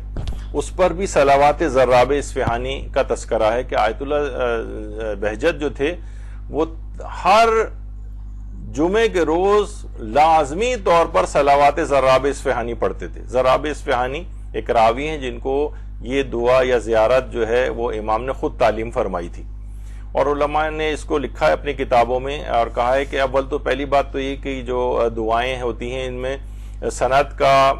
S1: اس پر بھی صلوات زراب اصفہانی کا تذکرہ ہے کہ آیت اللہ بہجت جو تھے وہ ہر جمعے کے روز لازمی طور پر صلوات زراب اصفہانی پڑھتے تھے۔ زراب اصفہانی ایک راوی ہیں جن کو یہ دعا یا زیارت جو ہے وہ امام نے خود تعلیم فرمائی تھی، اور علماء نے اس کو لکھا ہے اپنی کتابوں میں اور کہا ہے کہ اول تو پہلی بات تو یہ کہ جو دعائیں ہوتی ہیں ان میں سند کا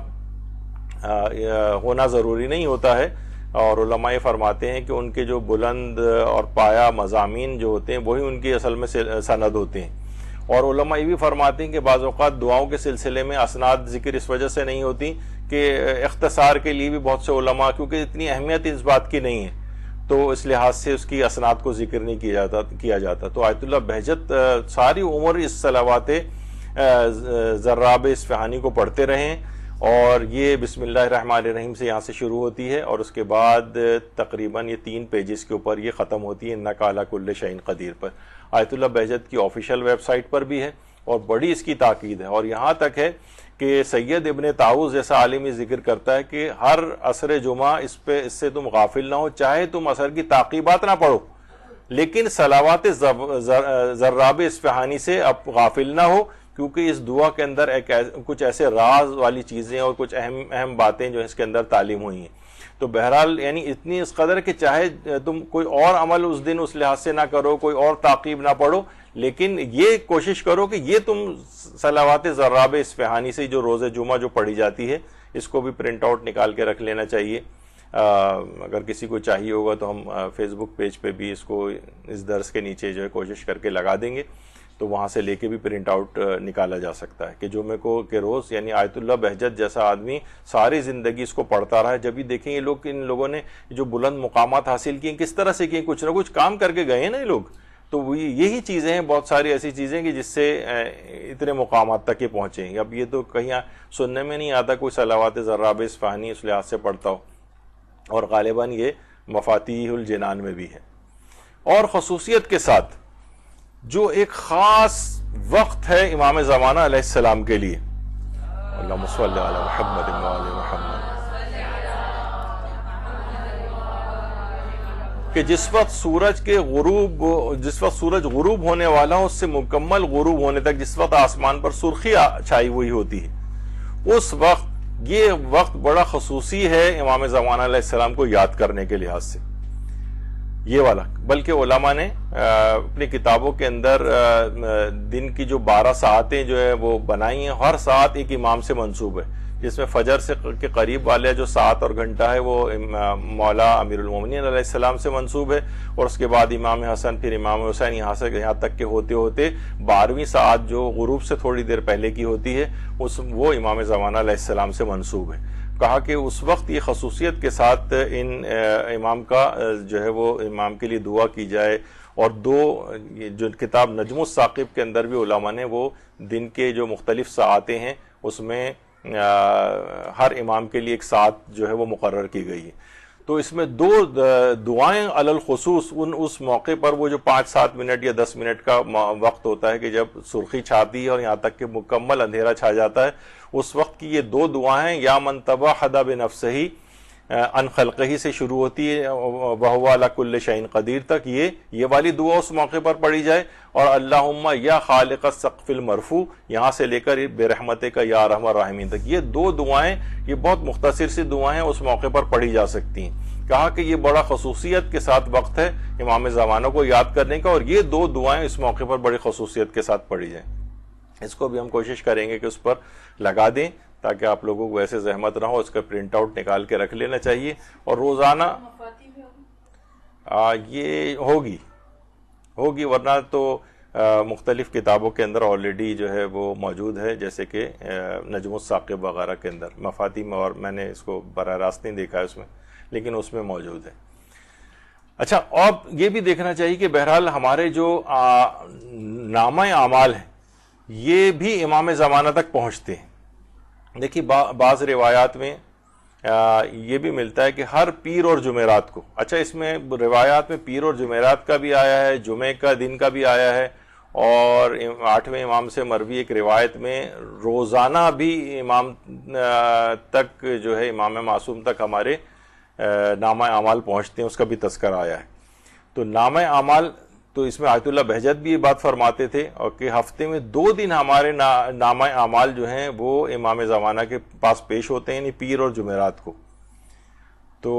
S1: ہونا ضروری نہیں ہوتا ہے، اور علماء فرماتے ہیں کہ ان کے جو بلند اور پایا مضامین جو ہوتے ہیں وہی ان کی اصل میں سند ہوتے ہیں، اور علماء یہ بھی فرماتے ہیں کہ بعض اوقات دعاؤں کے سلسلے میں اسناد ذکر اس وجہ سے نہیں ہوتی کہ اختصار کے لیے بھی بہت سے علماء، کیونکہ اتنی اہمیت اس بات کی نہیں ہے تو اس لحاظ سے اس کی اسناد کو ذکر نہیں کیا جاتا۔ تو آیت اللہ بہجت ساری عمر اس صلوات زراب اصفہانی کو پڑھتے رہیں، اور یہ بسم اللہ الرحمن الرحیم سے یہاں سے شروع ہوتی ہے اور اس کے بعد تقریباً یہ 3 پیجز کے اوپر یہ ختم ہوتی ہے انک علی کل شیء قدیر پر۔ آیت اللہ بہجت کی آفیشیل ویب سائٹ پر بھی ہے اور بڑی اس کی تاکید ہے، اور یہاں تک ہے کہ سید ابن طاؤس جیسا عالم ذکر کرتا ہے کہ ہر عصر جمعہ اس سے تم غافل نہ ہو، چاہے تم عصر کی تعقیبات نہ پڑھو لیکن صلوات زراب اصفہانی سے اب غافل نہ ہو، کیونکہ اس دعا کے اندر کچھ ایسے راز والی چیزیں اور کچھ اہم باتیں جو اس کے اندر تعلیم ہوئی ہیں۔ تو بہرحال یعنی اتنی اس قدر کہ چاہے تم کوئی اور عمل اس دن اس لحاظ سے نہ کرو، کوئی اور تعقیب نہ پڑھو، لیکن یہ کوشش کرو کہ یہ تم صلوات زراب اصفہانی سے جو روز جمعہ جو پڑھی جاتی ہے اس کو بھی پرنٹ آؤٹ نکال کے رکھ لینا چاہیے۔ اگر کسی کو چاہیے ہوگا تو ہم فیس بک پیج پہ بھی اس کو اس درس کے نیچے جو ہے کوشش کر کے لگا دیں گے، تو وہاں سے لے کے بھی پرنٹ آؤٹ نکالا جا سکتا ہے کہ جمعے کو کے روز یعنی آیت اللہ بہجت جیسا آدمی ساری زندگی اس کو پڑھتا رہا ہے۔ جب بھی دیکھیں یہ لوگ، ان لوگوں نے جو بلند مقامات حاصل کیے کس طرح سے کیے، کچھ نہ کچھ کام کر کے گئے ہیں نا یہ لوگ، تو یہی چیزیں ہیں، بہت ساری ایسی چیزیں کہ جس سے اتنے مقامات تک یہ پہنچے ہیں۔ اب یہ تو کہیں سننے میں نہیں آتا کوئی صلوات زراب اصفہانی اس لحاظ سے پڑھتا ہو، اور غالباً یہ مفاتیح الجنان میں بھی ہے۔ اور خصوصیت کے ساتھ جو ایک خاص وقت ہے امام زمانہ علیہ السلام کے لیے، اللہم صلی علی محمد و آل محمد، کہ جس وقت سورج غروب ہونے والا ہو، اس سے مکمل غروب ہونے تک جس وقت آسمان پر سرخی چھائی ہوئی ہوتی ہے، اس وقت یہ وقت بڑا خصوصی ہے امام زمانہ علیہ السلام کو یاد کرنے کے لحاظ سے، یہ والا۔ بلکہ علماء نے اپنی کتابوں کے اندر دن کی جو 12 ساعتیں جو ہے وہ بنائی ہیں، ہر ساعت ایک امام سے منسوب ہے، جس میں فجر سے کے قریب والے جو ساعت اور گھنٹہ ہے وہ مولا امیر المومنین علیہ السلام سے منسوب ہے، اور اس کے بعد امام حسن، پھر امام حسین، یہاں تک کہ ہوتے ہوتے 12ویں ساعت جو غروب سے تھوڑی دیر پہلے کی ہوتی ہے وہ امام زمانہ علیہ السلام سے منسوب ہے۔ کہا کہ اس وقت یہ خصوصیت کے ساتھ ان امام کا جو ہے وہ امام کے لیے دعا کی جائے، اور جو کتاب نجم الثاقب کے اندر بھی علماء نے وہ دن کے جو مختلف ساعتیں ہیں اس میں ہر امام کے لیے ایک ساعت جو ہے وہ مقرر کی گئی ہے۔ تو اس میں 2 دعائیں علی الخصوص اس موقع پر، وہ جو 5-7 منٹ یا 10 منٹ کا وقت ہوتا ہے کہ جب سرخی چھاتی ہے اور یہاں تک کہ مکمل اندھیرا چھا جاتا ہے، اس وقت کی یہ 2 دعائیں یا من توحد بنفسہ ان خلقہ سے شروع ہوتی ہے وہو علی کل شیء قدیر تک، یہ والی دعا اس موقع پر پڑھی جائے، اور اللہم یا خالق السقف المرفوع یہاں سے لے کر برحمتک یا ارحم الراحمین تک، یہ 2 دعائیں، یہ بہت مختصر سی دعائیں اس موقع پر پڑھی جا سکتی ہیں۔ کہا کہ یہ بڑا خصوصیت کے ساتھ وقت ہے امام زمانہ کو یاد کرنے کا، اور یہ 2 دعائیں اس موقع پر بڑی خصوصیت کے ساتھ پڑھی جائیں۔ اس کو بھی ہم کوشش کریں گے کہ اس پر لگا دیں تاکہ آپ لوگوں کو ایسے زحمت نہ ہو، اس کا پرنٹ آؤٹ نکال کے رکھ لینا چاہیے، اور روزانہ یہ ہوگی ورنہ تو مختلف کتابوں کے اندر آلریڈی جو ہے وہ موجود ہے، جیسے کہ نجم الثاقب وغیرہ کے اندر مفاتیح میں، اور میں نے اس کو براہ راست نہیں دیکھا ہے اس میں، لیکن اس میں موجود ہے۔ اچھا، اب یہ بھی دیکھنا چاہیے کہ بہرحال ہمارے جو نامہ اعمال ہیں یہ بھی امام زمانہ تک پہنچتے ہیں۔ دیکھیے بعض روایات میں یہ بھی ملتا ہے کہ ہر پیر اور جمعرات کو، اچھا اس میں روایات میں پیر اور جمعرات کا بھی آیا ہے، جمعے کا دن کا بھی آیا ہے، اور 8ویں امام سے مروی ایک روایت میں روزانہ بھی امام تک جو ہے امام معصوم تک ہمارے نامہ اعمال پہنچتے ہیں، اس کا بھی تذکرہ آیا ہے۔ تو نامہ اعمال، تو اس میں آیت اللہ بہجت بھی یہ بات فرماتے تھے، اور کہ ہفتے میں 2 دن ہمارے نامہ اعمال جو ہیں وہ امام زمانہ کے پاس پیش ہوتے ہیں، یعنی پیر اور جمعرات کو۔ تو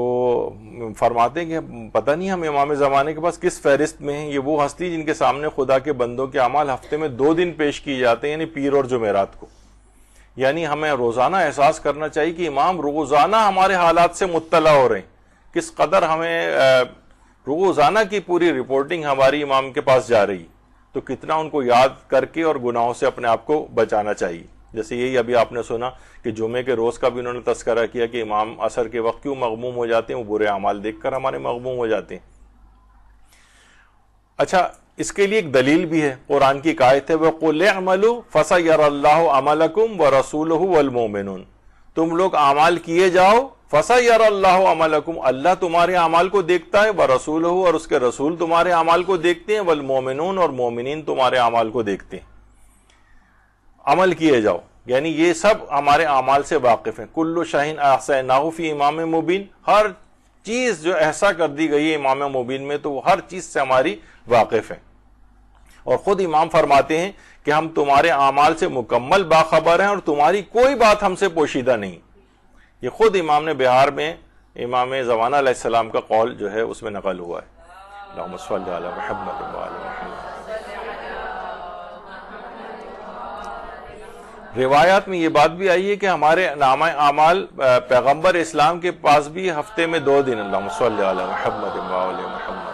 S1: فرماتے ہیں کہ پتہ نہیں ہم امام زمانے کے پاس کس فہرست میں ہیں، یہ وہ ہستی جن کے سامنے خدا کے بندوں کے اعمال ہفتے میں 2 دن پیش کیے جاتے ہیں، یعنی پیر اور جمعرات کو۔ یعنی ہمیں روزانہ احساس کرنا چاہیے کہ امام روزانہ ہمارے حالات سے مطلع ہو رہے ہیں، کس قدر ہمیں روزانہ کی پوری رپورٹنگ ہماری امام کے پاس جا رہی، تو کتنا ان کو یاد کر کے اور گناہوں سے اپنے آپ کو بچانا چاہیے۔ جیسے یہی ابھی آپ نے سنا کہ جمعے کے روز کا بھی انہوں نے تذکرہ کیا کہ امام عصر کے وقت کیوں مغموم ہو جاتے ہیں، وہ برے اعمال دیکھ کر ہمارے مغموم ہو جاتے ہیں۔ اچھا، اس کے لیے ایک دلیل بھی ہے، قرآن کی ایک آیت ہے وَقُلْ اعْمَلُوا فَسَيَرَى اللَّهُ عَمَلَكُمْ وَرَسُولُهُ وَالْمُؤْمِنُونَ، تم لوگ اعمال کیے جاؤ، فَسَيَرَى اللَّهُ عَمَلَكُمْ، اللہ تمہارے اعمال کو دیکھتا ہے، وَرَسُولُهُ، اور اس کے رسول تمہارے اعمال کو دیکھتے ہیں، وَالْمُؤْمِنُونَ، اور مومنین تمہارے اعمال کو دیکھتے ہیں۔ عمل کیے جاؤ، یعنی یہ سب ہمارے اعمال سے واقف ہیں۔ کل شیء احصیناہ فی امام مبین، ہر چیز جو احصا کر دی گئی ہے امام مبین میں، تو وہ ہر چیز سے ہماری واقف ہے۔ اور خود امام فرماتے ہیں کہ ہم تمہارے اعمال سے مکمل باخبر ہیں، اور تمہاری کوئی بات ہم سے پوشیدہ نہیں۔ یہ خود امام نے بہار میں امام زمانہ علیہ السلام کا قول جو ہے اس میں نقل ہوا ہے۔ اللہم صلی علی محمد وعلی محمد۔ روایات میں یہ بات بھی آئی ہے کہ ہمارے نامہ اعمال پیغمبر اسلام کے پاس بھی ہفتے میں 2 دن، اللہم صلی علی محمد وعلی محمد،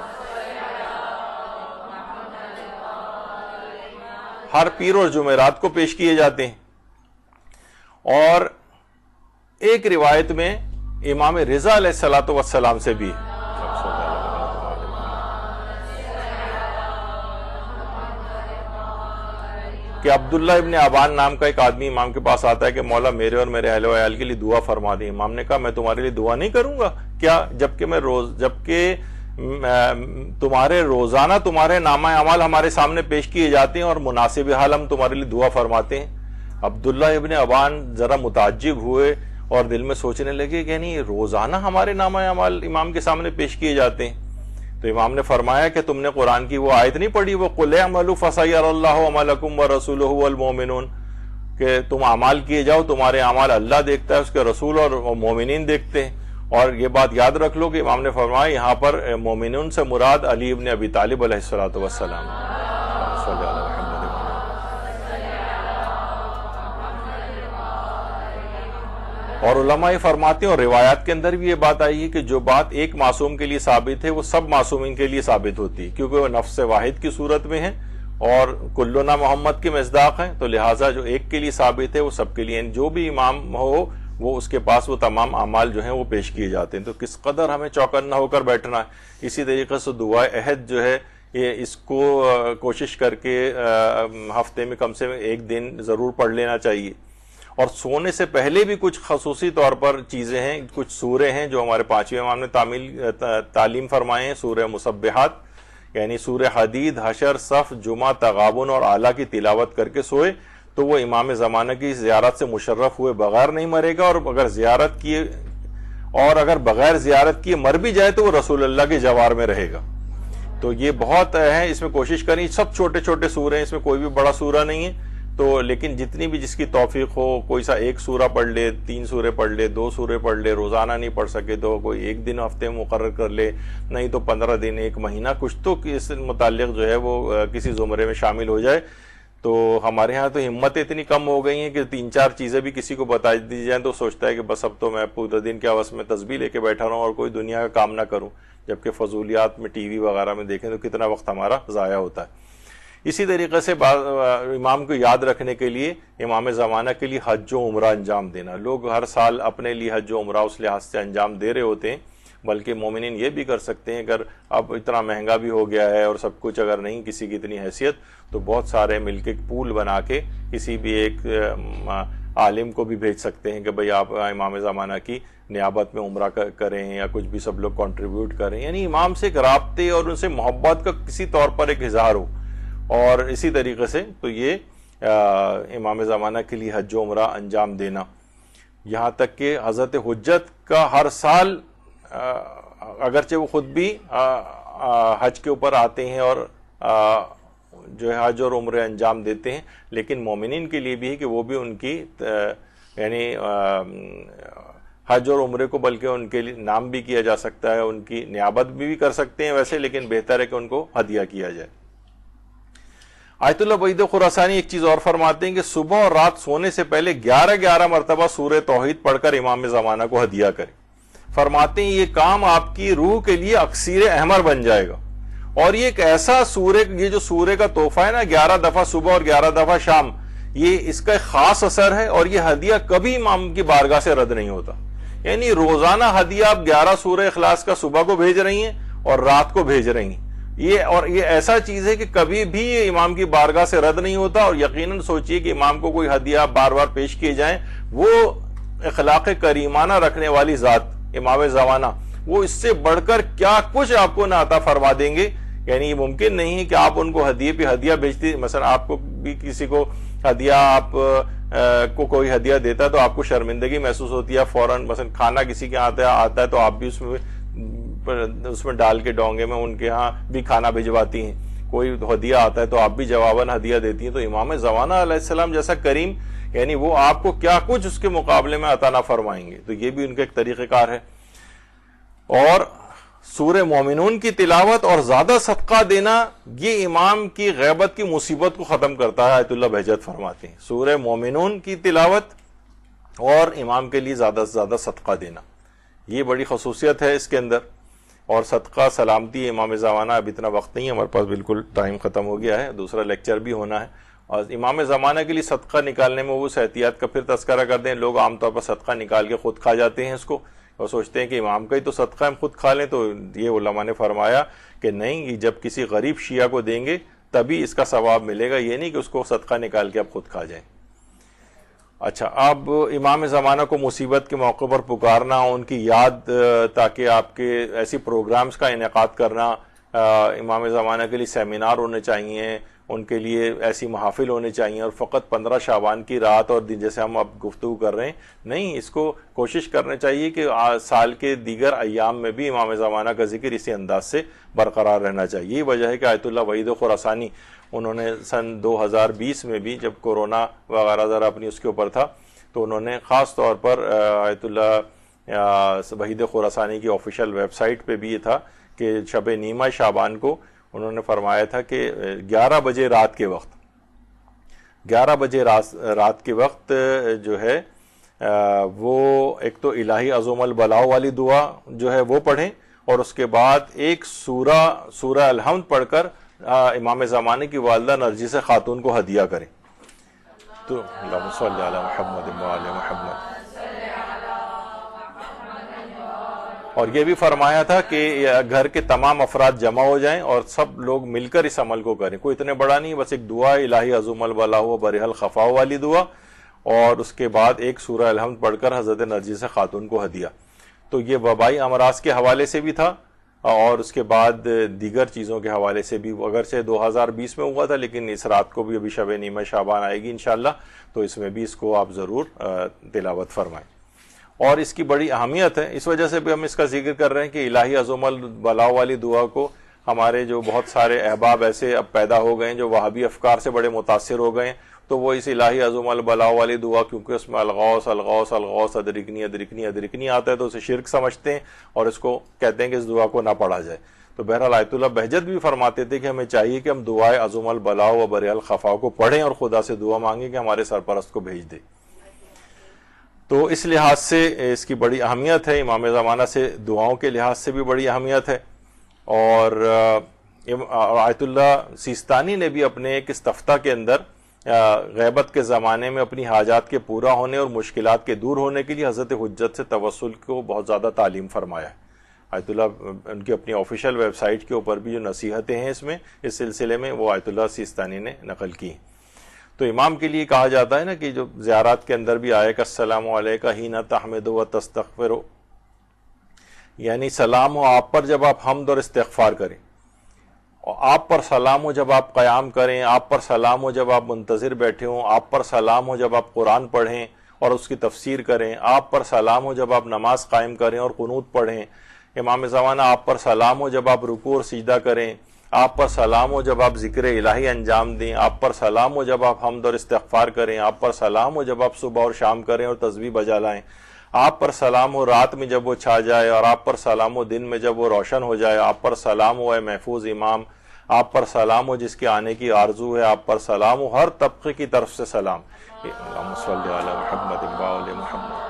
S1: ہر پیر اور جمعرات کو پیش کیے جاتے ہیں۔ اور ایک روایت میں امام رضا علیہ السلام سے بھی ہے کہ عبداللہ ابن ابان نام کا ایک آدمی امام کے پاس آتا ہے کہ مولا میرے اور میرے اہل و عیال کے لیے دعا فرما دیں۔ امام نے کہا میں تمہارے لیے دعا نہیں کروں گا کیا، جبکہ تمہارے روزانہ تمہارے نامہ اعمال ہمارے سامنے پیش کیے جاتے ہیں اور مناسب حال ہم تمہارے لیے دعا فرماتے ہیں۔ عبداللہ ابن ابان ذرا متعجب ہوئے اور دل میں سوچنے لگے کہ یعنی روزانہ ہمارے نامہ اعمال امام کے سامنے پیش کیے جاتے ہیں۔ تو امام نے فرمایا کہ تم نے قرآن کی وہ آیت نہیں پڑھی، وہ قُلْ اعْمَلُوا فَسَيَرَى اللَّهُ عَمَلَكُمْ وَرَسُولُهُ وَالْمُؤْمِنُونَ، کہ تم اعمال کیے جاؤ، تمہارے اعمال اللہ دیکھتا ہے، اس کے رسول اور مومنین دیکھتے ہیں۔ اور یہ بات یاد رکھ لو کہ امام نے فرمایا یہاں پر مومنون سے مراد علی ابن ابی طالب علیہ السلام۔ اور علماء فرماتے ہیں، اور روایات کے اندر بھی یہ بات آئی ہے کہ جو بات ایک معصوم کے لیے ثابت ہے وہ سب معصومین کے لیے ثابت ہوتی ہے، کیونکہ وہ نفس واحد کی صورت میں ہے اور کلنا محمد کے مصداق ہیں، تو لہٰذا جو ایک کے لیے ثابت ہے وہ سب کے لیے، جو بھی امام ہو وہ اس کے پاس وہ تمام اعمال جو ہیں وہ پیش کیے جاتے ہیں۔ تو کس قدر ہمیں چوکنا ہو کر بیٹھنا ہے۔ اسی طریقے سے دعائے عہد جو ہے یہ اس کو کوشش کر کے ہفتے میں کم سے کم 1 دن ضرور پڑھ لینا چاہیے۔ اور سونے سے پہلے بھی کچھ خصوصی طور پر چیزیں ہیں، کچھ سورے ہیں جو ہمارے 5ویں امام نے تعلیم فرمائے ہیں، سورہ مصبحات، یعنی سورہ حدید، حشر، صف، جمعہ، تغابن اور اعلیٰ کی تلاوت کر کے سوئے تو وہ امام زمانہ کی زیارت سے مشرف ہوئے بغیر نہیں مرے گا، اور اگر زیارت کیے اور اگر بغیر زیارت کیے مر بھی جائے تو وہ رسول اللہ کے جوار میں رہے گا۔ تو یہ بہت ہے، اس میں کوشش کریں، سب چھوٹے چھوٹے سورے ہیں، اس میں کوئی بھی بڑا سورہ نہیں ہے، تو لیکن جتنی بھی جس کی توفیق ہو، کوئی سا 1 سورہ پڑھ لے، 3 سورے پڑھ لے، 2 سورے پڑھ لے، روزانہ نہیں پڑھ سکے تو کوئی 1 دن ہفتے میں مقرر کر لے، نہیں تو 15 دن، 1 مہینہ، کچھ تو اس متعلق جو ہے وہ کسی زمرے میں شامل ہو جائے۔ تو ہمارے ہاں تو ہمتیں اتنی کم ہو گئی ہیں کہ 3-4 چیزیں بھی کسی کو بتا دی جائیں تو سوچتا ہے کہ بس اب تو میں پورے دن کے عوض میں تسبیح لے کے بیٹھا رہوں اور کوئی دنیا کا کام نہ کروں، جبکہ فضولیات میں ٹی وی وغیرہ میں دیکھیں تو کتنا وقت ہمارا ضائع ہوتا ہے۔ اسی طریقے سے امام کو یاد رکھنے کے لیے امام زمانہ کے لیے حج و عمرہ انجام دینا. لوگ ہر سال اپنے لیے حج و عمرہ اس لحاظ سے انجام دے رہے ہوتے ہیں، بلکہ مومنین یہ بھی کر سکتے ہیں. اگر اب اتنا مہنگا بھی ہو گیا ہے اور سب کچھ اگر نہیں کسی کی اتنی حیثیت، تو بہت سارے مل کے پول بنا کے کسی بھی ایک عالم کو بھی بھیج سکتے ہیں کہ بھئی آپ امام زمانہ کی نیابت میں عمرہ کریں، یا کچھ بھی سب لوگ کنٹریبیوٹ کریں. یعنی امام سے ایک رابطے اور ان سے محبت کا کسی طور پر ایک اظہار ہو. اور اسی طریقے سے تو یہ امام زمانہ کے لیے حج و عمرہ انجام دینا. یہاں تک کہ حضرت حجت کا ہر سال اگرچہ وہ خود بھی حج کے اوپر آتے ہیں اور جو ہے حج اور عمرے انجام دیتے ہیں، لیکن مومنین کے لیے بھی ہے کہ وہ بھی ان کی یعنی حج اور عمرے کو بلکہ ان کے لیے نام بھی کیا جا سکتا ہے، ان کی نیابت بھی کر سکتے ہیں ویسے، لیکن بہتر ہے کہ ان کو ہدیہ کیا جائے. آیت اللہ وحید خراسانی ایک چیز اور فرماتے ہیں کہ صبح اور رات سونے سے پہلے 11 مرتبہ سورہ توحید پڑھ کر امام زمانہ کو ہدیہ کریں. فرماتے ہیں یہ کام آپ کی روح کے لیے اکسیر احمر بن جائے گا، اور یہ ایک ایسا یہ جو سورہ کا تحفہ ہے نا، 11 دفعہ صبح اور 11 دفعہ شام، یہ اس کا ایک خاص اثر ہے، اور یہ ہدیہ کبھی امام کی بارگاہ سے رد نہیں ہوتا. یعنی روزانہ ہدیہ آپ 11 سورہ اخلاص کا صبح کو بھیج رہی ہیں اور رات کو بھیج رہی ہیں. یہ ایسا چیز ہے کہ کبھی بھی یہ امام کی بارگاہ سے رد نہیں ہوتا. اور یقیناً سوچئے کہ امام کو کوئی ہدیہ بار بار پیش کیے جائیں، وہ اخلاق کریمانہ رکھنے والی ذات امام زمانہ، وہ اس سے بڑھ کر کیا کچھ آپ کو نہ عطا فرما دیں گے. یعنی یہ ممکن نہیں ہے کہ آپ ان کو ہدیے پہ ہدیہ بھیجتی. مثلا آپ کو بھی کسی کو ہدیہ، آپ کو کوئی ہدیہ دیتا ہے تو آپ کو شرمندگی محسوس ہوتی ہے، فوراً مثلا کھانا کسی کے آتا ہے تو آپ بھی اس میں ڈال کے ڈونگے میں ان کے ہاں بھی کھانا بھجواتی ہیں. کوئی ہدیہ آتا ہے تو آپ بھی جواباً ہدیہ دیتی ہیں. تو امام زمانہ علیہ السلام جیسا کریم، یعنی وہ آپ کو کیا کچھ اس کے مقابلے میں عطا نہ فرمائیں گے. تو یہ بھی ان کا ایک طریقہ کار ہے. اور سورہ مومنون کی تلاوت اور زیادہ صدقہ دینا، یہ امام کی غیبت کی مصیبت کو ختم کرتا ہے. آیت اللہ بہجت فرماتے ہیں سورہ مومنون کی تلاوت اور امام کے لیے زیادہ سے زیادہ صدقہ دینا، یہ بڑی خصوصیت ہے اس کے اندر. اور صدقہ سلامتی امام زمانہ، اب اتنا وقت نہیں ہے ہمارے پاس، بالکل ٹائم ختم ہو گیا ہے، دوسرا لیکچر بھی ہونا ہے. اور امام زمانہ کے لیے صدقہ نکالنے میں وہ احتیاط کا پھر تذکرہ کر دیں. لوگ عام طور پر صدقہ نکال کے خود کھا جاتے ہیں اس کو، اور سوچتے ہیں کہ امام کا ہی تو صدقہ ہم خود کھا لیں. تو یہ علماء نے فرمایا کہ نہیں، جب کسی غریب شیعہ کو دیں گے تبھی اس کا ثواب ملے گا، یہ نہیں کہ اس کو صدقہ نکال کے آپ خود کھا جائیں. اچھا، اب امام زمانہ کو مصیبت کے موقع پر پکارنا، ان کی یاد، تاکہ آپ کے ایسی پروگرامز کا انعقاد کرنا، امام زمانہ کے لیے سیمینار ہونے چاہیے، ان کے لیے ایسی محافل ہونے چاہیے. اور فقط 15 شعبان کی رات اور دن جیسے ہم اب گفتگو کر رہے ہیں نہیں، اس کو کوشش کرنا چاہیے کہ سال کے دیگر ایام میں بھی امام زمانہ کا ذکر اسی انداز سے برقرار رہنا چاہیے. یہ وجہ ہے کہ آیت اللہ وحید خراسانی انہوں نے سن 2020 میں بھی، جب کورونا وغیرہ ذرا اپنی اس کے اوپر تھا، تو انہوں نے خاص طور پر آیت اللہ وحید خراسانی کی آفیشیل ویب سائٹ پہ بھی یہ تھا کہ شب نیمہ شعبان کو انہوں نے فرمایا تھا کہ 11 بجے رات کے وقت جو ہے وہ ایک تو الہی عظم البلاء والی دعا جو ہے وہ پڑھیں، اور اس کے بعد ایک سورہ الحمد پڑھ کر امام زمانے کی والدہ نرجس خاتون کو ہدیہ کریں. تو اللہم صلی علی محمد و علی محمد. اور یہ بھی فرمایا تھا کہ گھر کے تمام افراد جمع ہو جائیں اور سب لوگ مل کر اس عمل کو کریں. کوئی اتنے بڑا نہیں، بس ایک دعا الہی عظم البلاء و بریح الخفاء والی دعا، اور اس کے بعد ایک سورہ الحمد پڑھ کر حضرت نرجس خاتون کو ہدیہ. تو یہ وبائی امراض کے حوالے سے بھی تھا، اور اس کے بعد دیگر چیزوں کے حوالے سے بھی. اگرچہ 2020 میں ہوا تھا، لیکن اس رات کو بھی ابھی شب نیمہ شعبان آئے گی انشاءاللہ، تو اس میں بھی اس کو آپ ضرور تلاوت فرمائیں. اور اس کی بڑی اہمیت ہے، اس وجہ سے بھی ہم اس کا ذکر کر رہے ہیں کہ الہی عظم البلاء والی دعا کو ہمارے جو بہت سارے احباب ایسے اب پیدا ہو گئے ہیں جو وہابی افکار سے بڑے متاثر ہو گئے ہیں، تو وہ اس الہی عظم البلاء والی دعا، کیونکہ اس میں الغوث الغوث الغوث ادرکنی ادرکنی ادرکنی آتا ہے، تو اسے شرک سمجھتے ہیں اور اس کو کہتے ہیں کہ اس دعا کو نہ پڑھا جائے. تو بہرحال آیت اللہ بہجت بھی فرماتے تھے کہ ہمیں چاہیے کہ ہم دعائے عظم البلاء و بریح الخفاء کو پڑھیں اور خدا سے دعا مانگیں کہ ہمارے سرپرست کو بھیج دے. تو اس لحاظ سے اس کی بڑی اہمیت ہے. امام زمانہ سے دعاؤں کے لحاظ سے بھی بڑی اہمیت ہے. اور آیت اللہ سیستانی نے بھی اپنے ایک استفتاء کے اندر غیبت کے زمانے میں اپنی حاجات کے پورا ہونے اور مشکلات کے دور ہونے کے لیے حضرت حجت سے توسل کو بہت زیادہ تعلیم فرمایا ہے. آیت اللہ ان کی اپنی آفیشیل ویب سائٹ کے اوپر بھی جو نصیحتیں ہیں اس سلسلے میں وہ آیت اللہ سیستانی نے نقل کی. تو امام کے لیے کہا جاتا ہے نا کہ جو زیارات کے اندر بھی آئے کہ السلام علیکہ حین تحمد و تستغفر، یعنی سلام ہو آپ پر جب آپ حمد اور استغفار کریں، اور آپ پر سلام ہو جب آپ قیام کریں، آپ پر سلام ہو جب آپ منتظر بیٹھے ہوں، آپ پر سلام ہو جب آپ قرآن پڑھیں اور اس کی تفسیر کریں، آپ پر سلام ہو جب آپ نماز قائم کریں اور قنوت پڑھیں. امام زمانہ آپ پر سلام ہو جب آپ رکوع اور سجدہ کریں، آپ پر سلام ہو جب آپ ذکر الہی انجام دیں، آپ پر سلام ہو جب آپ حمد اور استغفار کریں، آپ پر سلام ہو جب آپ صبح اور شام کریں اور تسبیح بجا لائیں، آپ پر سلام ہو رات میں جب وہ چھا جائے، اور آپ پر سلام ہو دن میں جب وہ روشن ہو جائے، آپ پر سلام ہو اے محفوظ امام، آپ پر سلام ہو جس کے آنے کی آرزو ہے، آپ پر سلام ہو ہر طبقے کی طرف سے سلام. اللہم صلی علی محمد و آل محمد.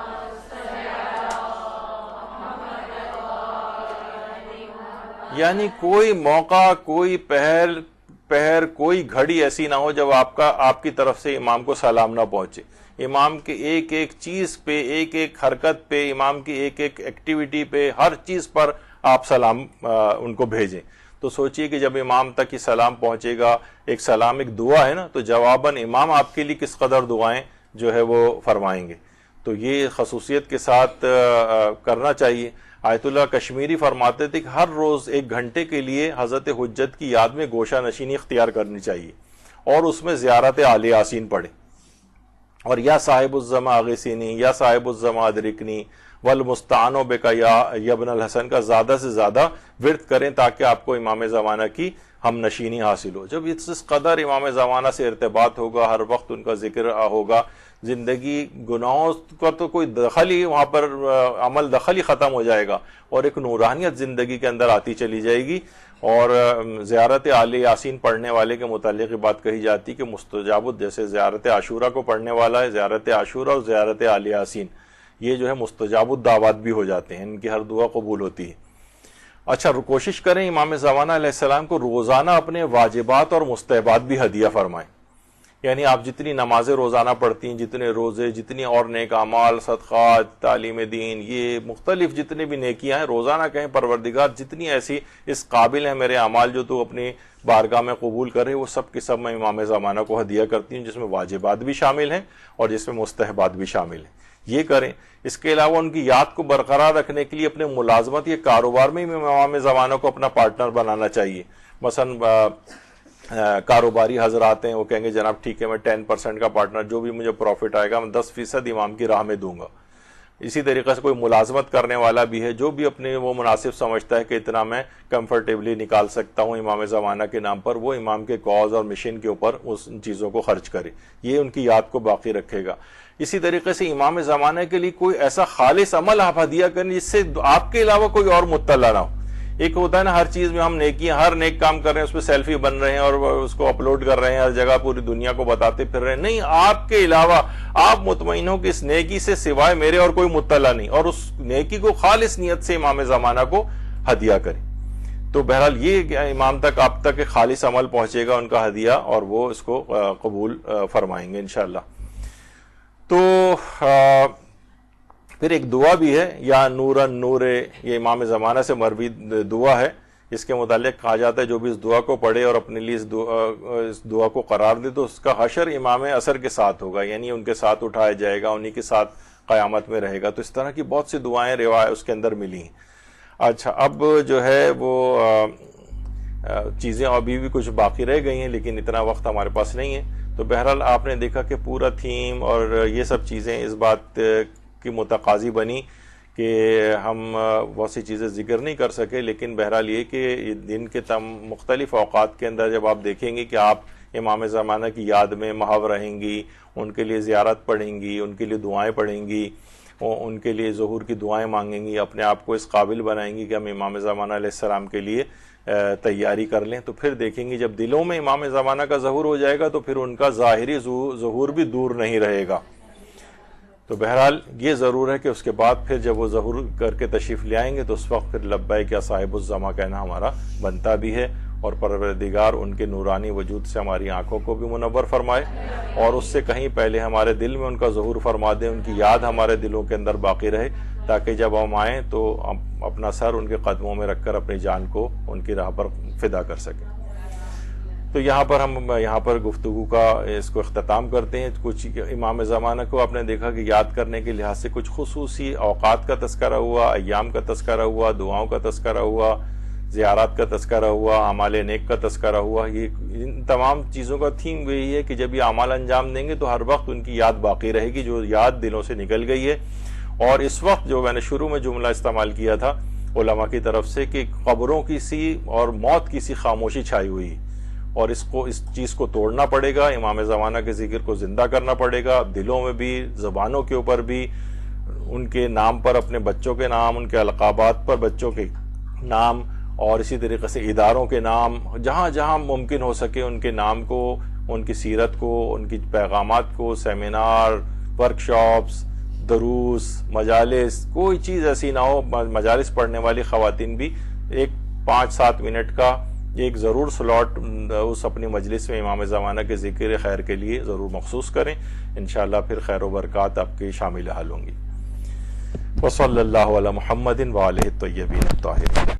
S1: یعنی کوئی موقع، کوئی پہر، کوئی گھڑی ایسی نہ ہو جب آپ کی طرف سے امام کو سلام نہ پہنچے. امام کے ایک ایک چیز پہ، ایک ایک حرکت پہ، امام کی ایک ایک ایکٹیویٹی پہ، ہر چیز پر آپ سلام ان کو بھیجیں. تو سوچئے کہ جب امام تک یہ سلام پہنچے گا، ایک سلام ایک دعا ہے نا، تو جواباً امام آپ کے لیے کس قدر دعائیں جو ہے وہ فرمائیں گے. تو یہ خصوصیت کے ساتھ کرنا چاہیے. آیت اللہ کشمیری فرماتے تھے کہ ہر روز 1 گھنٹے کے لیے حضرت حجت کی یاد میں گوشہ نشینی اختیار کرنی چاہیے، اور اس میں زیارت آل یاسین پڑھیں، اور یا صاحب الزما اغثنی، یا صاحب الزما ادرکنی والمستعان بک یا ابن الحسن کا زیادہ سے زیادہ ورد کریں، تاکہ آپ کو امام زمانہ کی ہم نشینی حاصل ہو. جب اس قدر امام زمانہ سے ارتباط ہوگا، ہر وقت ان کا ذکر ہوگا، زندگی گناہوں کا تو کوئی دخل ہی وہاں پر عمل دخل ہی ختم ہو جائے گا، اور ایک نورانیت زندگی کے اندر آتی چلی جائے گی. اور زیارت آل یاسین پڑھنے والے کے متعلق بات کہی جاتی کہ مستجاب، جیسے زیارت عاشورہ کو پڑھنے والا ہے، زیارت عاشورہ اور زیارت آل یاسین یہ جو ہے مستجاب الدعوات بھی ہو جاتے ہیں، ان کی ہر دعا قبول ہوتی ہے. اچھا، کوشش کریں امام زمانہ علیہ السلام کو روزانہ اپنے واجبات اور مستحبات بھی ہدیہ فرمائیں. یعنی آپ جتنی نمازیں روزانہ پڑھتی ہیں، جتنے روزے، جتنی اور نیک اعمال، صدقات، تعلیم دین، یہ مختلف جتنے بھی نیکیاں ہیں، روزانہ کہیں پروردگار جتنی ایسی اس قابل ہیں میرے اعمال جو تو اپنی بارگاہ میں قبول کرے، وہ سب کے سب میں امام زمانہ کو ہدیہ کرتی ہوں، جس میں واجبات بھی شامل ہیں اور جس میں مستحبات بھی شامل ہیں. یہ کریں. اس کے علاوہ ان کی یاد کو برقرار رکھنے کے لیے اپنے ملازمت یا کاروبار میں بھی امام زمانہ کو اپنا پارٹنر بنانا چاہیے. مثلا کاروباری حضرات ہیں، وہ کہیں گے جناب ٹھیک ہے میں 10% کا پارٹنر، جو بھی مجھے پروفٹ آئے گا میں 10% امام کی راہ میں دوں گا. اسی طریقے سے کوئی ملازمت کرنے والا بھی ہے جو بھی اپنے وہ مناسب سمجھتا ہے کہ اتنا میں کمفرٹیبلی نکال سکتا ہوں امام زمانہ کے نام پر، وہ امام کے کاز اور مشن کے اوپر ان چیزوں کو خرچ کرے. یہ ان کی یاد کو باقی رکھے گا. اسی طریقے سے امام زمانہ کے لیے کوئی ایسا خالص عمل آپ ہدیہ کریں جس سے آپ کے علاوہ کوئی اور مطلع نہ ہو. ایک ہوتا ہے نا ہر چیز میں ہم نیکیاں، ہر نیک کام کر رہے ہیں، اس پہ سیلفی بن رہے ہیں اور اس کو اپلوڈ کر رہے ہیں، ہر جگہ پوری دنیا کو بتاتے پھر رہے ہیں. نہیں، آپ کے علاوہ آپ مطمئن ہو کہ اس نیکی سے سوائے میرے اور کوئی مطلع نہیں، اور اس نیکی کو خالص نیت سے امام زمانہ کو ہدیہ کریں. تو بہرحال یہ امام تک آپ تک خالص عمل پہنچے گا ان کا ہدیہ، اور وہ اس کو قبول فرمائیں گے انشاءاللہ. تو پھر ایک دعا بھی ہے، یا نورن نور، یہ امام زمانہ سے مروی دعا ہے. اس کے متعلق کہا جاتا ہے جو بھی اس دعا کو پڑھے اور اپنے لیے اس دعا کو قرار دے تو اس کا حشر امام عصر کے ساتھ ہوگا، یعنی ان کے ساتھ اٹھایا جائے گا، انہی کے ساتھ قیامت میں رہے گا. تو اس طرح کی بہت سی دعائیں روایت اس کے اندر ملی ہیں. اچھا، اب جو ہے وہ چیزیں ابھی بھی کچھ باقی رہ گئی ہیں، لیکن اتنا وقت ہمارے پاس نہیں ہے. تو بہرحال آپ نے دیکھا کہ پورا تھیم اور یہ سب چیزیں اس بات کی متقاضی بنی کہ ہم بہت سی چیزیں ذکر نہیں کر سکے، لیکن بہرحال یہ کہ دن کے مختلف اوقات کے اندر جب آپ دیکھیں گے کہ آپ امام زمانہ کی یاد میں محو رہیں گی، ان کے لیے زیارت پڑھیں گی، ان کے لیے دعائیں پڑھیں گی، ان کے لیے ظہور کی دعائیں مانگیں گی، اپنے آپ کو اس قابل بنائیں گی کہ ہم امام زمانہ علیہ السلام کے لیے تیاری کر لیں. تو پھر دیکھیں گے جب دلوں میں امام زمانہ کا ظہور ہو جائے گا تو پھر ان کا ظاہری ظہور بھی دور نہیں رہے گا. تو بہرحال یہ ضرور ہے کہ اس کے بعد پھر جب وہ ظہور کر کے تشریف لے آئیں گے تو اس وقت پھر لبیک یا صاحب الزماں کہنا ہمارا بنتا بھی ہے، اور پروردگار ان کے نورانی وجود سے ہماری آنکھوں کو بھی منور فرمائے، اور اس سے کہیں پہلے ہمارے دل میں ان کا ظہور فرما دے، ان کی یاد ہمارے دلوں کے اندر باقی رہے، تاکہ جب ہم آئیں تو اپنا سر ان کے قدموں میں رکھ کر اپنی جان کو ان کی راہ پر فدا کر سکیں۔ تو یہاں پر ہم گفتگو کا اس کو اختتام کرتے ہیں۔ کچھ امام زمانہ کو آپ نے دیکھا کہ یاد کرنے کے لحاظ سے کچھ خصوصی اوقات کا تذکرہ ہوا، ایام کا تذکرہ ہوا، دعاؤں کا تذکرہ ہوا، زیارات کا تذکرہ ہوا، اعمال نیک کا تذکرہ ہوا۔ یہ ان تمام چیزوں کا تھیم یہی ہے کہ جب یہ اعمال انجام دیں گے تو ہر وقت ان کی یاد باقی رہے گی، جو یاد دلوں سے نکل گئی ہے۔ اور اس وقت جو میں نے شروع میں جملہ استعمال کیا تھا علماء کی طرف سے کہ قبروں کی سی اور موت کی سی خاموشی چھائی ہوئی، اور اس چیز کو توڑنا پڑے گا، امام زمانہ کے ذکر کو زندہ کرنا پڑے گا، دلوں میں بھی، زبانوں کے اوپر بھی، ان کے نام پر اپنے بچوں کے نام، ان کے القابات پر بچوں کے نام، اور اسی طریقے سے اداروں کے نام، جہاں جہاں ممکن ہو سکے ان کے نام کو، ان کی سیرت کو، ان کی پیغامات کو، سیمینار، ورکشاپس، دروس، مجالس، کوئی چیز ایسی نہ ہو، مجالس پڑھنے والی خواتین بھی ایک 5-7 منٹ کا ایک ضرور سلاٹ اس اپنی مجلس میں امام زمانہ کے ذکر خیر کے لیے ضرور مخصوص کریں، انشاءاللہ پھر خیر و برکات آپ کی شامل حال ہوں گی۔ وصلی اللہ علی محمد وآلہ الطیبین الطاہرین۔